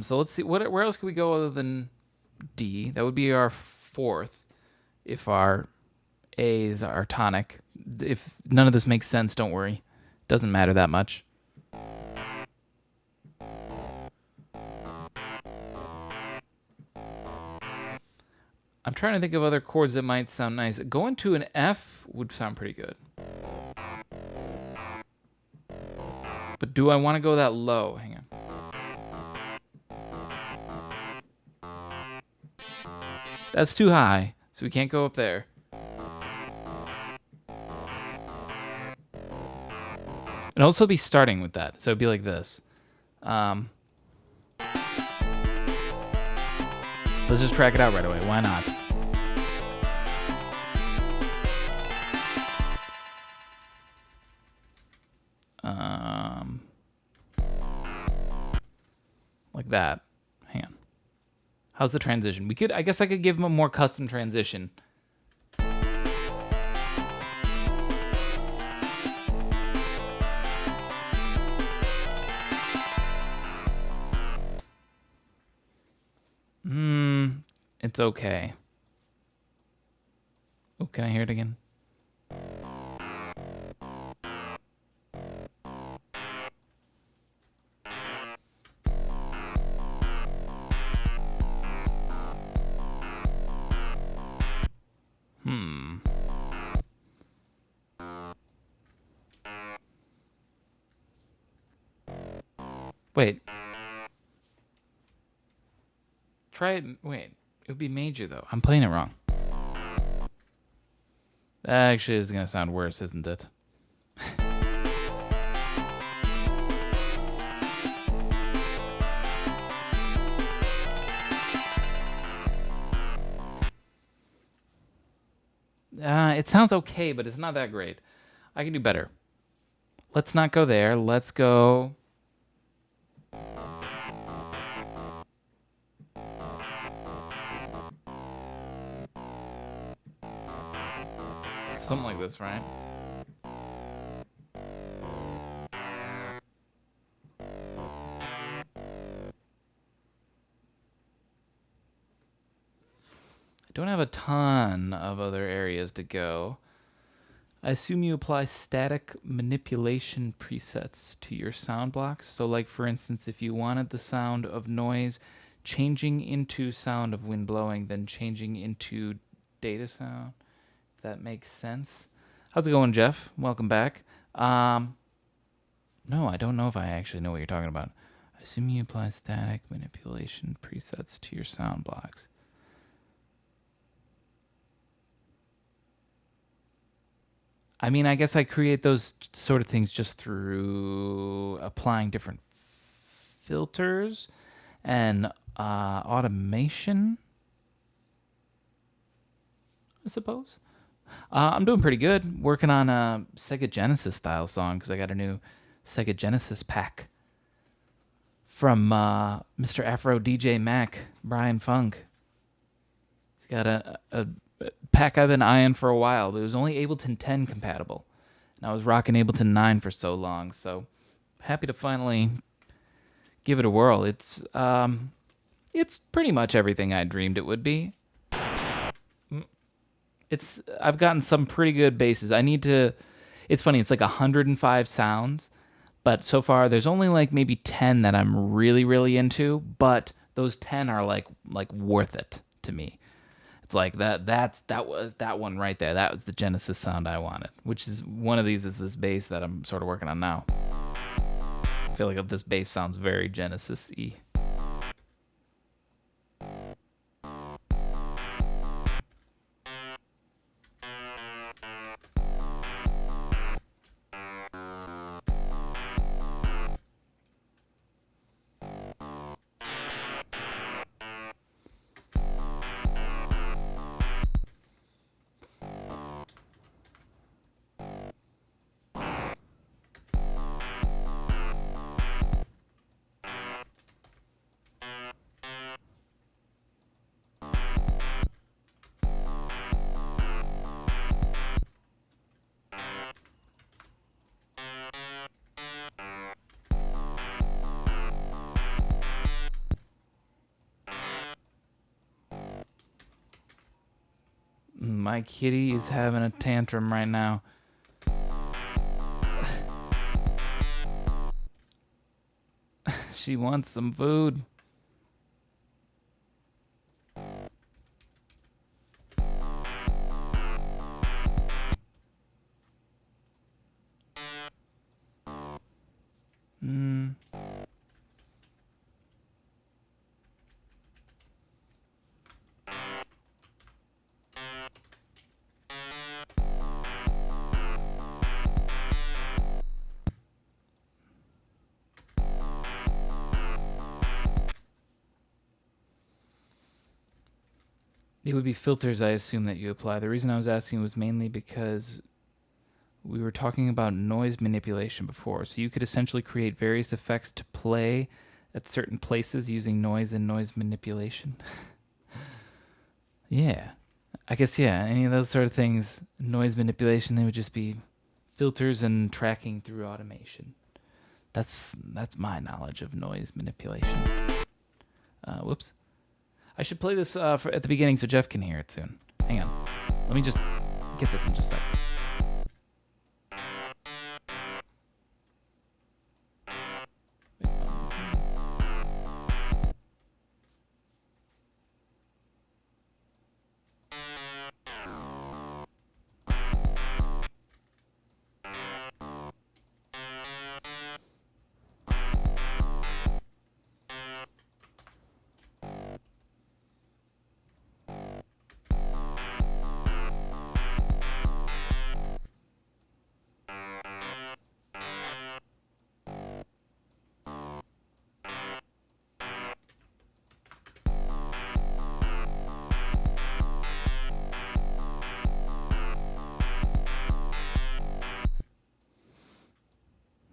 So let's see. Where else could we go other than D? That would be our fourth if our A's are tonic. If none of this makes sense, don't worry. Doesn't matter that much. I'm trying to think of other chords that might sound nice. Going to an F would sound pretty good. But do I want to go that low? Hang on. That's too high, so we can't go up there. And also be starting with that, so it'd be like this. Let's just track it out right away. Why not? Like that. Hang on. How's the transition? I guess I could give him a more custom transition. It's okay. Oh, can I hear it again? Wait. Try it. Wait. It would be major, though. I'm playing it wrong. That actually is going to sound worse, isn't it? It sounds okay, but it's not that great. I can do better. Let's not go there. Let's go... Something like this, right? Don't have a ton of other areas to go. I assume you apply static manipulation presets to your sound blocks. So like for instance, if you wanted the sound of noise changing into sound of wind blowing, then changing into data sound, if that makes sense. How's it going, Jeff? Welcome back. No, I don't know if I actually know what you're talking about. I assume you apply static manipulation presets to your sound blocks. I mean, I guess I create those sort of things just through applying different filters and automation, I suppose. I'm doing pretty good. Working on a Sega Genesis style song because I got a new Sega Genesis pack from Mr. Afro DJ Mac, Brian Funk. He's got a pack I've been eyeing for a while, but it was only Ableton 10 compatible. And I was rocking Ableton 9 for so long, so happy to finally give it a whirl. It's pretty much everything I dreamed it would be. I've gotten some pretty good basses. It's funny, it's like 105 sounds, but so far there's only like maybe 10 that I'm really, really into, but those 10 are like worth it to me. It's like that was that one right there. That was the Genesis sound I wanted, which is one of these is this bass that I'm sort of working on now. I feel like this bass sounds very Genesis-y. My kitty is having a tantrum right now. She wants some food. It would be filters, I assume, that you apply. The reason I was asking was mainly because we were talking about noise manipulation before. So you could essentially create various effects to play at certain places using noise and noise manipulation. Yeah. I guess, yeah, any of those sort of things, noise manipulation, they would just be filters and tracking through automation. That's my knowledge of noise manipulation. Whoops. I should play this at the beginning so Jeff can hear it soon. Hang on. Let me just get this in just a second.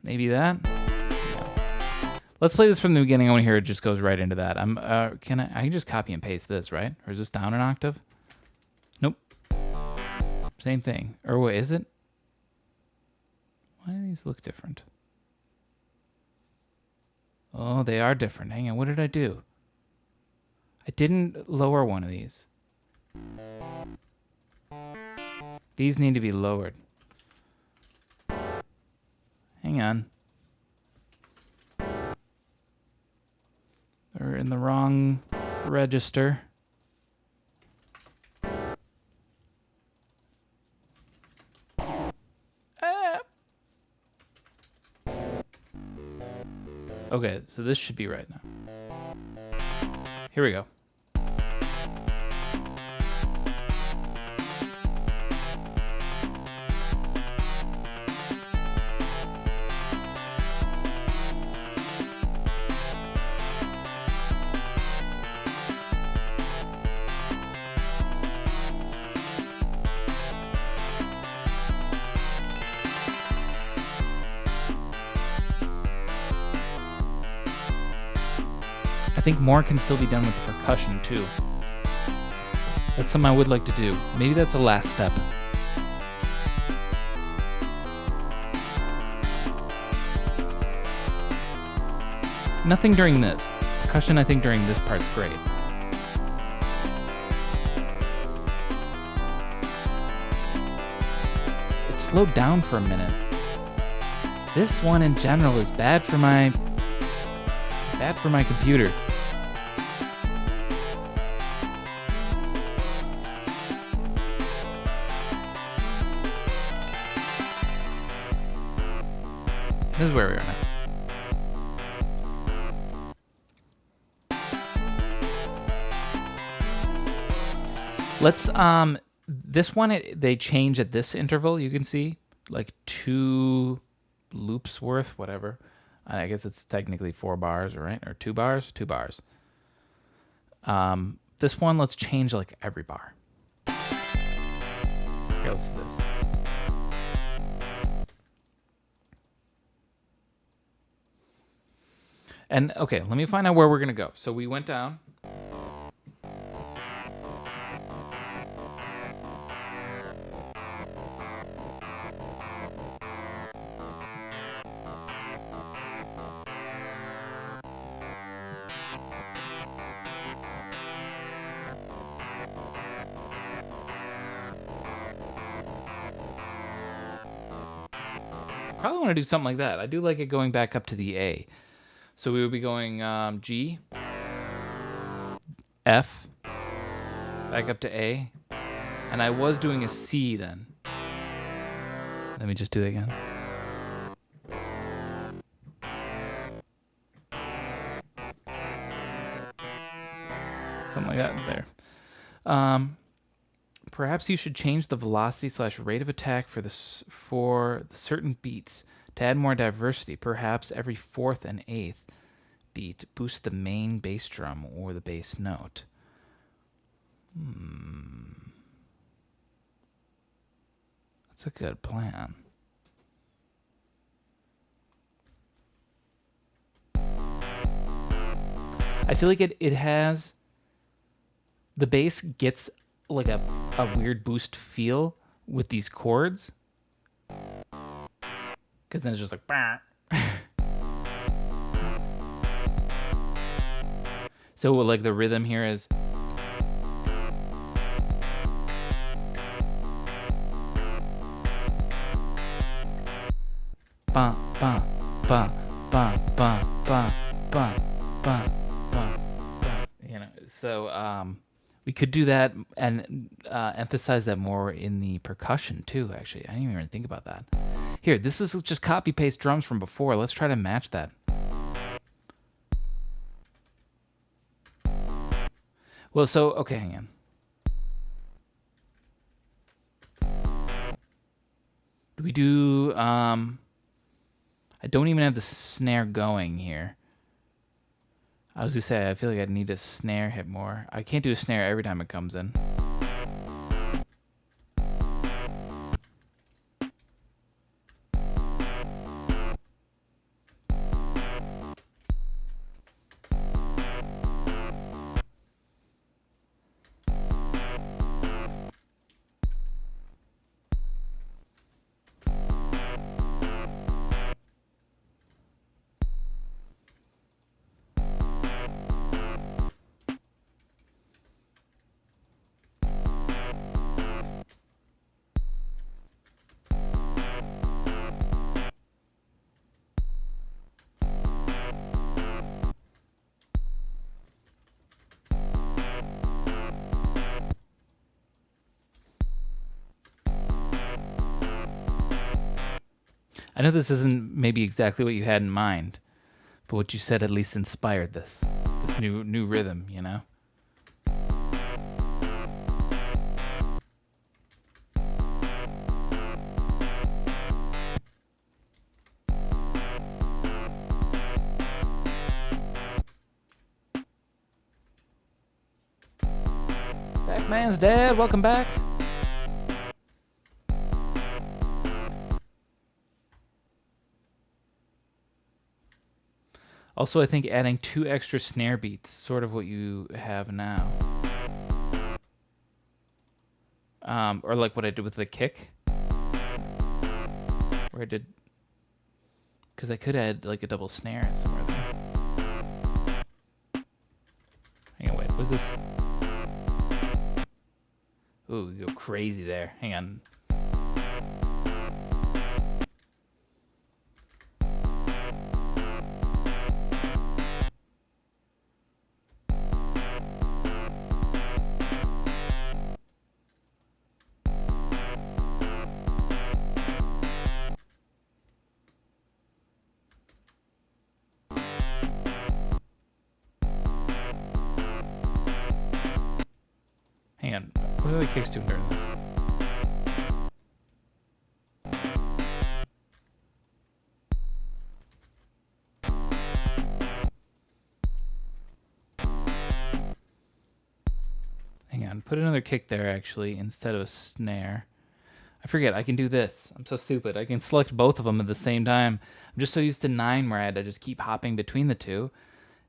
Maybe that. Let's play this from the beginning. I want to hear it just goes right into that. I can just copy and paste this, right? Or is this down an octave? Nope. Same thing. Or wait, is it? Why do these look different? Oh, they are different. Hang on, what did I do? I didn't lower one of these. These need to be lowered. Hang on. They're in the wrong register. Okay, so this should be right now. Here we go. I think more can still be done with the percussion too. That's something I would like to do. Maybe that's the last step. Nothing during this. Percussion, I think, during this part's great. It slowed down for a minute. This one in general is bad for my computer. This is where we are now. Let's this one they change at this interval. You can see like 2 loops worth, whatever. I guess it's technically 4 bars, right? Or 2 bars, 2 bars. This one, let's change like every bar. Here, let's do this. And okay, let me find out where we're gonna go. So we went down. Probably want to do something like that. I do like it going back up to the A. So we would be going G, F, back up to A, and I was doing a C then. Let me just do that again. Something like that there. Perhaps you should change the velocity/rate of attack for the certain beats to add more diversity. Perhaps every 4th and 8th beat boost the main bass drum or the bass note. That's a good plan. I feel like it has... The bass gets like a weird boost feel with these chords. Because then it's just like... Bah. So like the rhythm here is... Ba, ba, ba, ba, ba, ba, ba, ba, ba, ba. You know, so we could do that and emphasize that more in the percussion too, actually. I didn't even think about that. Here, this is just copy-paste drums from before. Let's try to match that. Well, so, okay, hang on. Do we do, I don't even have the snare going here. I was gonna say, I feel like I need a snare hit more. I can't do a snare every time it comes in. I know this isn't maybe exactly what you had in mind, but what you said at least inspired this new rhythm, you know? Backman's dad, welcome back. Also, I think adding 2 extra snare beats, sort of what you have now. Or like what I did with the kick. Where I did... Because I could add like a double snare somewhere there. Hang on, wait, what's this? Ooh, we go crazy there. Hang on. Hang on. What are the kicks doing during this? Hang on. Put another kick there, actually, instead of a snare. I forget. I can do this. I'm so stupid. I can select both of them at the same time. I'm just so used to 9 where I had to just keep hopping between the two.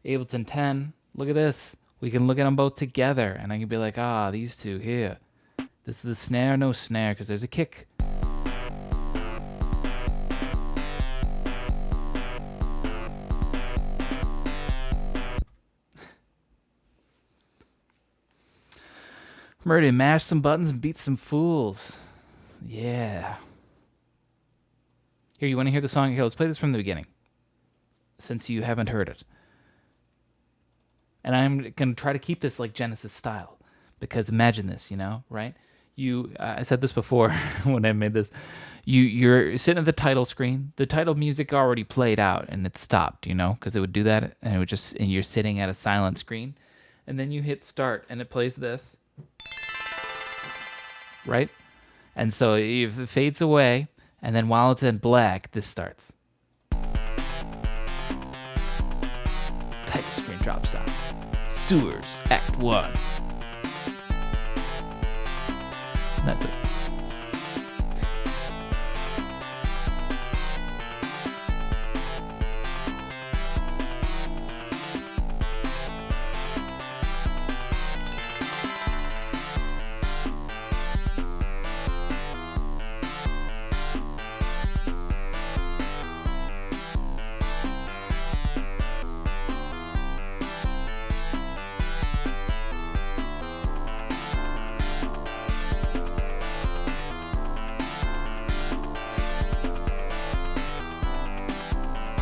Ableton 10. Look at this. We can look at them both together, and I can be like, ah, these two here. This is the snare, no snare, because there's a kick. I'm ready to mash some buttons and beat some fools. Yeah. Here, you want to hear the song? Here, let's play this from the beginning, since you haven't heard it. And I'm going to try to keep this like Genesis style, because imagine this, you know, right? I said this before when I made this. You're sitting at the title screen. The title music already played out and it stopped, you know, because it would do that, and it would just, and you're sitting at a silent screen, and then you hit start and it plays this, right? And so it fades away, and then while it's in black, this starts. Title screen drops down. Sewers, Act 1. And that's it.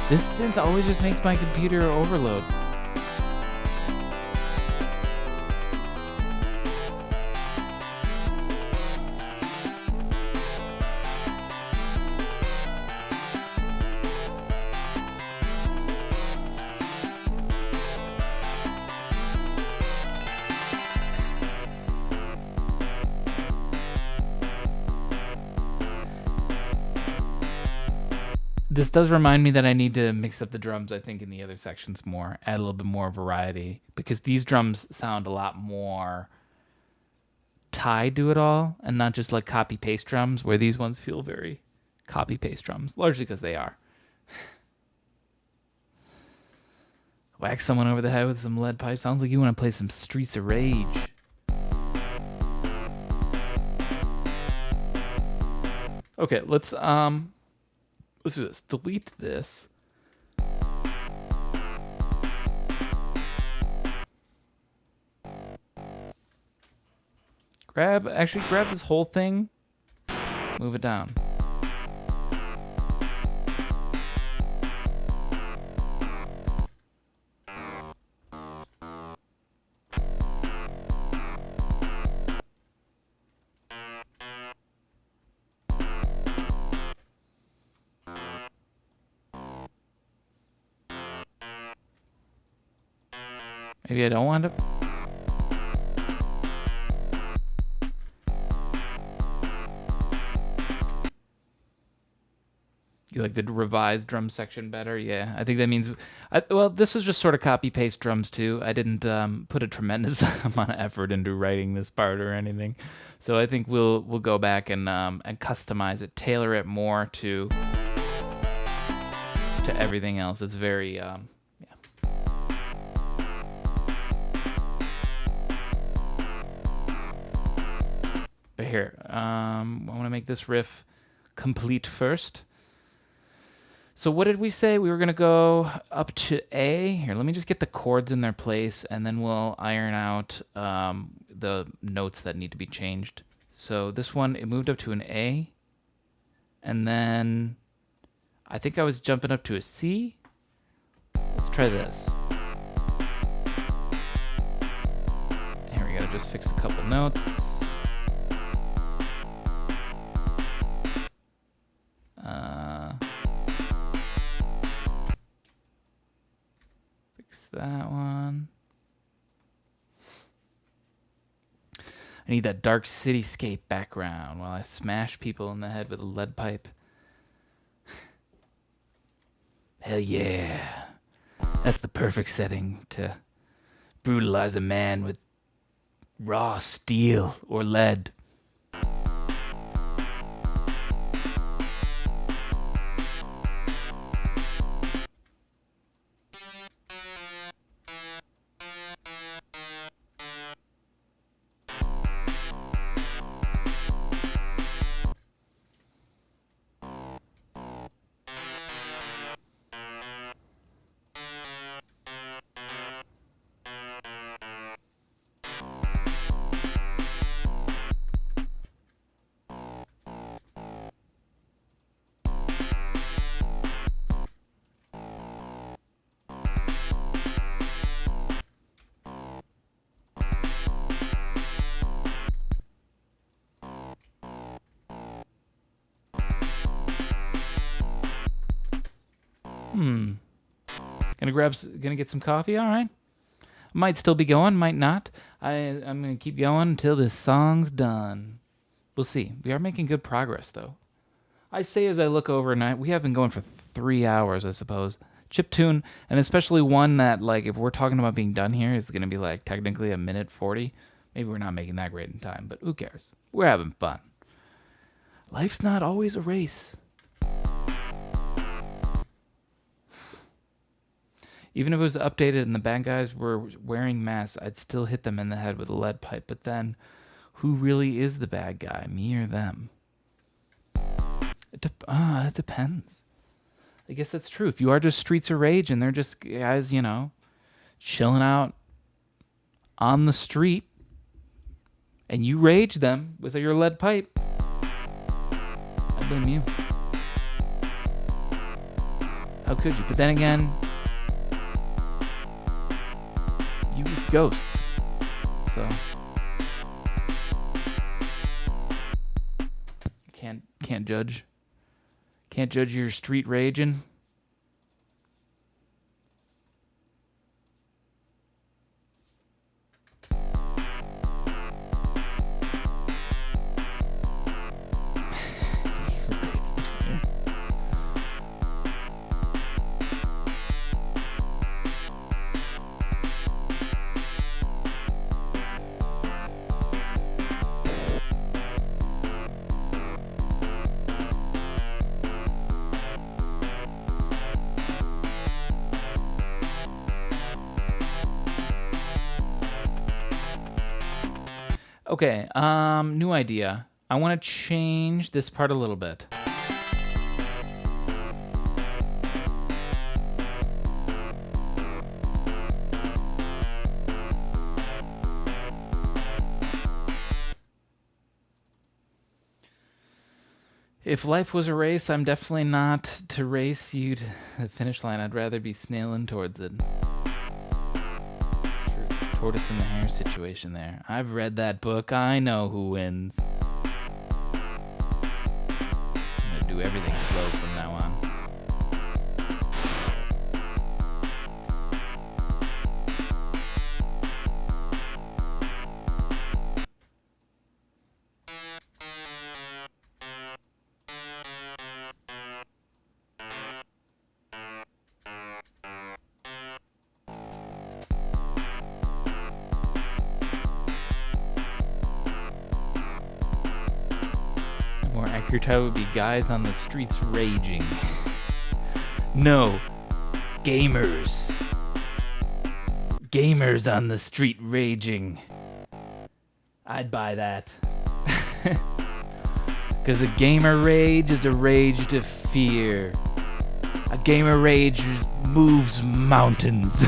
This synth always just makes my computer overload. This does remind me that I need to mix up the drums, I think, in the other sections more, add a little bit more variety, because these drums sound a lot more tied to it all, and not just like copy-paste drums, where these ones feel very copy-paste drums, largely because they are. Whack someone over the head with some lead pipe. Sounds like you want to play some Streets of Rage. Okay, let's do this. Delete this. Grab this whole thing. Move it down. Maybe I don't want to. You like the revised drum section better? Yeah, I think that means. Well, this was just sort of copy paste drums too. I didn't put a tremendous amount of effort into writing this part or anything, so I think we'll go back and customize it, tailor it more to everything else. It's very yeah. But here, I want to make this riff complete first. So what did we say? We were going to go up to A. Here, let me just get the chords in their place, and then we'll iron out the notes that need to be changed. So this one, it moved up to an A. And then I think I was jumping up to a C. Let's try this. Here we go, just fix a couple notes. That one. I need that dark cityscape background while I smash people in the head with a lead pipe. Hell yeah. That's the perfect setting to brutalize a man with raw steel or lead. Gonna get some coffee. All right. Might still be going, might not. I'm gonna keep going until this song's done. We'll see. We are making good progress, though. I say as I look over, and we have been going for 3 hours, I suppose. Chiptune, and especially one that, like, if we're talking about being done here, is gonna be like technically a minute 40. Maybe we're not making that great in time, but who cares? We're having fun. Life's not always a race. Even if it was updated and the bad guys were wearing masks, I'd still hit them in the head with a lead pipe. But then, who really is the bad guy, me or them? It depends. I guess that's true. If you are just Streets of Rage and they're just guys, chilling out on the street, and you rage them with your lead pipe, I blame you. How could you? But then again, you eat ghosts, so can't judge. Can't judge your street raging. Okay, new idea. I want to change this part a little bit. If life was a race, I'm definitely not to race you to the finish line. I'd rather be snailing towards it. Tortoise and the hare situation there. I've read that book. I know who wins. I'm gonna do everything slow from now on. your title would be Guys on the Streets Raging. No, gamers. Gamers on the street raging. I'd buy that. Because a gamer rage is a rage to fear. A gamer rage moves mountains.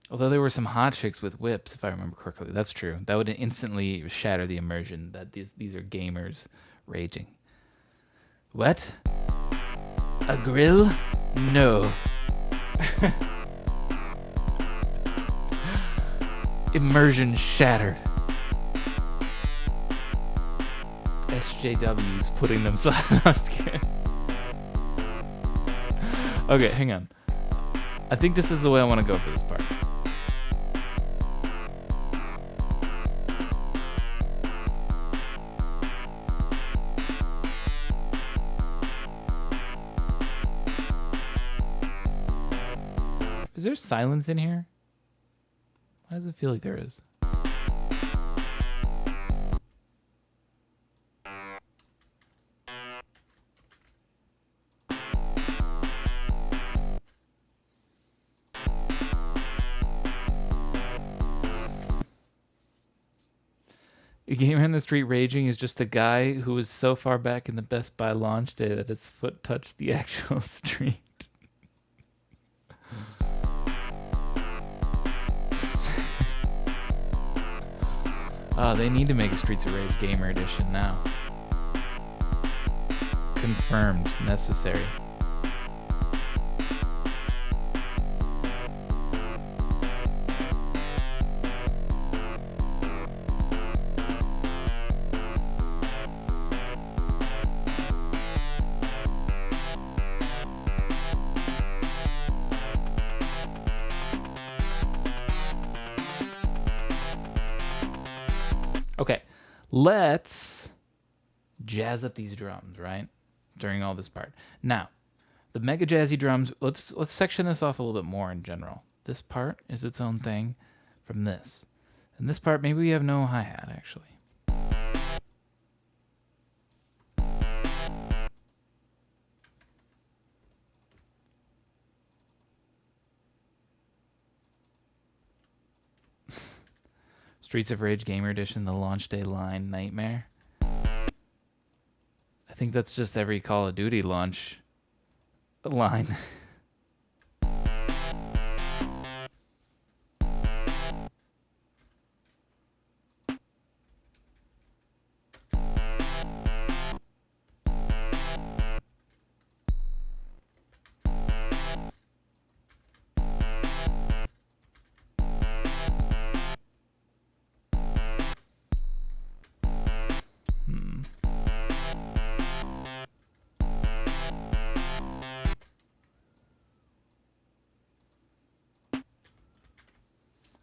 Although there were some hot chicks with whips, if I remember correctly. That's true. That would instantly shatter the immersion that these are gamers raging. What? A grill? No. Immersion shattered. SJW's putting themselves on screen. Okay, hang on. I think this is the way I want to go for this part. Is there silence in here? Why does it feel like there is? A gamer in the street raging is just a guy who was so far back in the Best Buy launch day that his foot touched the actual street. Oh, they need to make a Streets of Rage Gamer Edition now. Confirmed. Necessary. Okay, let's jazz up these drums, right? During all this part. Now, the mega jazzy drums, let's section this off a little bit more in general. This part is its own thing from this. And this part, maybe we have no hi-hat, actually. Streets of Rage Gamer Edition, the launch day line nightmare. I think that's just every Call of Duty launch line.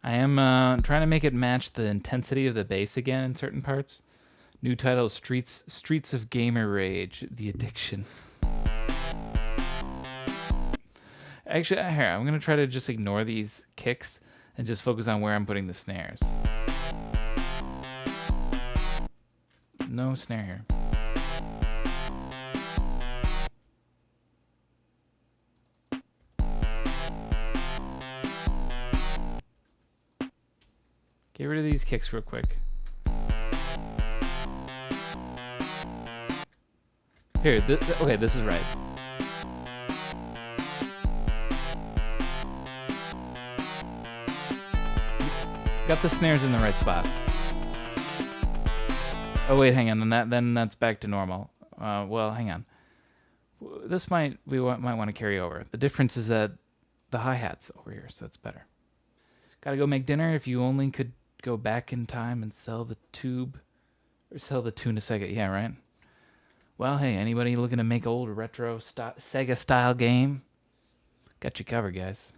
I am trying to make it match the intensity of the bass again in certain parts. New title, Streets of Gamer Rage, The Addiction. Actually, here, I'm going to try to just ignore these kicks and just focus on where I'm putting the snares. No snare here. Get rid of these kicks real quick. Here, okay, this is right. Got the snares in the right spot. Oh wait, hang on. Then that's back to normal. Well, hang on. This might want to carry over. The difference is that the hi-hat's over here, so it's better. Gotta go make dinner. If you only could go back in time and sell the tube or sell the tuna Sega. Yeah, right. Well, hey, anybody looking to make old retro Sega style game? Got you covered, guys.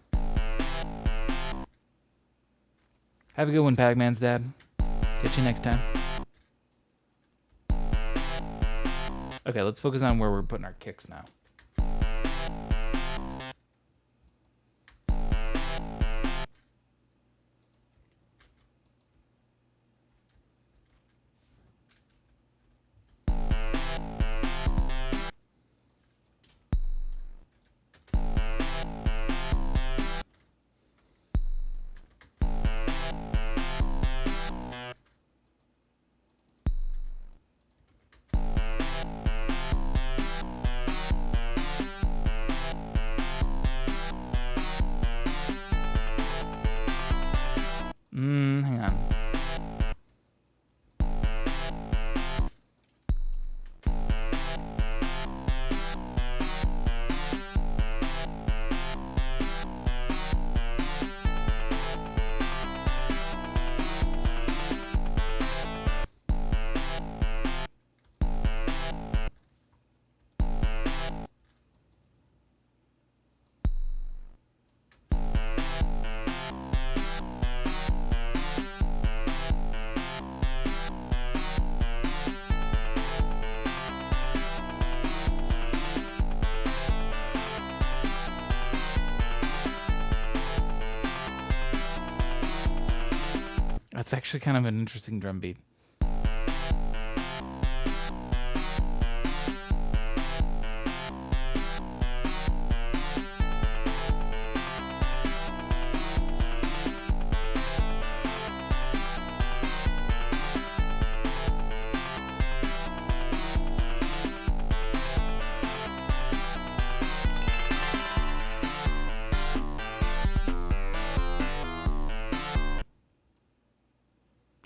Have a good one, Pac-Man's dad. Catch you next time. Okay, let's focus on where we're putting our kicks now. Hang on. That's actually kind of an interesting drum beat.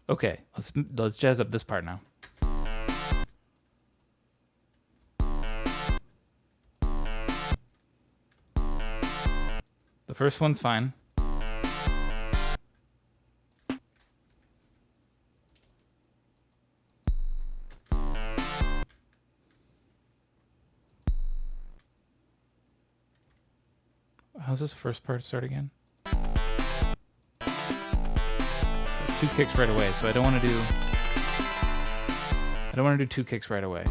Okay, let's jazz up this part now. The first one's fine. How's this first part start again? 2 kicks right away, so I don't want to do 2 kicks right away.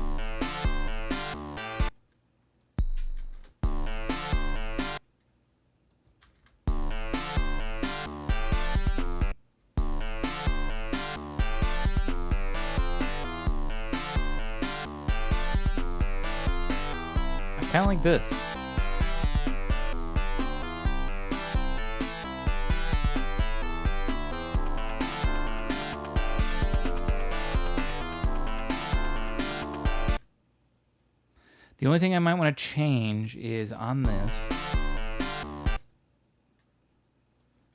I kind of like this. The only thing I might want to change is on this.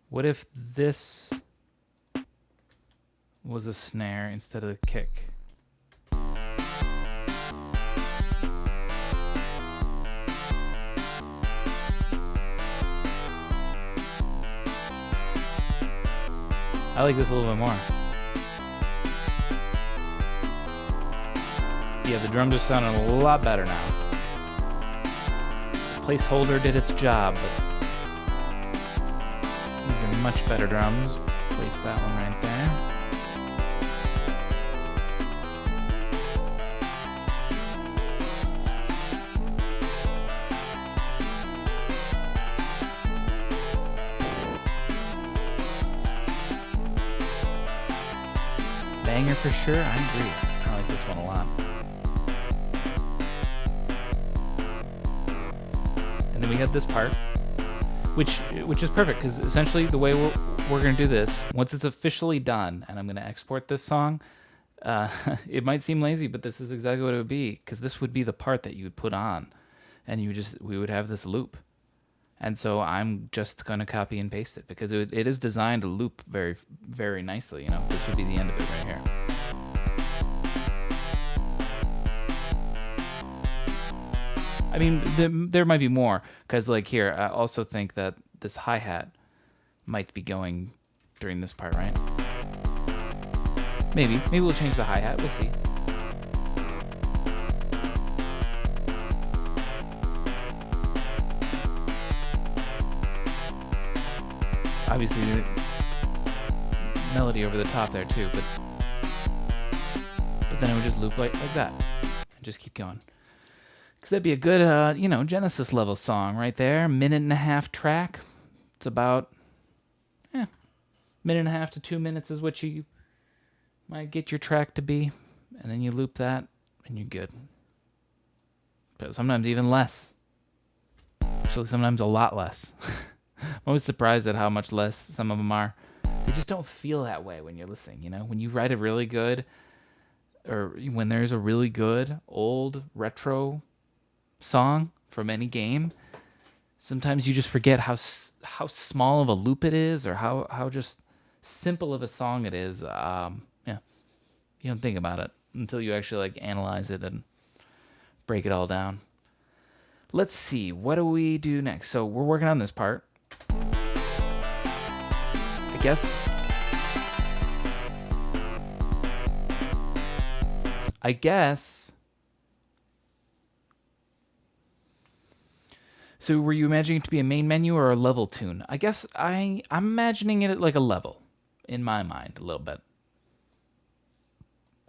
What if this was a snare instead of the kick? I like this a little bit more. Yeah, the drums are sounding a lot better now. The placeholder did its job, but these are much better drums. Place that one right there. Banger for sure, I agree. I like this one a lot. And then we have this part, which is perfect, because essentially the way we're going to do this, once it's officially done, and I'm going to export this song, it might seem lazy, but this is exactly what it would be, because this would be the part that you would put on, and we would have this loop. And so I'm just going to copy and paste it, because it is designed to loop very, very nicely. You know, this would be the end of it right here. I mean, there might be more, because like here, I also think that this hi-hat might be going during this part, right? Maybe we'll change the hi-hat. We'll see. Obviously, melody over the top there too, but then it would just loop like that, and just keep going. Because that'd be a good, Genesis level song right there. 1.5-minute track. It's about, 1.5 to 2 minutes is what you might get your track to be. And then you loop that, and you're good. But sometimes even less. Actually, sometimes a lot less. I'm always surprised at how much less some of them are. They just don't feel that way when you're listening, When you write a really good, or when there's a really good old retro song from any game, sometimes you just forget how small of a loop it is, or how just simple of a song it is. You don't think about it until you actually analyze it and break it all down. Let's see, what do we do next? So we're working on this part. I guess. So were you imagining it to be a main menu or a level tune? I guess I'm imagining it like a level in my mind a little bit.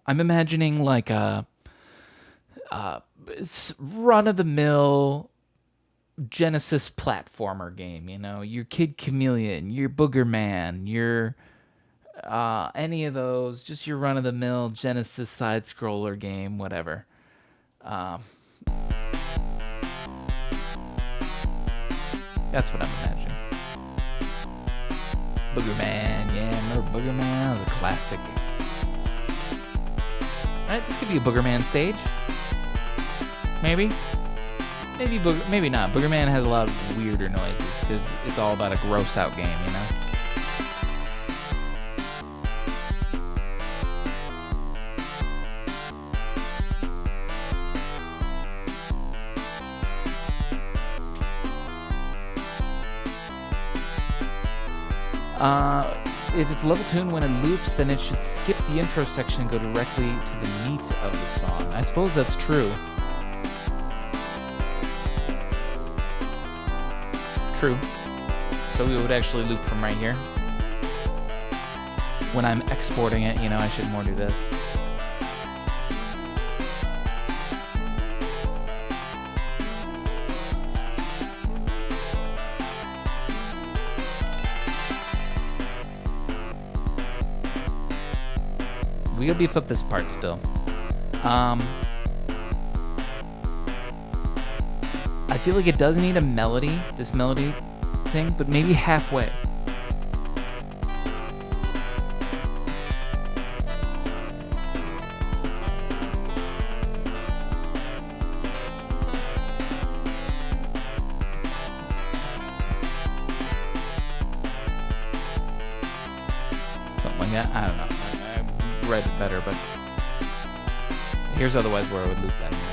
I'm imagining like a run-of-the-mill Genesis platformer game, your Kid Chameleon, your Booger Man, your any of those, just your run-of-the-mill Genesis side-scroller game, whatever. That's what I'm imagining. Booger Man, yeah, remember Booger Man? That was a classic. Alright, this could be a Booger Man stage. Maybe not. Booger Man has a lot of weirder noises because it's all about a gross out game, If it's level tune when it loops, then it should skip the intro section and go directly to the meat of the song. I suppose that's true. True. So we would actually loop from right here. When I'm exporting it, I should more do this. We gotta beef up this part still. I feel like it does need a melody, this melody thing, but maybe halfway. Something like that. I don't know. I read it better, but here's otherwise where I would loop that in there.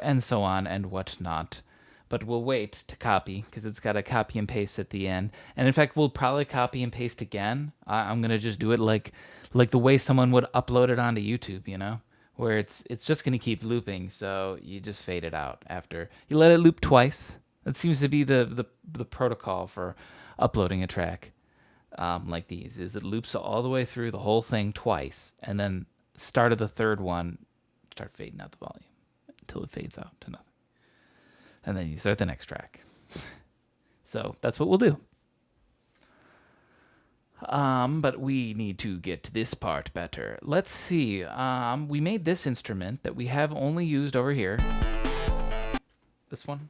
And so on and whatnot. But we'll wait to copy because it's got a copy and paste at the end. And in fact, we'll probably copy and paste again. I'm gonna just do it like the way someone would upload it onto YouTube, where it's just gonna keep looping. So you just fade it out after you let it loop twice. That seems to be the protocol for uploading a track like these. Is it loops all the way through the whole thing twice, and then start of the third one, start fading out the volume until it fades out to nothing. And then you start the next track. So that's what we'll do. But we need to get to this part better. Let's see. We made this instrument that we have only used over here. This one.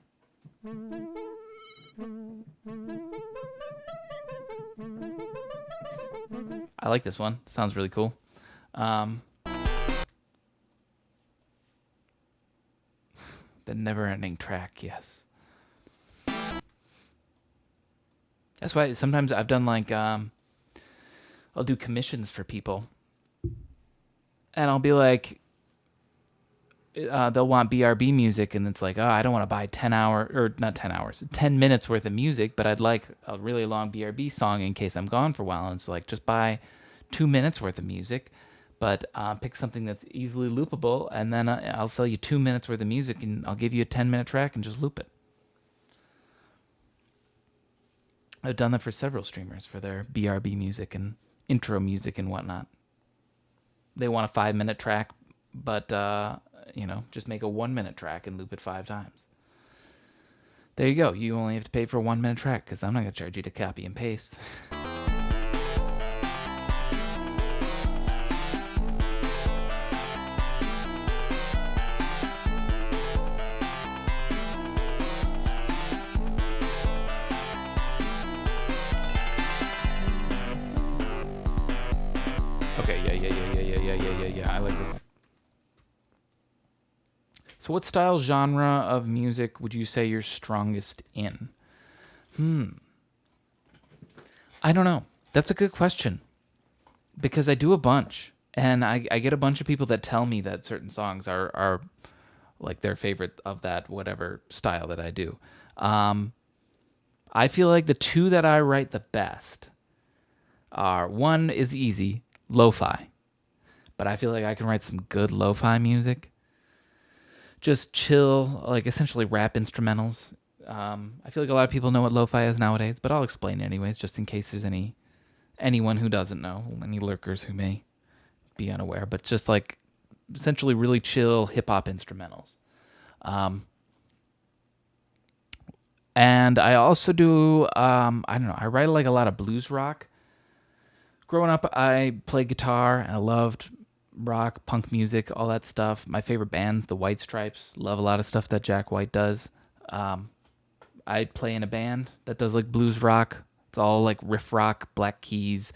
I like this one. Sounds really cool. The never-ending track, yes. That's why sometimes I've done I'll do commissions for people. And I'll be like, they'll want BRB music, and it's like, I don't want to buy 10 minutes worth of music, but I'd like a really long BRB song in case I'm gone for a while. And it's like, just buy 2 minutes worth of music, But pick something that's easily loopable, and then I'll sell you 2 minutes worth of music, and I'll give you a 10-minute track and just loop it. I've done that for several streamers for their BRB music and intro music and whatnot. They want a 5-minute track, but just make a 1-minute track and loop it 5 times. There you go. You only have to pay for a 1-minute track because I'm not going to charge you to copy and paste. Okay, yeah. I like this. So what style, genre of music would you say you're strongest in? I don't know. That's a good question. Because I do a bunch. And I get a bunch of people that tell me that certain songs are like their favorite of that whatever style that I do. I feel like the two that I write the best are, one is easy, lo-fi. But I feel like I can write some good lo-fi music. Just chill, like essentially rap instrumentals. I feel like a lot of people know what lo-fi is nowadays, but I'll explain it anyways, just in case there's anyone who doesn't know, any lurkers who may be unaware. But just like essentially really chill hip-hop instrumentals. And I also do, I don't know, I write like a lot of blues rock. Growing up, I played guitar, and I loved rock, punk music, all that stuff. My favorite band's the White Stripes. Love a lot of stuff that Jack White does. I play in a band that does like blues rock. It's all like riff rock, Black Keys,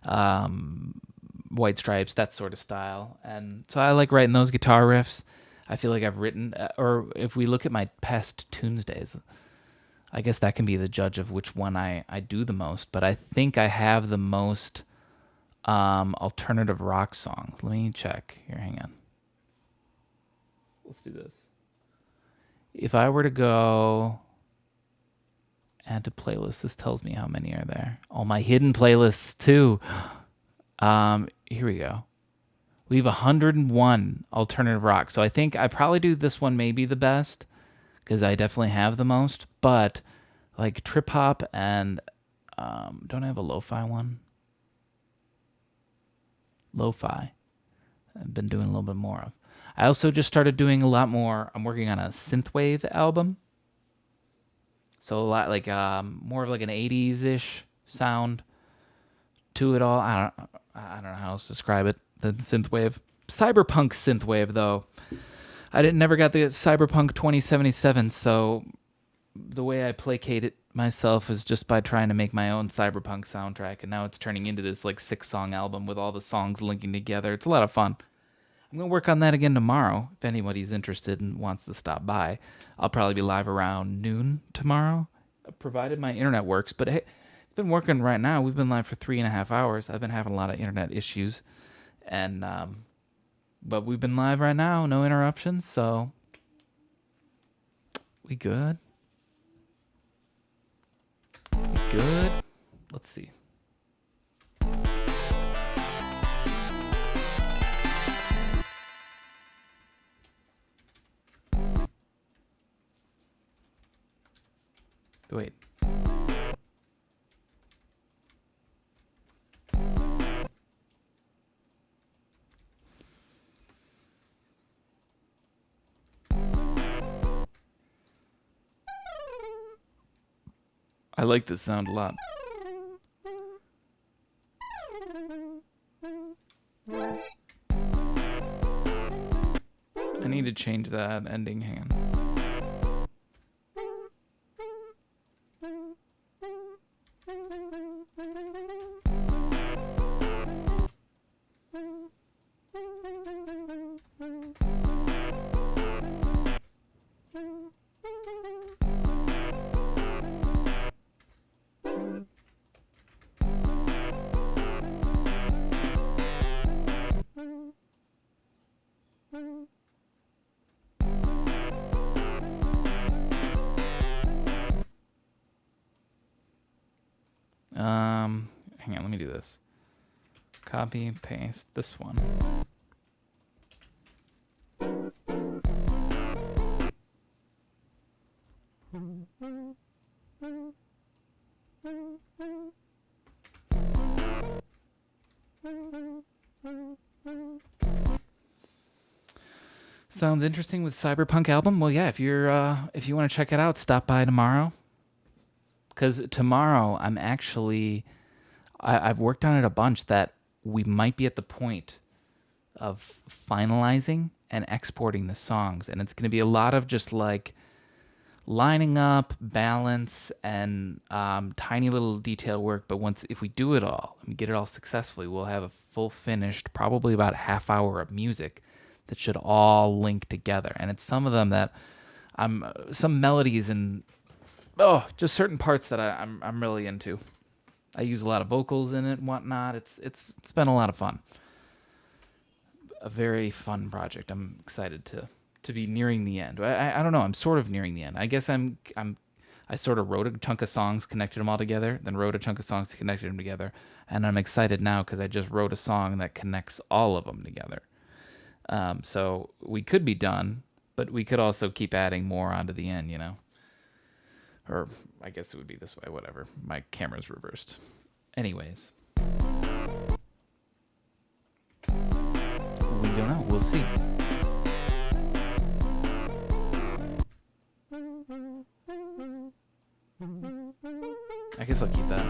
White Stripes, that sort of style. And so I like writing those guitar riffs. I feel like I've written, or if we look at my past Tunesdays, I guess that can be the judge of which one I do the most. But I think I have the most alternative rock songs. Let me check here. Hang on. Let's do this. If I were to go add to playlist, this tells me how many are there. All my hidden playlists too. Here we go. We have 101 alternative rock. So I think I probably do this one maybe the best because I definitely have the most. But like trip hop and don't I have a lo-fi one? Lo-fi. I've been doing a little bit more of. I also just started doing a lot more. I'm working on a synthwave album. So a lot like more of like an 80s-ish sound to it all. I don't know how else to describe it. The synthwave. Cyberpunk synthwave though. I never got the Cyberpunk 2077, so the way I placate it myself is just by trying to make my own Cyberpunk soundtrack, and now it's turning into this like 6-song album with all the songs linking together. It's a lot of fun. I'm going to work on that again tomorrow. If anybody's interested and wants to stop by, I'll probably be live around noon tomorrow, provided my internet works. But hey, it's been working right now. We've been live for 3.5 hours. I've been having a lot of internet issues, and but we've been live right now, no interruptions, so we good. Good. Let's see. Wait. I like this sound a lot. I need to change that ending. Hang on. Hang on, let me do this. Copy, paste this one. Sounds interesting with Cyberpunk album. Well, yeah, if you want to check it out, stop by tomorrow. Because tomorrow I'm actually, I've worked on it a bunch that we might be at the point of finalizing and exporting the songs. And it's going to be a lot of just like lining up, balance, and tiny little detail work. But if we do it all and we get it all successfully, we'll have a full finished, probably about a half hour of music that should all link together. And it's some of them that some melodies and just certain parts that I'm really into. I use a lot of vocals in it and whatnot. It's been a lot of fun. A very fun project. I'm excited to be nearing the end. I don't know. I'm sort of nearing the end. I guess I sort of wrote a chunk of songs, connected them all together, then wrote a chunk of songs, connected them together, and I'm excited now because I just wrote a song that connects all of them together. So we could be done, but we could also keep adding more onto the end, you know? Or I guess it would be this way, whatever. My camera's reversed. Anyways. We don't know. We'll see. I guess I'll keep that.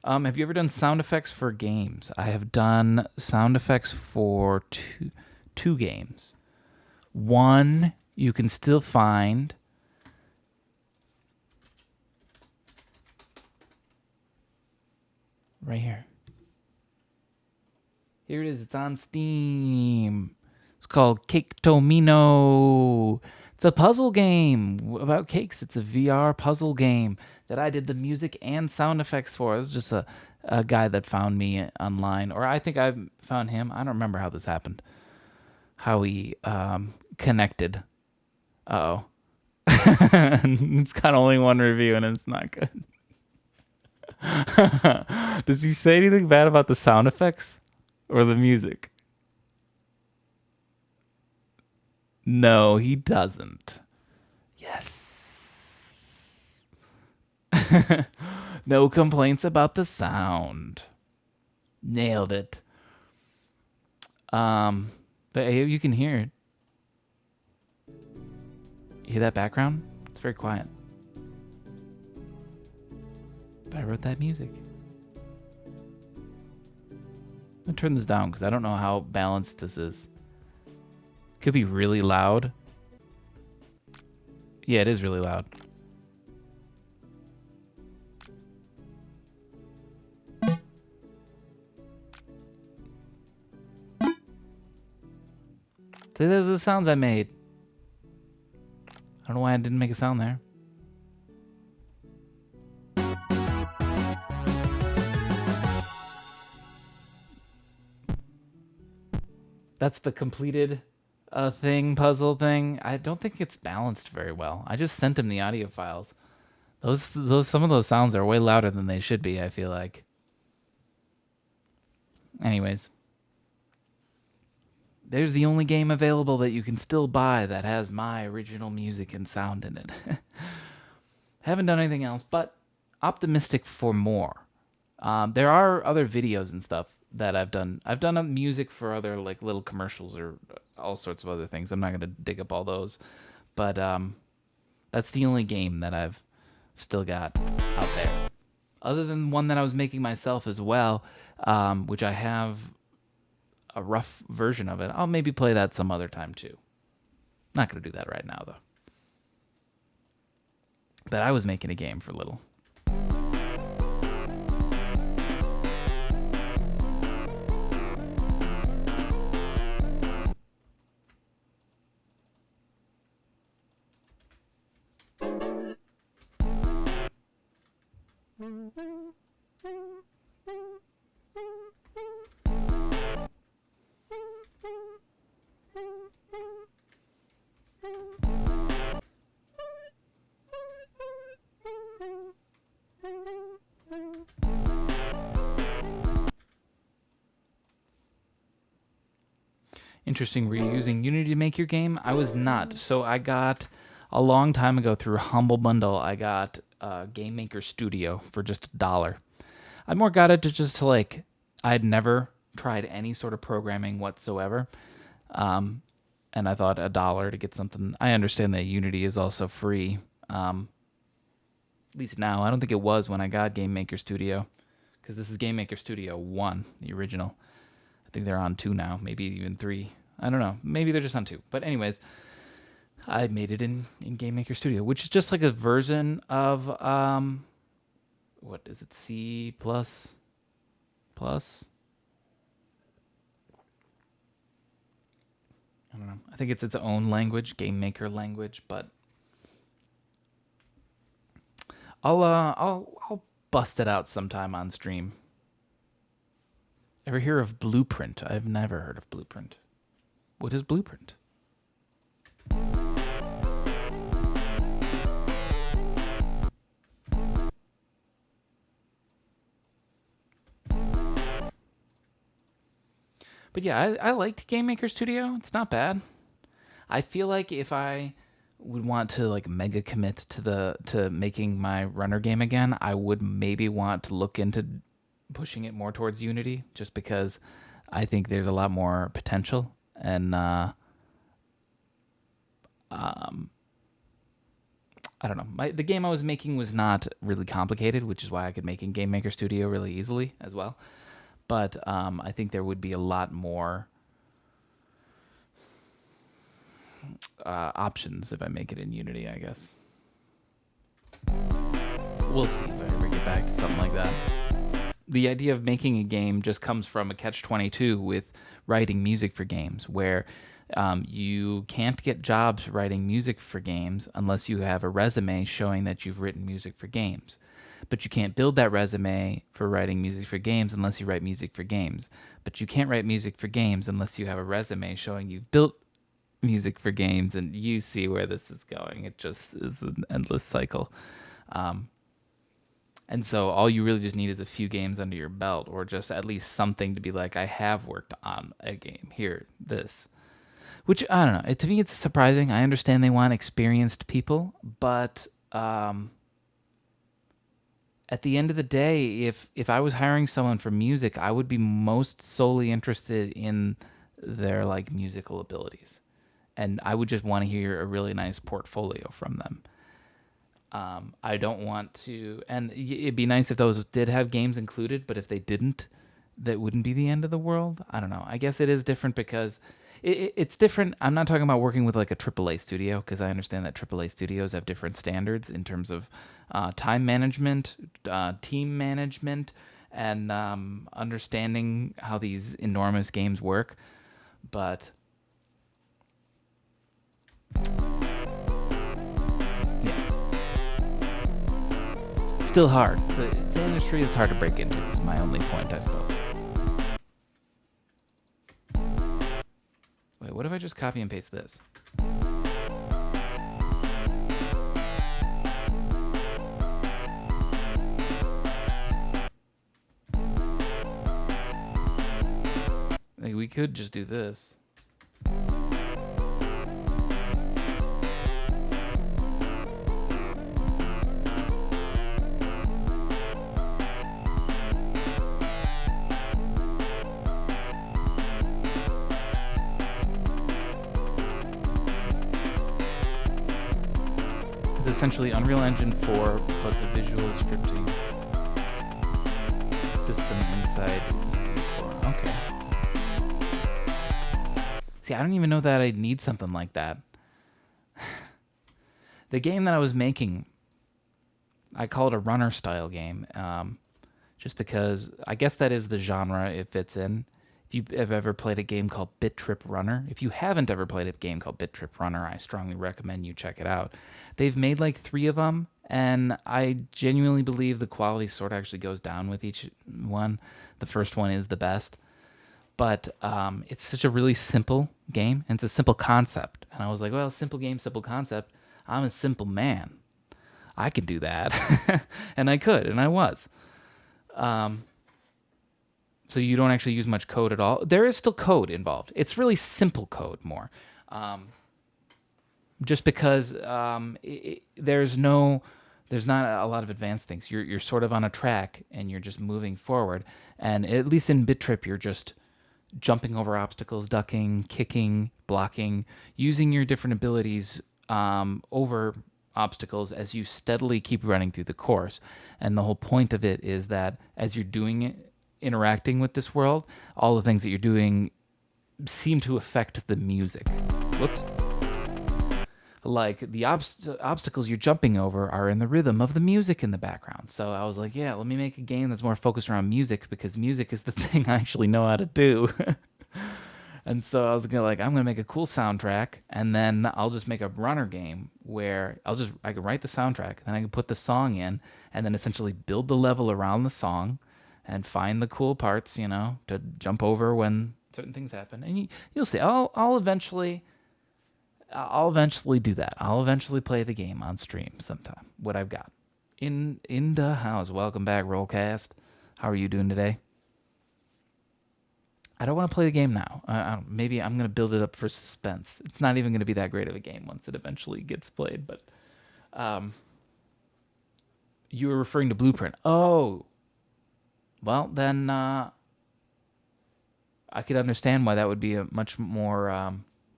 Have you ever done sound effects for games? I have done sound effects for two games. One you can still find. Right here. Here it is. It's on Steam. It's called Cake Tomino. It's a puzzle game about cakes. It's a VR puzzle game that I did the music and sound effects for. It was just a guy that found me online. Or I think I found him. I don't remember how this happened. How we connected. Uh-oh. It's got only one review and it's not good. Does he say anything bad about the sound effects or the music? No, he doesn't. Yes. No complaints about the sound. Nailed it. But you can hear it. You hear that background? It's very quiet. But I wrote that music. I'm gonna turn this down because I don't know how balanced this is. Could be really loud. Yeah, it is really loud. So those are the sounds I made. I don't know why I didn't make a sound there. That's the completed puzzle thing. I don't think it's balanced very well. I just sent him the audio files. Some of those sounds are way louder than they should be, I feel like. Anyways. There's the only game available that you can still buy that has my original music and sound in it. Haven't done anything else, but optimistic for more. There are other videos and stuff that I've done. I've done music for other like little commercials or all sorts of other things. I'm not going to dig up all those, but that's the only game that I've still got out there. Other than one that I was making myself as well, which I have a rough version of it. I'll maybe play that some other time too. Not going to do that right now though. But I was making a game for little. Interesting. Were you using Unity to make your game? I was not. So I got a long time ago through Humble Bundle. I got Game Maker Studio for just $1. I more got it to just to like I had never tried any sort of programming whatsoever, and I thought $1 to get something. I understand that Unity is also free. At least now. I don't think it was when I got Game Maker Studio, because this is Game Maker Studio 1, the original. I think they're on 2 now, maybe even 3. I don't know. Maybe they're just on 2. But anyways, I made it in Game Maker Studio, which is just like a version of, what is it, C++? I don't know. I think it's its own language, Game Maker language, but I'll bust it out sometime on stream. Ever hear of Blueprint? I've never heard of Blueprint. What is Blueprint? But yeah, I liked Game Maker Studio. It's not bad. I feel like if I would want to like mega commit to making my runner game again, I would maybe want to look into pushing it more towards Unity, just because I think there's a lot more potential. And I don't know. The game I was making was not really complicated, which is why I could make in Game Maker Studio really easily as well. But I think there would be a lot more options if I make it in Unity, I guess. We'll see if I ever get back to something like that. The idea of making a game just comes from a catch-22 with writing music for games, where you can't get jobs writing music for games unless you have a resume showing that you've written music for games. But you can't build that resume for writing music for games unless you write music for games. But you can't write music for games unless you have a resume showing you've built music for games. And you see where this is going. It just is an endless cycle. And so all you really just need is a few games under your belt, or just at least something to be like, I have worked on a game. Here, this. Which, I don't know. To me, it's surprising. I understand they want experienced people, but at the end of the day, if I was hiring someone for music, I would be most solely interested in their like musical abilities, and I would just want to hear a really nice portfolio from them. I don't want to, and it'd be nice if those did have games included, but if they didn't, that wouldn't be the end of the world. I don't know. I guess it is different because it's different. I'm not talking about working with like a AAA studio, because I understand that AAA studios have different standards in terms of time management, team management, and understanding how these enormous games work. But yeah, it's still hard. It's an industry that's hard to break into, is my only point, I suppose. Wait, what if I just copy and paste this? Like, we could just do this. It's essentially Unreal Engine 4, but the visual scripting system inside 4. Okay. See, I don't even know that I'd need something like that. The game that I was making, I call it a runner style game, just because I guess that is the genre it fits in. If you have ever played a game called Bit Trip Runner, if you haven't ever played a game called Bit Trip Runner, I strongly recommend you check it out. They've made like 3 of them, and I genuinely believe the quality sort of actually goes down with each one. The first one is the best. But it's such a really simple game, and it's a simple concept. And I was like, well, simple game, simple concept. I'm a simple man. I can do that. And I could, and I was. So you don't actually use much code at all. There is still code involved. It's really simple code more. Just because there's not a lot of advanced things. You're sort of on a track and you're just moving forward. And at least in BitTrip, you're just jumping over obstacles, ducking, kicking, blocking, using your different abilities over obstacles as you steadily keep running through the course. And the whole point of it is that as you're doing it, interacting with this world, all the things that you're doing seem to affect the music. Whoops. Like the obstacles you're jumping over are in the rhythm of the music in the background. So I was like, yeah, let me make a game that's more focused around music because music is the thing I actually know how to do. And so I was I'm gonna make a cool soundtrack, and then I'll just make a runner game where I can write the soundtrack, then I can put the song in, and then essentially build the level around the song, and find the cool parts, to jump over when certain things happen. And you'll see. I'll eventually do that. I'll eventually play the game on stream sometime. What I've got in the house. Welcome back, Rollcast. How are you doing today? I don't want to play the game now. Maybe I'm going to build it up for suspense. It's not even going to be that great of a game once it eventually gets played. But you were referring to Blueprint. Oh, well then I could understand why that would be a much more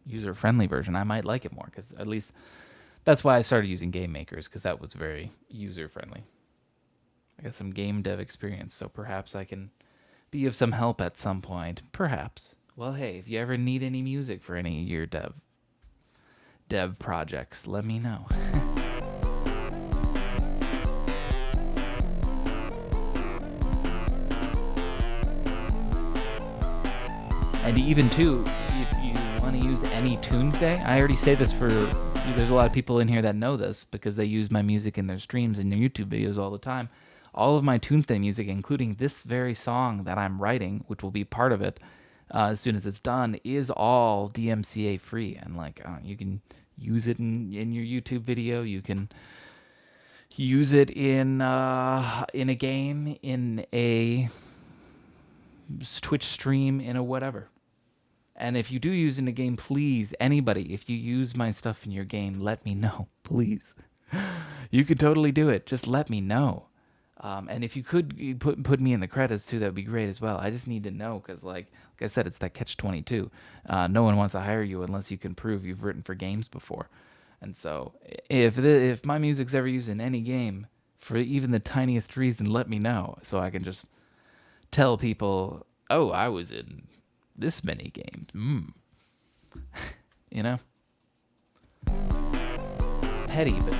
user-friendly version. I might like it more because at least that's why I started using Game Makers, because that was very user-friendly. I got some game dev experience, so perhaps I can be of some help at some point. Perhaps. Well, hey, if you ever need any music for any of your dev projects, let me know. And even too, if you want to use any Tunesday, I already say this there's a lot of people in here that know this because they use my music in their streams and their YouTube videos all the time. All of my Tunesday music, including this very song that I'm writing, which will be part of it as soon as it's done, is all DMCA free. And you can use it in your YouTube video. You can use it in a game, in a Twitch stream, in a whatever. And if you do use it in a game, please, anybody, if you use my stuff in your game, let me know, please. You could totally do it. Just let me know. And if you could put me in the credits too, that would be great as well. I just need to know because, like I said, it's that catch-22. No one wants to hire you unless you can prove you've written for games before. And so if my music's ever used in any game for even the tiniest reason, let me know so I can just tell people, oh, I was in this many games. It's petty, but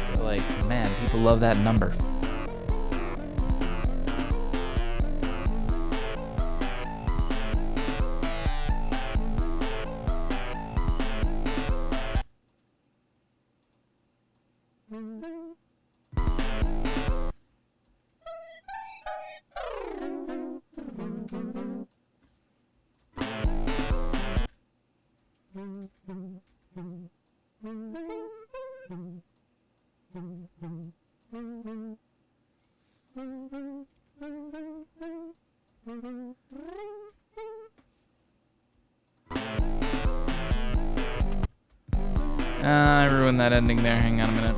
man, people love that number. I ruined that ending there. Hang on a minute.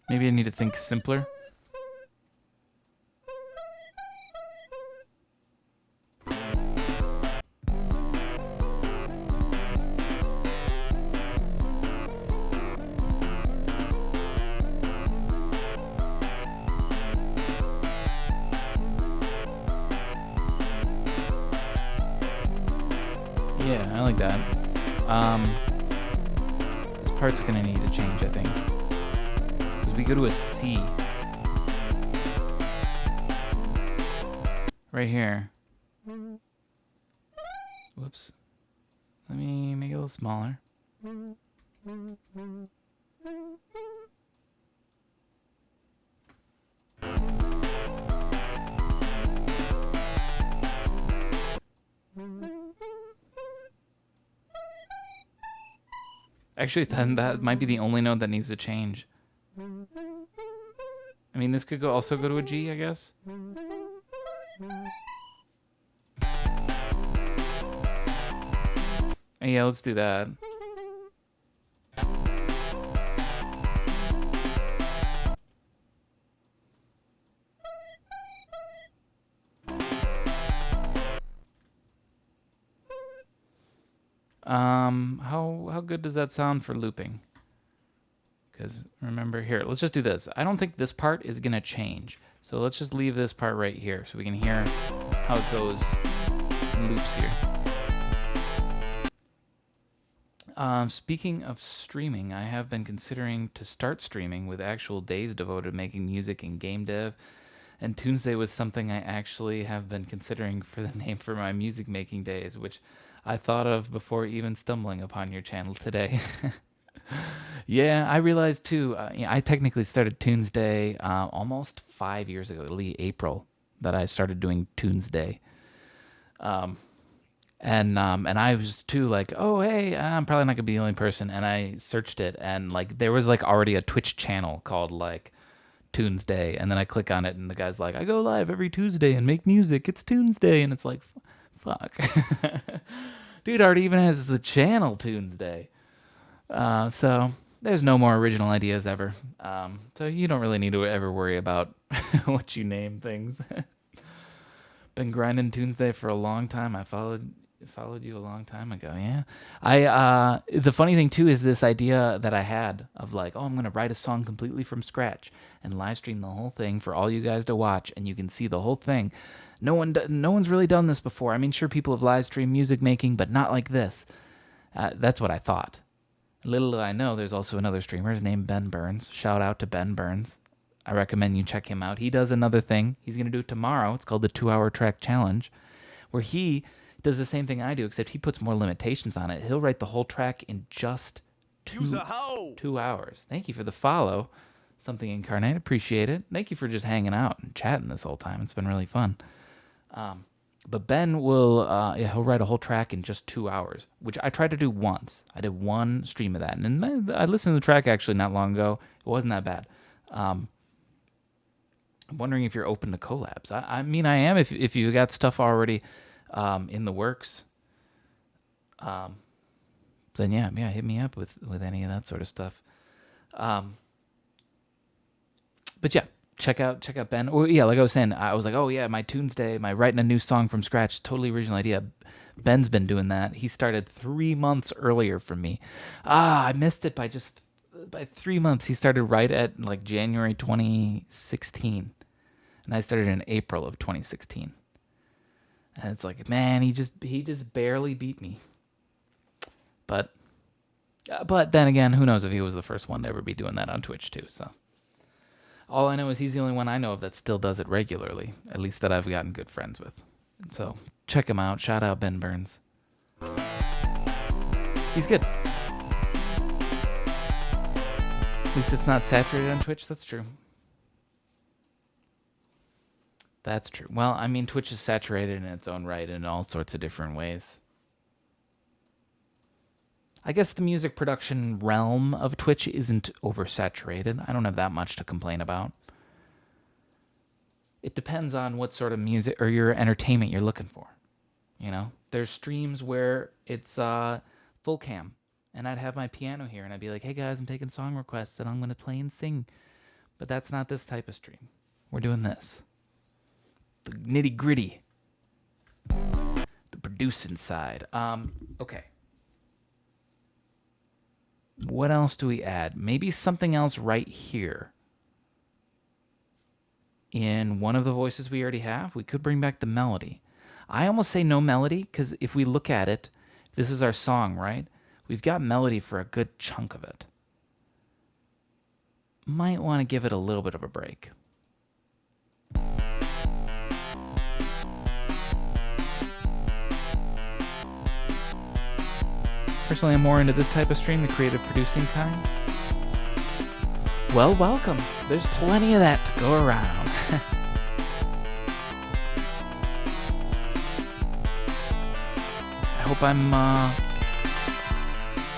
Maybe I need to think simpler. Yeah, I like that. This part's gonna need to change, I think. Because we go to a C. Right here. Whoops. Let me make it a little smaller. Actually, then that might be the only note that needs to change. I mean, this could also go to a G, I guess. Yeah, let's do that. How good does that sound for looping? Because remember here, let's just do this. I don't think this part is gonna change. So let's just leave this part right here so we can hear how it goes in loops here. Speaking of streaming, I have been considering to start streaming with actual days devoted to making music and game dev. And Tunesday was something I actually have been considering for the name for my music making days, which I thought of before even stumbling upon your channel today. Yeah, I realized too. I technically started Tunesday almost 5 years ago. It'll be April that I started doing Tunesday. And I was too like, oh hey, I'm probably not gonna be the only person. And I searched it, and like there was like already a Twitch channel called like Tunesday, and then I click on it, and the guy's like, I go live every Tuesday and make music. It's Tunesday, and it's like, fuck, dude already even has the channel Tunesday. So there's no more original ideas ever. So you don't really need to ever worry about what you name things. Been grinding Tuesday for a long time. I followed you a long time ago. Yeah. The funny thing too is this idea that I had of like, oh, I'm gonna write a song completely from scratch and live stream the whole thing for all you guys to watch, and you can see the whole thing. No one's really done this before. I mean, sure, people have live streamed music making, but not like this. That's what I thought. Little do I know, there's also another streamer named Ben Burns. Shout out to Ben Burns. I recommend you check him out. He does another thing. He's going to do it tomorrow. It's called the 2-Hour Track Challenge, where he does the same thing I do, except he puts more limitations on it. He'll write the whole track in just 2 hours. Thank you for the follow. Something Incarnate. Appreciate it. Thank you for just hanging out and chatting this whole time. It's been really fun. But Ben will, he'll write a whole track in just 2 hours, which I tried to do once. I did one stream of that. And I listened to the track actually not long ago. It wasn't that bad. I'm wondering if you're open to collabs. I mean, I am if you got stuff already in the works. Then yeah, hit me up with any of that sort of stuff. But yeah. Check out Ben. Or yeah, like I was saying, I was like, oh yeah, my Tuesday, my writing a new song from scratch, totally original idea. Ben's been doing that. He started 3 months earlier from me. I missed it by 3 months. He started right at like January 2016, and I started in April of 2016. And it's like, man, he just barely beat me. But then again, who knows if he was the first one to ever be doing that on Twitch too? So. All I know is he's the only one I know of that still does it regularly, at least that I've gotten good friends with. So check him out. Shout out Ben Burns. He's good. At least it's not saturated on Twitch. That's true. That's true. Well, I mean, Twitch is saturated in its own right in all sorts of different ways. I guess the music production realm of Twitch isn't oversaturated. I don't have that much to complain about. It depends on what sort of music or your entertainment you're looking for. You know, there's streams where it's full cam, and I'd have my piano here, and I'd be like, hey guys, I'm taking song requests, and I'm going to play and sing. But that's not this type of stream. We're doing this. The nitty gritty. The producing side. Okay. What else do we add? Maybe something else right here. In one of the voices we already have, we could bring back the melody. I almost say no melody, because if we look at it, this is our song, right? We've got melody for a good chunk of it. Might want to give it a little bit of a break. Personally, I'm more into this type of stream, the creative producing kind. Well, welcome. There's plenty of that to go around. I hope I'm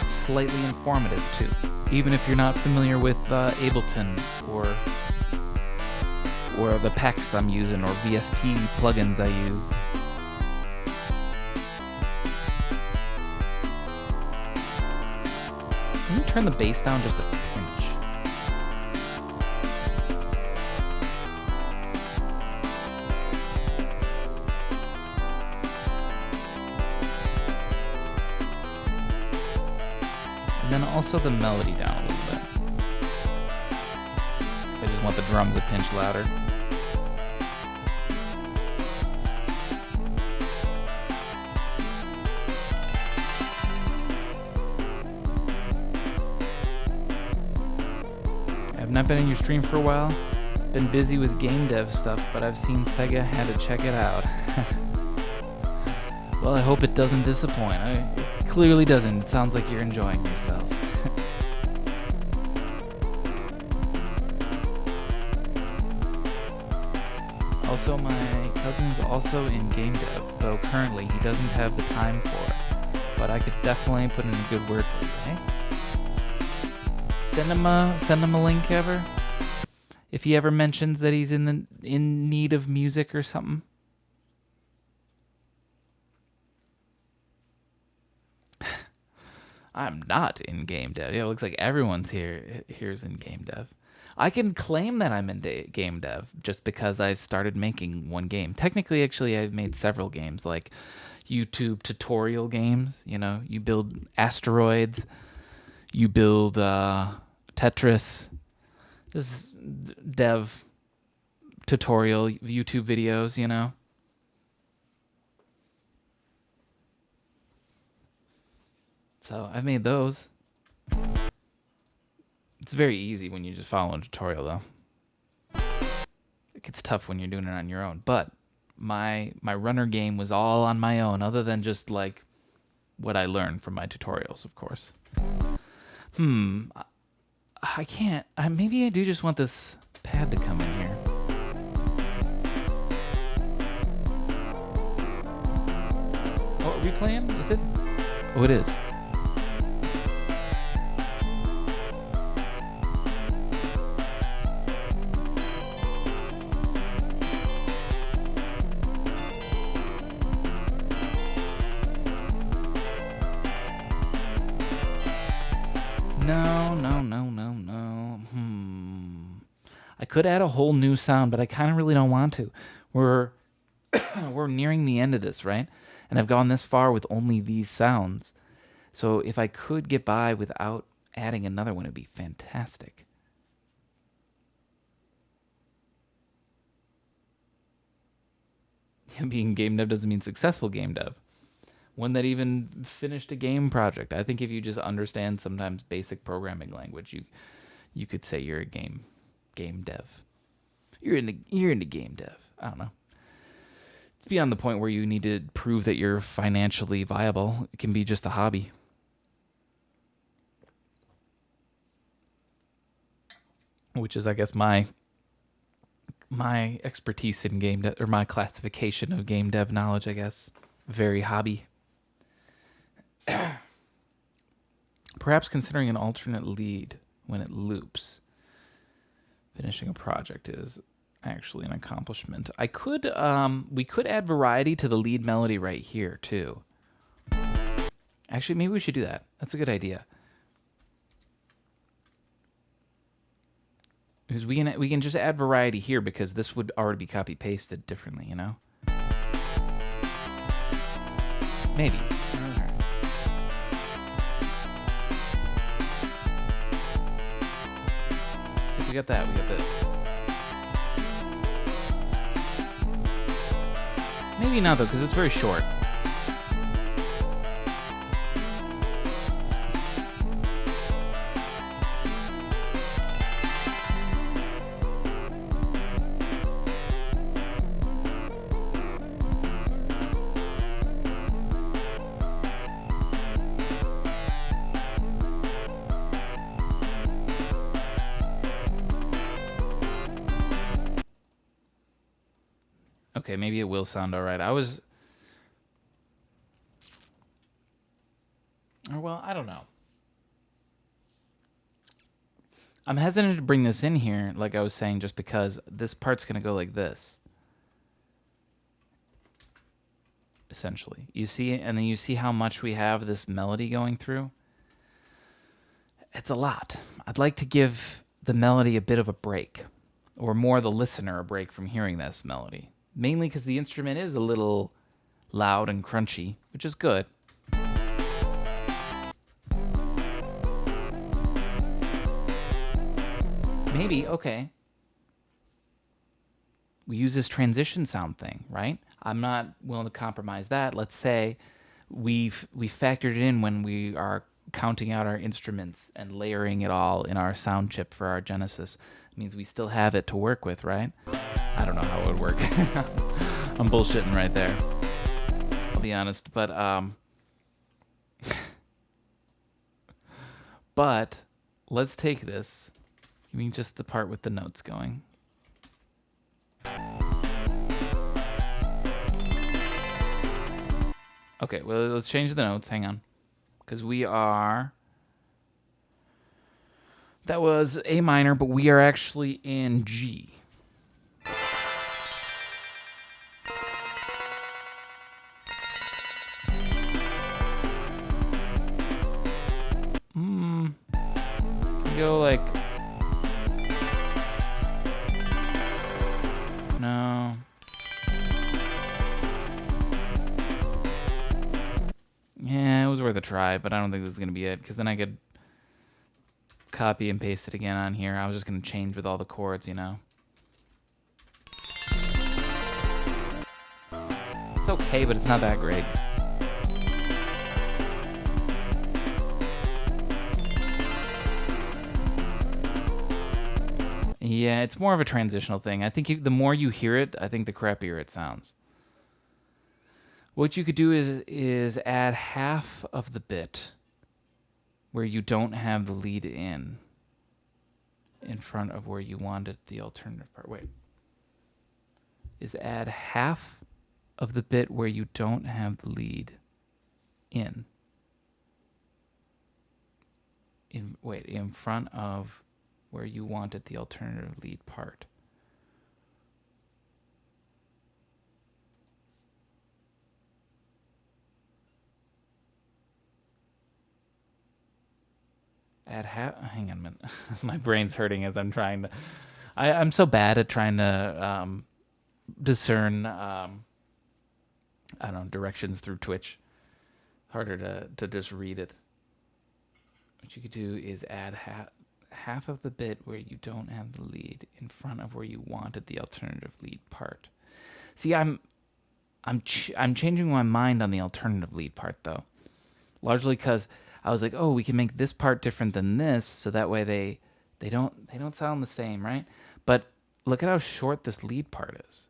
slightly informative too, even if you're not familiar with Ableton or the packs I'm using or VST plugins I use. Can you turn the bass down just a pinch? And then also the melody down a little bit. I just want the drums a pinch louder. I've not been in your stream for a while. Been busy with game dev stuff, but I've seen Sega had to check it out. Well, I hope it doesn't disappoint. It clearly doesn't. It sounds like you're enjoying yourself. Also, my cousin's also in game dev, though currently he doesn't have the time for it. But I could definitely put in a good word for you, eh? Send him a link ever. If he ever mentions that he's in need of music or something. I'm not in game dev. Yeah, it looks like everyone's here's in game dev. I can claim that I'm in game dev just because I've started making one game. Technically, actually, I've made several games, like YouTube tutorial games. You know, you build asteroids, you build Tetris. This is dev tutorial YouTube videos, you know. So I've made those. It's very easy when you just follow a tutorial, though. It gets tough when you're doing it on your own. But my runner game was all on my own, other than just like what I learned from my tutorials, of course. I can't. Maybe I do just want this pad to come in here. Oh, are we playing? Is it? Oh, it is. No. I could add a whole new sound, but I kind of really don't want to. We're nearing the end of this, right? And I've gone this far with only these sounds. So if I could get by without adding another one, it'd be fantastic. Being game dev doesn't mean successful game dev. One that even finished a game project. I think if you just understand sometimes basic programming language, you could say you're a game dev. You're into game dev. I don't know. It's beyond the point where you need to prove that you're financially viable. It can be just a hobby. Which is, I guess, my expertise in game dev, or my classification of game dev knowledge, I guess. Very hobby. Perhaps considering an alternate lead when it loops. Finishing a project is actually an accomplishment. We could add variety to the lead melody right here too. Actually, maybe we should do that. That's a good idea. Because we can just add variety here, because this would already be copy pasted differently, you know? Maybe. So we got that, we got this. Maybe not though, because it's very short. Okay, maybe it will sound all right. Well, I don't know. I'm hesitant to bring this in here, like I was saying, just because this part's going to go like this. Essentially. You see, and then you see how much we have this melody going through? It's a lot. I'd like to give the melody a bit of a break, or more the listener a break from hearing this melody. Mainly because the instrument is a little loud and crunchy, which is good. Maybe, okay. We use this transition sound thing, right? I'm not willing to compromise that. Let's say we factored it in when we are counting out our instruments and layering it all in our sound chip for our Genesis. It means we still have it to work with, right? I don't know how it would work. I'm bullshitting right there. I'll be honest, but let's take this. Give me just the part with the notes going. Okay, well, let's change the notes. Hang on. Because we are... That was A minor, but we are actually in G. We go like... No. Yeah, it was worth a try, but I don't think this is going to be it, because then I could copy and paste it again on here. I was just going to change with all the chords, you know. It's okay, but it's not that great. Yeah, it's more of a transitional thing. I think the more you hear it, I think the crappier it sounds. What you could do is add half of the bit where you don't have the lead in front of where you wanted the alternative part. Wait. Is add half of the bit where you don't have the lead in front of where you wanted the alternative lead part. Hang on a minute. My brain's hurting as I'm trying to... I'm so bad at trying to discern, I don't know, directions through Twitch. Harder to just read it. What you could do is add half of the bit where you don't have the lead in front of where you wanted the alternative lead part. See, I'm changing my mind on the alternative lead part, though. Largely because I was like, oh, we can make this part different than this, so that way they don't sound the same, right? But look at how short this lead part is.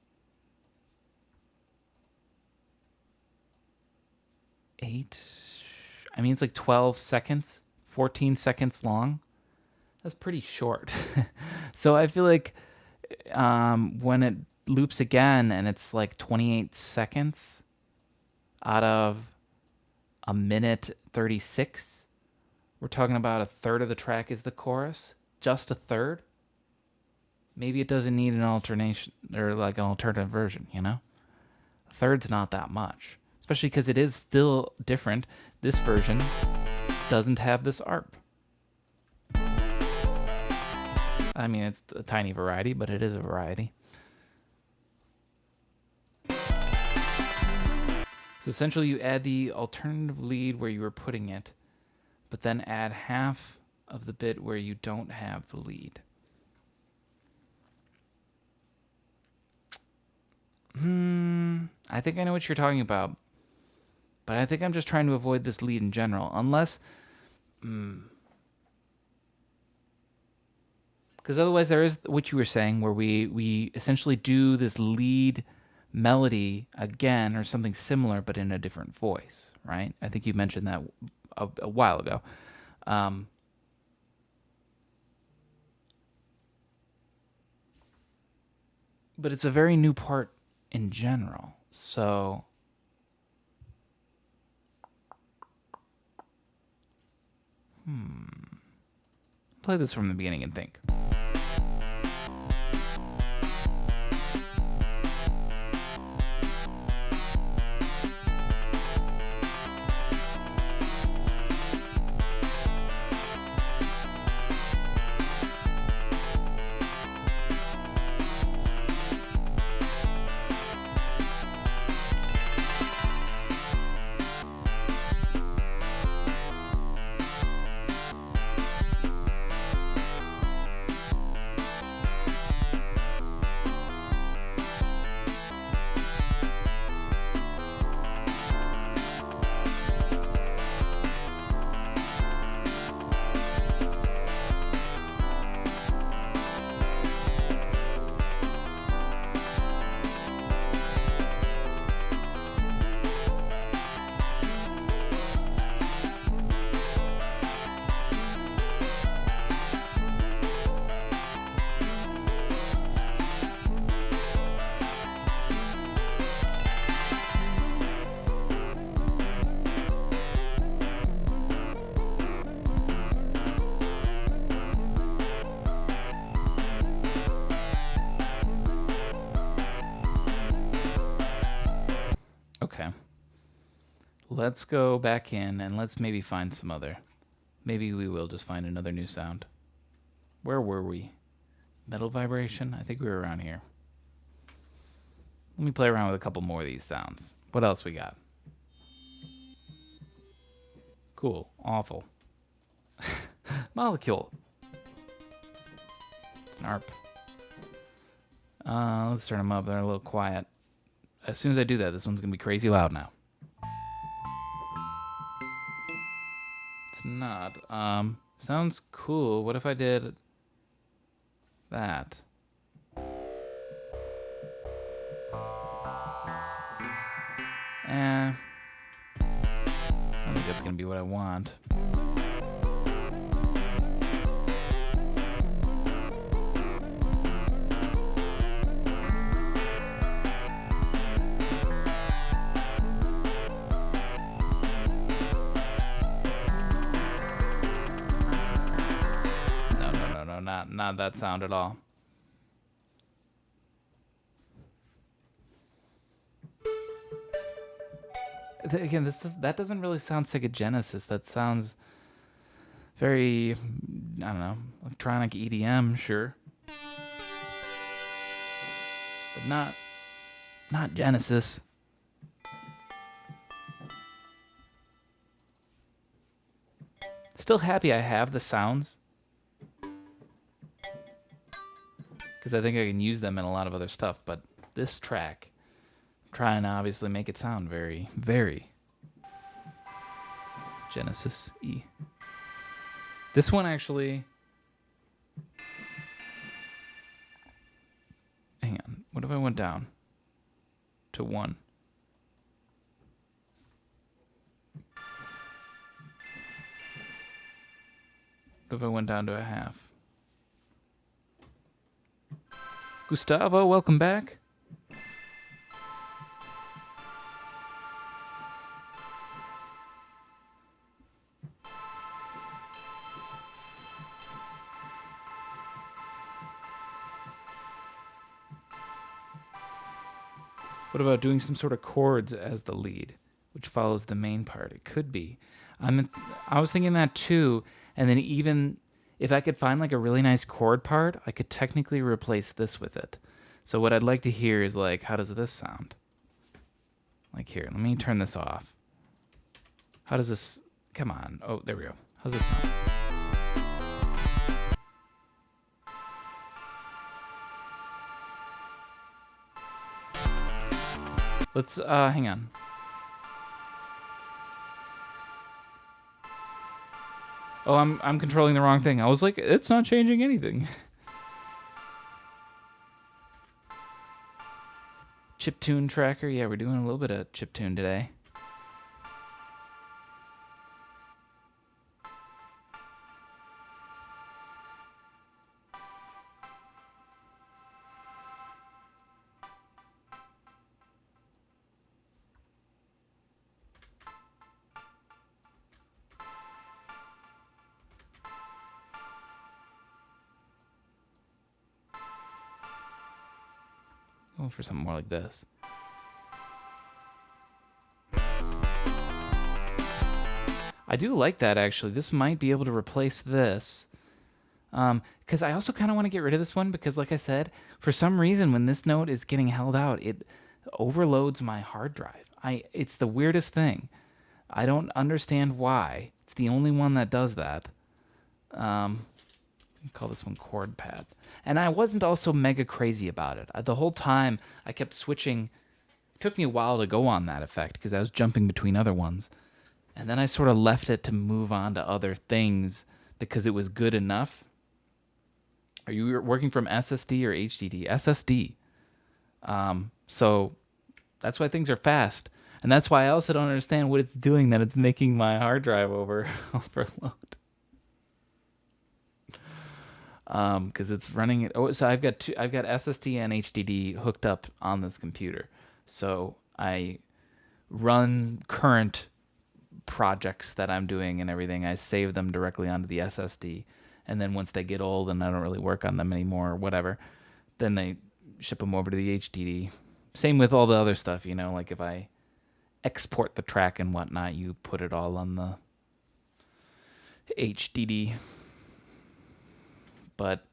8. I mean, it's like 12 seconds, 14 seconds long. That's pretty short. So I feel like when it loops again and it's like 28 seconds out of a minute 36, we're talking about a third of the track is the chorus. Just a third. Maybe it doesn't need an alternation or like an alternative version, you know? A third's not that much, especially because it is still different. This version doesn't have this ARP. I mean, it's a tiny variety, but it is a variety. So essentially you add the alternative lead where you were putting it, but then add half of the bit where you don't have the lead. I think I know what you're talking about, but I think I'm just trying to avoid this lead in general, unless... Because otherwise there is what you were saying, where we essentially do this lead melody again or something similar, but in a different voice, right? I think you mentioned that a while ago. But it's a very new part in general. So play this from the beginning and think. Okay. Let's go back in and let's maybe find some other. Maybe we will just find another new sound. Where were we? Metal vibration? I think we were around here. Let me play around with a couple more of these sounds. What else we got? Cool. Awful. Molecule. Narp. Let's turn them up. They're a little quiet. As soon as I do that, this one's going to be crazy loud now. It's not. Sounds cool. What if I did that? I don't think that's going to be what I want. Not that sound at all. Again, that doesn't really sound Genesis. That sounds very, I don't know, electronic EDM, sure, but not Genesis. Still happy I have the sounds, because I think I can use them in a lot of other stuff, but this track, I'm trying to obviously make it sound very, very Genesis-y. This one actually... Hang on. What if I went down to 1? What if I went down to a half? Gustavo, welcome back. What about doing some sort of chords as the lead, which follows the main part? It could be. I was thinking that too, and then even if I could find like a really nice chord part, I could technically replace this with it. So what I'd like to hear is like, how does this sound? Like here, let me turn this off. How does this, come on. Oh, there we go. How's this sound? Let's, hang on. Oh, I'm controlling the wrong thing. I was like, it's not changing anything. Chiptune tracker. Yeah, we're doing a little bit of chiptune today. Going for something more like this. I do like that, actually. This might be able to replace this. Because I also kind of want to get rid of this one because, like I said, for some reason, when this note is getting held out, it overloads my hard drive. It's the weirdest thing. I don't understand why. It's the only one that does that. Call this one chord pad. And I wasn't also mega crazy about it. The whole time, I kept switching. It took me a while to go on that effect because I was jumping between other ones. And then I sort of left it to move on to other things because it was good enough. Are you working from SSD or HDD? SSD. So that's why things are fast. And that's why I also don't understand what it's doing, that it's making my hard drive overload. Because it's running it. Oh, so I've got SSD and HDD hooked up on this computer. So I run current projects that I'm doing and everything. I save them directly onto the SSD. And then once they get old and I don't really work on them anymore or whatever, then they ship them over to the HDD. Same with all the other stuff, you know, like if I export the track and whatnot, you put it all on the HDD. But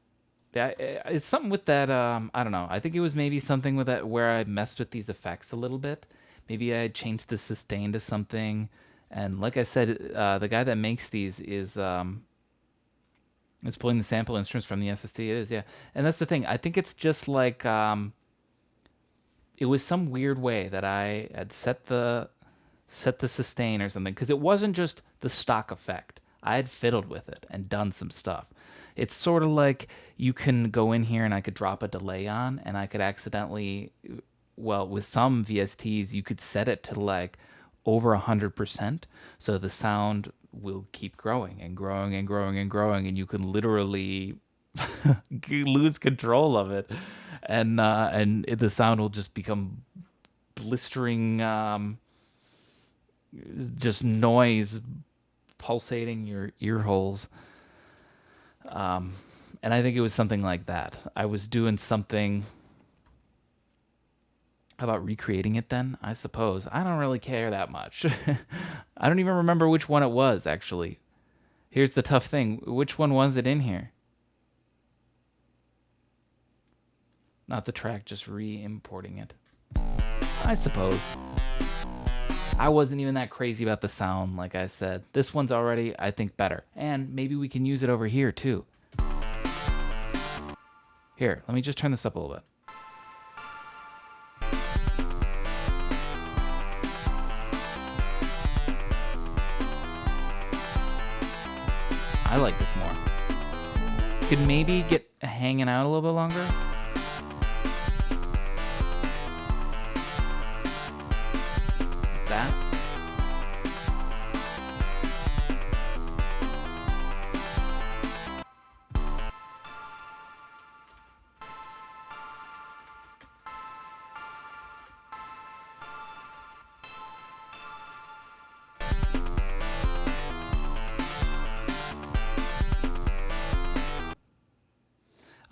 it's something with that, I don't know. I think it was maybe something with that where I messed with these effects a little bit. Maybe I changed the sustain to something. And like I said, the guy that makes these is... it's pulling the sample instruments from the SSD. It is, yeah. And that's the thing. I think it's just like it was some weird way that I had set the sustain or something, because it wasn't just the stock effect. I had fiddled with it and done some stuff. It's sort of like you can go in here and I could drop a delay on, and I could accidentally, well, with some VSTs, you could set it to like over 100%, so the sound will keep growing and growing and growing and growing, and you can literally lose control of it, and the sound will just become blistering, just noise pulsating your ear holes. And I think it was something like that. I was doing something. How about recreating it then? I suppose. I don't really care that much. I don't even remember which one it was, actually. Here's the tough thing. Which one was it in here? Not the track, just re-importing it. I suppose. I wasn't even that crazy about the sound, like I said. This one's already, I think, better. And maybe we can use it over here, too. Here, let me just turn this up a little bit. I like this more. Could maybe get hanging out a little bit longer. Like that.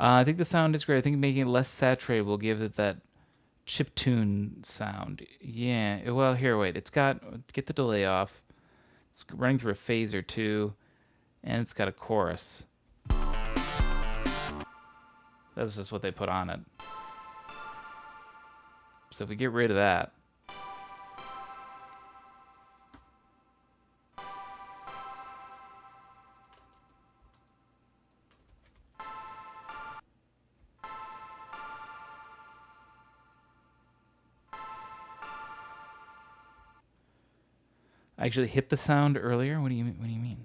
I think the sound is great. I think making it less saturated will give it that chiptune sound. Yeah, well, here, wait. It's got, get the delay off. It's running through a phaser too, and it's got a chorus. That's just what they put on it. So if we get rid of that. I actually hit the sound earlier. What do you mean?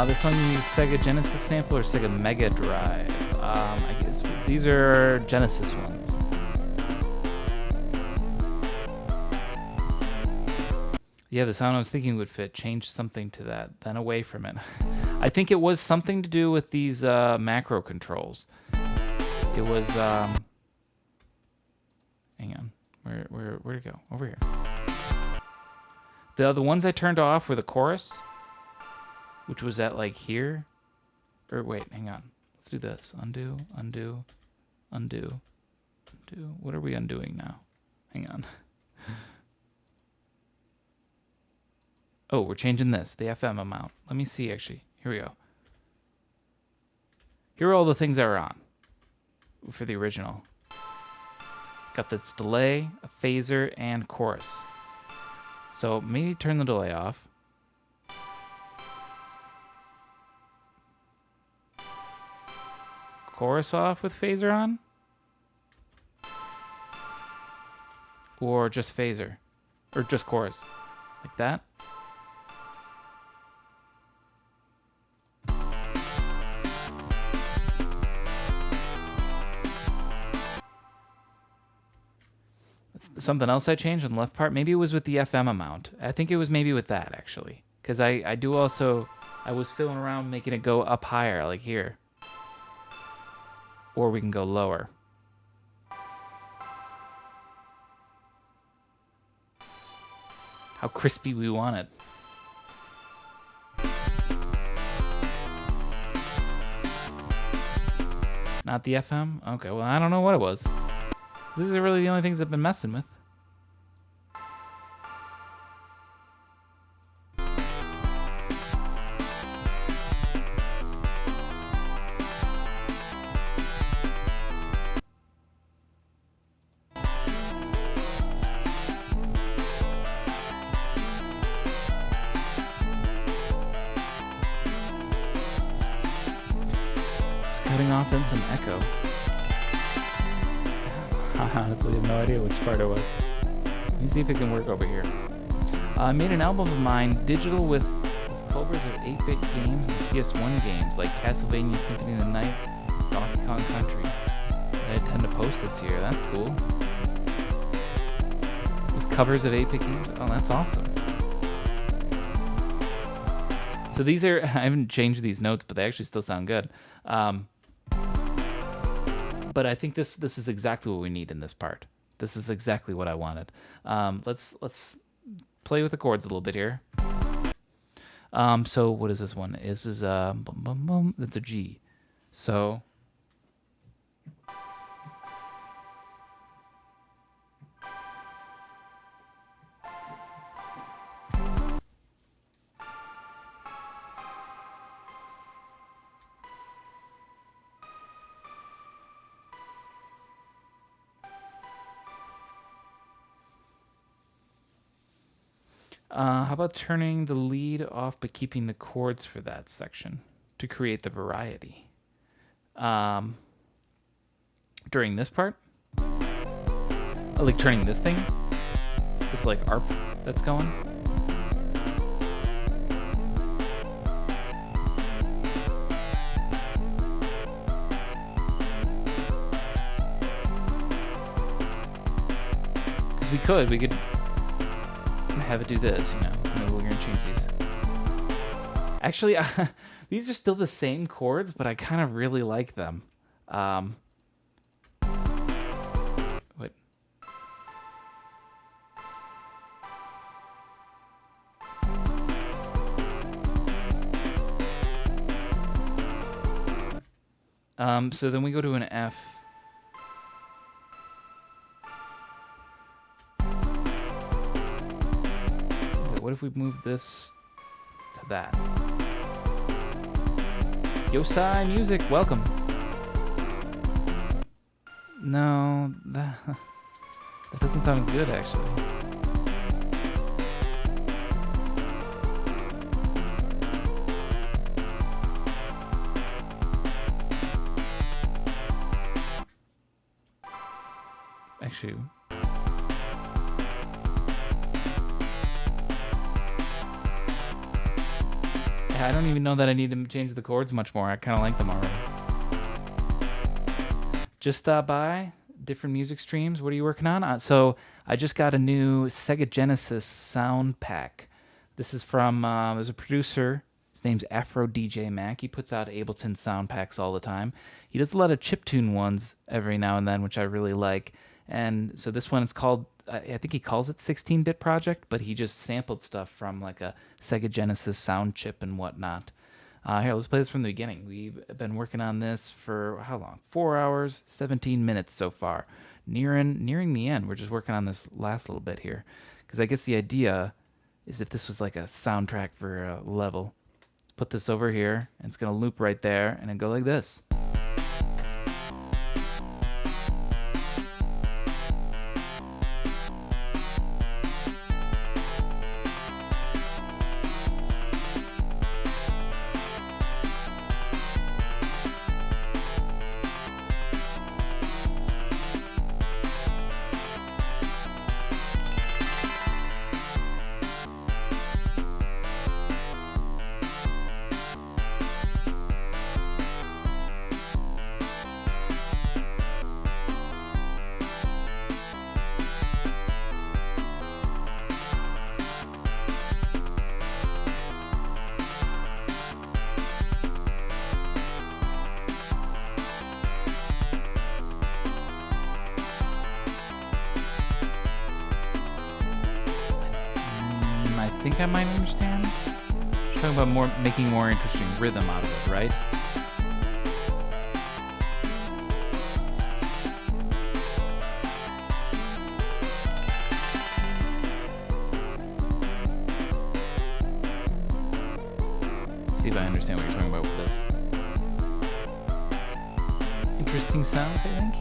This one you use Sega Genesis sample or Sega Mega Drive. I guess these are Genesis ones. Yeah, the sound I was thinking would fit. Change something to that, then away from it. I think it was something to do with these macro controls. It was, hang on. Where'd it go? Over here. The ones I turned off were the chorus, which was at like here. Or wait, hang on. Let's do this. Undo, undo, undo, undo. What are we undoing now? Hang on. Oh, we're changing this, the FM amount. Let me see, actually. Here we go. Here are all the things that were on for the original. It's got this delay, a phaser, and chorus. So maybe turn the delay off. Chorus off with phaser on? Or just phaser? Or just chorus? Like that? Something else I changed on the left part. Maybe it was with the FM amount. I think it was maybe with that, actually. Because I do also... I was fiddling around making it go up higher, like here. Or we can go lower. How crispy we want it. Not the FM? Okay, well, I don't know what it was. These are really the only things I've been messing with. Just cutting off in some echo. Honestly, I have no idea which part it was. Let me see if it can work over here. I made an album of mine, digital with covers of 8-bit games and PS1 games, like Castlevania Symphony of the Night, Donkey Kong Country. I intend to post this year. That's cool. With covers of 8-bit games? Oh, that's awesome. So these are... I haven't changed these notes, but they actually still sound good. But I think this is exactly what we need in this part. This is exactly what I wanted. Let's play with the chords a little bit here. So what is this one? This is it's a G. So how about turning the lead off but keeping the chords for that section to create the variety? During this part? Like turning this thing? This like ARP that's going? Because we could have it do this, you know. Maybe we're gonna change these. Actually, these are still the same chords, but I kind of really like them. What? So then we go to an F. What if we move this to that? Yosai Music, welcome. No, that doesn't sound as good, actually. Actually... I don't even know that I need to change the chords much more. I kind of like them already. Just stop by. different music streams. What are you working on? So I just got a new Sega Genesis sound pack. This is from there's a producer. His name's Afro DJ Mac. He puts out Ableton sound packs all the time. He does a lot of chiptune ones every now and then, which I really like. And so this one is called, I think he calls it 16-bit project, but he just sampled stuff from like a Sega Genesis sound chip and whatnot. Here, let's play this from the beginning. We've been working on this for how long? 4 hours, 17 minutes so far. Nearing the end. We're just working on this last little bit here. Because I guess the idea is if this was like a soundtrack for a level. Let's put this over here, and it's going to loop right there, and then go like this. I think I might understand. She's talking about making more interesting rhythm out of it, right? Let's see if I understand what you're talking about with this. Interesting sounds, I think.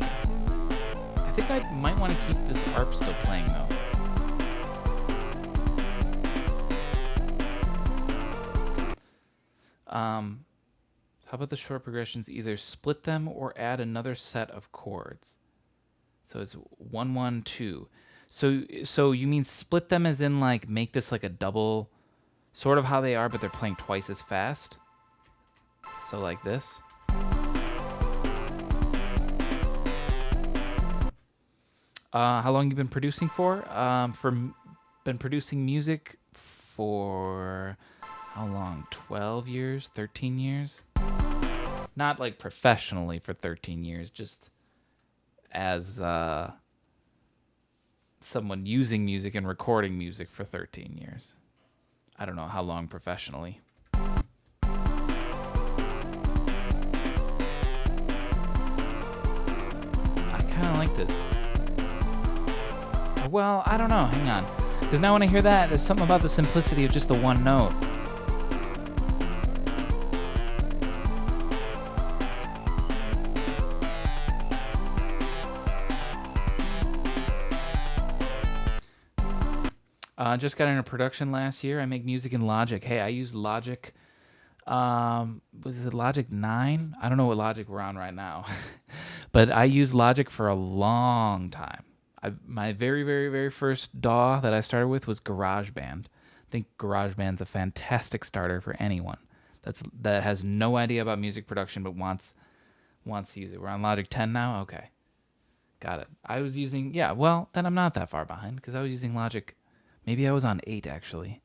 I think I might want to keep this harp still playing though. How about the short progressions? Either split them or add another set of chords. So it's 1 1 2. So you mean split them as in like make this like a double, sort of how they are, but they're playing twice as fast. So like this. How long you been producing for? Been producing music for how long? 12 years? 13 years? Not like professionally for 13 years, just as someone using music and recording music for 13 years. I don't know how long professionally. I kind of like this. Well, I don't know. Hang on. Because now when I hear that, there's something about the simplicity of just the one note. Just got into production last year. I make music in Logic. Hey, I use Logic. Was it Logic 9? I don't know what Logic we're on right now. But I used Logic for a long time. My very, very, very first DAW that I started with was GarageBand. I think GarageBand's a fantastic starter for anyone that has no idea about music production but wants to use it. We're on Logic 10 now? Okay. Got it. I was using, well, then I'm not that far behind because I was using Logic. Maybe I was on 8, actually.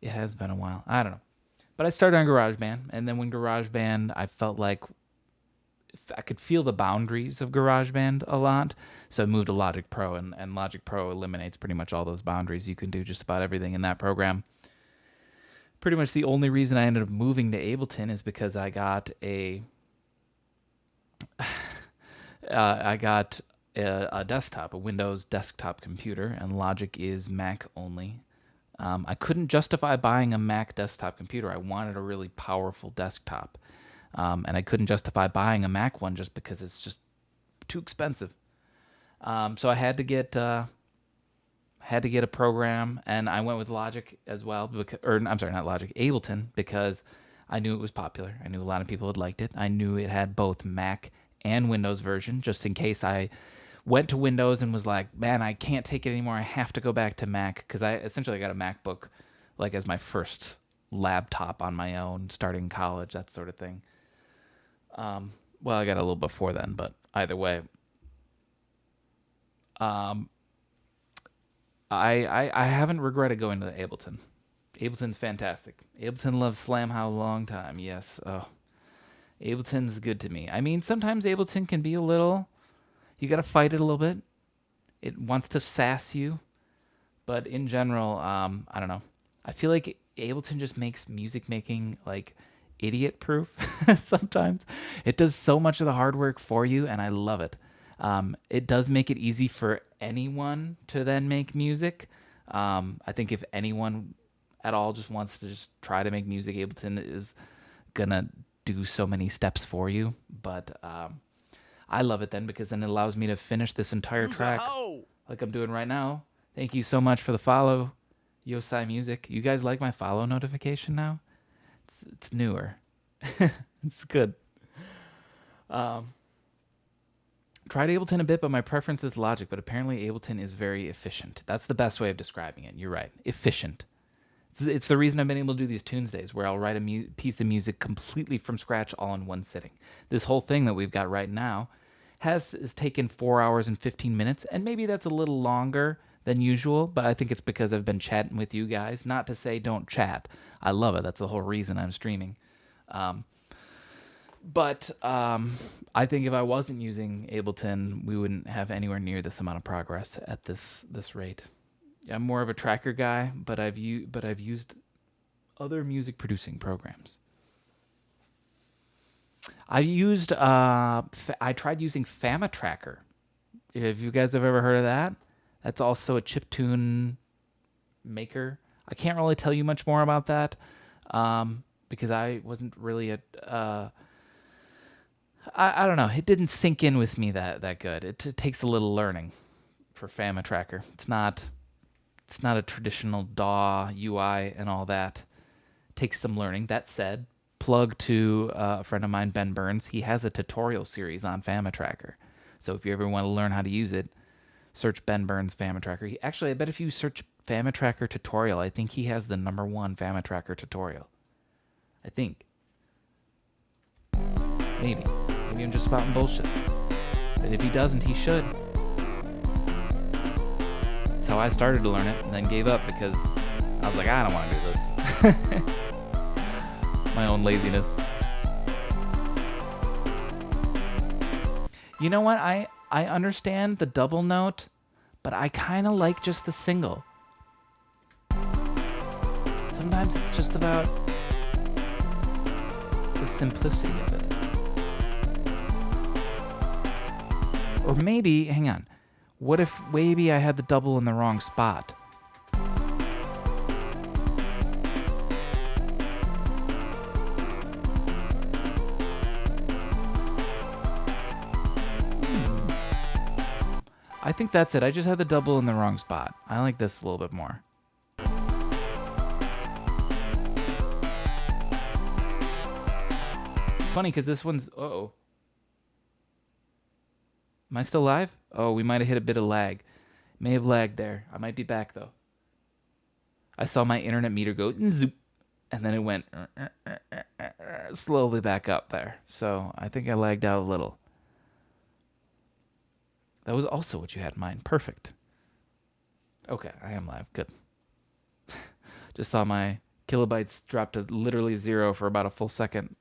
It has been a while. I don't know. But I started on GarageBand, and then when GarageBand, I felt like I could feel the boundaries of GarageBand a lot, so I moved to Logic Pro, and Logic Pro eliminates pretty much all those boundaries. You can do just about everything in that program. Pretty much the only reason I ended up moving to Ableton is because I got a desktop, a Windows desktop computer, and Logic is Mac only. I couldn't justify buying a Mac desktop computer. I wanted a really powerful desktop, and I couldn't justify buying a Mac one just because it's just too expensive. So I had to get a program, and I went with Logic as well. I'm sorry, not Logic, Ableton, because I knew it was popular. I knew a lot of people had liked it. I knew it had both Mac and Windows version, just in case I went to Windows and was like, man, I can't take it anymore. I have to go back to Mac, because I essentially got a MacBook like as my first laptop on my own, starting college, that sort of thing. Well, I got a little before then, but either way. Um, I haven't regretted going to Ableton. Ableton's fantastic. Ableton loves Slamhaus a long time. Yes. Oh, Ableton's good to me. I mean, sometimes Ableton can be a little. You got to fight it a little bit. It wants to sass you, but in general, I don't know. I feel like Ableton just makes music making like idiot proof. Sometimes it does so much of the hard work for you, and I love it. It does make it easy for anyone to then make music. I think if anyone at all just wants to just try to make music, Ableton is gonna do so many steps for you. But I love it then because then it allows me to finish this entire track like I'm doing right now. Thank you so much for the follow, Yosai Music. You guys like my follow notification now? It's newer. It's good. Tried Ableton a bit, but my preference is Logic. But apparently Ableton is very efficient. That's the best way of describing it. You're right. Efficient. It's the reason I've been able to do these Tunesdays, where I'll write a piece of music completely from scratch all in one sitting. This whole thing that we've got right now has taken 4 hours and 15 minutes, and maybe that's a little longer than usual, but I think it's because I've been chatting with you guys. Not to say don't chat. I love it. That's the whole reason I'm streaming. But I think if I wasn't using Ableton, we wouldn't have anywhere near this amount of progress at this rate. I'm more of a tracker guy, but I've used other music producing programs. I tried using FamaTracker. If you guys have ever heard of that, that's also a chiptune maker. I can't really tell you much more about that because I wasn't really I don't know. It didn't sink in with me that good. It takes a little learning for FamaTracker. It's not a traditional DAW UI and all that. It takes some learning. That said, plug to a friend of mine, Ben Burns. He has a tutorial series on FamaTracker. So if you ever want to learn how to use it, search Ben Burns FamaTracker. Actually, I bet if you search FamaTracker tutorial, I think he has the #1 FamaTracker tutorial. I think. Maybe I'm just spouting bullshit. But if he doesn't, he should. That's how I started to learn it and then gave up because I was like, I don't want to do this. My own laziness. You know what? I understand the double note, but I kind of like just the single. Sometimes it's just about the simplicity of it. Or maybe, hang on, what if maybe I had the double in the wrong spot? I think that's it. I just had the double in the wrong spot. I like this a little bit more. It's funny because this one's... Uh-oh. Am I still live? Oh, we might have hit a bit of lag. May have lagged there. I might be back, though. I saw my internet meter go zoop, and then it went slowly back up there. So I think I lagged out a little. That was also what you had in mind. Perfect. Okay, I am live. Good. Just saw my kilobytes drop to literally 0 for about a full second.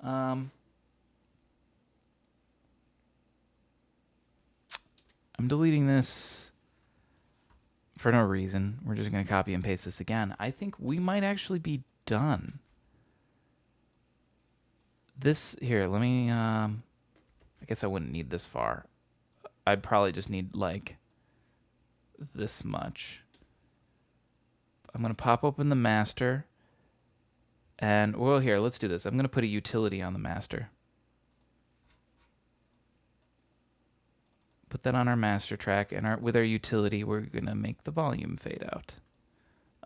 I'm deleting this for no reason. We're just going to copy and paste this again. I think we might actually be done. This, here, let me, I guess I wouldn't need this far. I'd probably just need, like, this much. I'm going to pop open the master. And, well, here, let's do this. I'm going to put a utility on the master. Put that on our master track, and with our utility, we're going to make the volume fade out.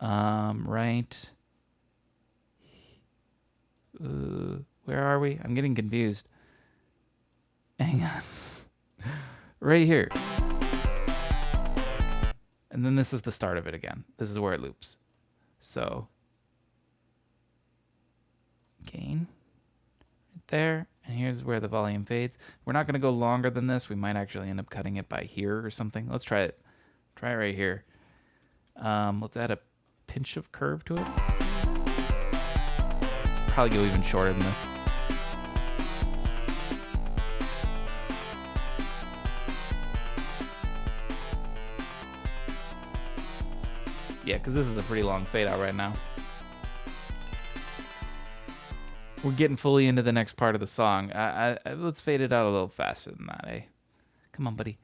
Right. Where are we? I'm getting confused. Hang on. Right here. And then this is the start of it again. This is where it loops. So, gain right there, And here's where the volume fades. We're not going to go longer than this. We might actually end up cutting it by here or something. Let's try it. Try it right here. Let's add a pinch of curve to it. Probably go even shorter than this. Yeah, because this is a pretty long fade out right now. We're getting fully into the next part of the song. Let's fade it out a little faster than that, eh? Come on, buddy.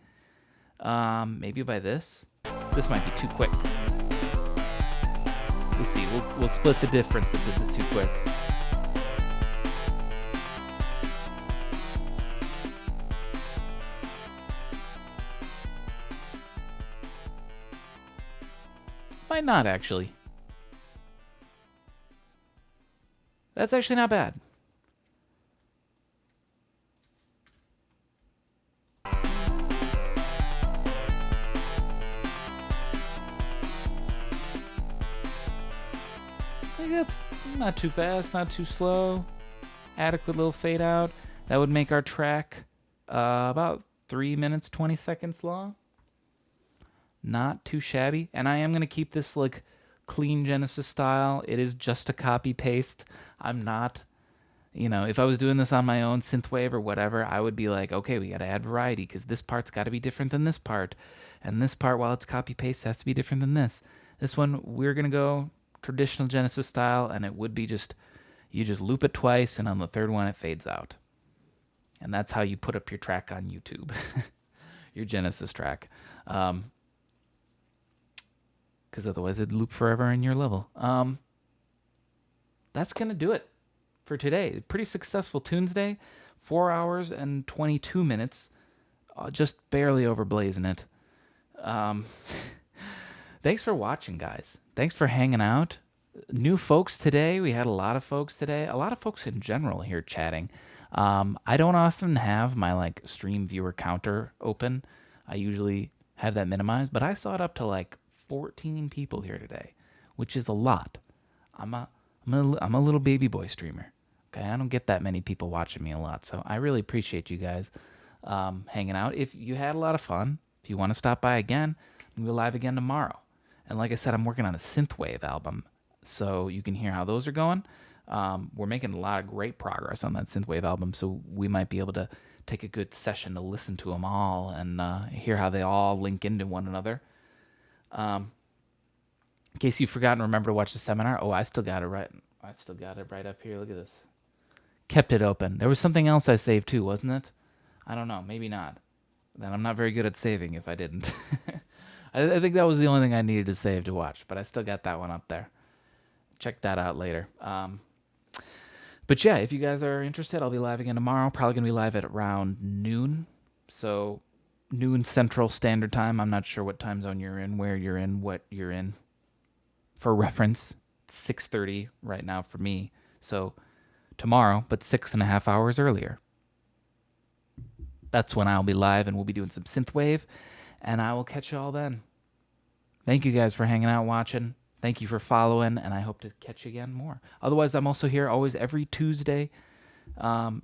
Maybe by this? This might be too quick. We'll see. We'll split the difference if this is too quick. Might not, actually. That's actually not bad. I think that's not too fast, not too slow. Adequate little fade out. That would make our track about 3 minutes, 20 seconds long. Not too shabby. And I am going to keep this like clean Genesis style. It is just a copy paste. I'm not, if I was doing this on my own synthwave or whatever, I would be like, okay, we got to add variety because this part's got to be different than this part. And this part, while it's copy paste, has to be different than this. This one, we're going to go traditional Genesis style, and it would be you just loop it twice, and on the third one, it fades out. And that's how you put up your track on YouTube, your Genesis track. Because otherwise it'd loop forever in your level. That's going to do it for today. Pretty successful Tunesday. 4 hours and 22 minutes. Just barely overblazing it. Thanks for watching, guys. Thanks for hanging out. New folks today. We had a lot of folks today. A lot of folks in general here chatting. I don't often have my stream viewer counter open. I usually have that minimized, but I saw it up to 14 people here today, which is a lot. I'm a little baby boy streamer. Okay, I don't get that many people watching me a lot, so I really appreciate you guys hanging out. If you had a lot of fun, if you want to stop by again, we'll go live again tomorrow. And like I said, I'm working on a synthwave album, so you can hear how those are going. We're making a lot of great progress on that synthwave album, so we might be able to take a good session to listen to them all and hear how they all link into one another. In case you've forgotten, remember to watch the seminar. Oh, I still got it right. I still got it right up here. Look at this. Kept it open. There was something else I saved too, wasn't it? I don't know. Maybe not. Then I'm not very good at saving if I didn't. I think that was the only thing I needed to save to watch, but I still got that one up there. Check that out later. But yeah, if you guys are interested, I'll be live again tomorrow. Probably going to be live at around noon. So noon Central Standard Time. I'm not sure what time zone you're in, where you're in, what you're in. For reference, it's 6:30 right now for me. So tomorrow, but 6.5 hours earlier. That's when I'll be live, and we'll be doing some synthwave, and I will catch you all then. Thank you guys for hanging out, watching. Thank you for following, and I hope to catch you again more. Otherwise, I'm also here always every Tuesday.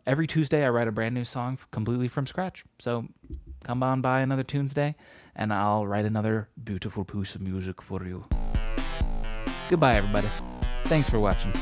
Every Tuesday, I write a brand new song completely from scratch. So come on by another Tuesday, and I'll write another beautiful piece of music for you. Goodbye, everybody. Thanks for watching.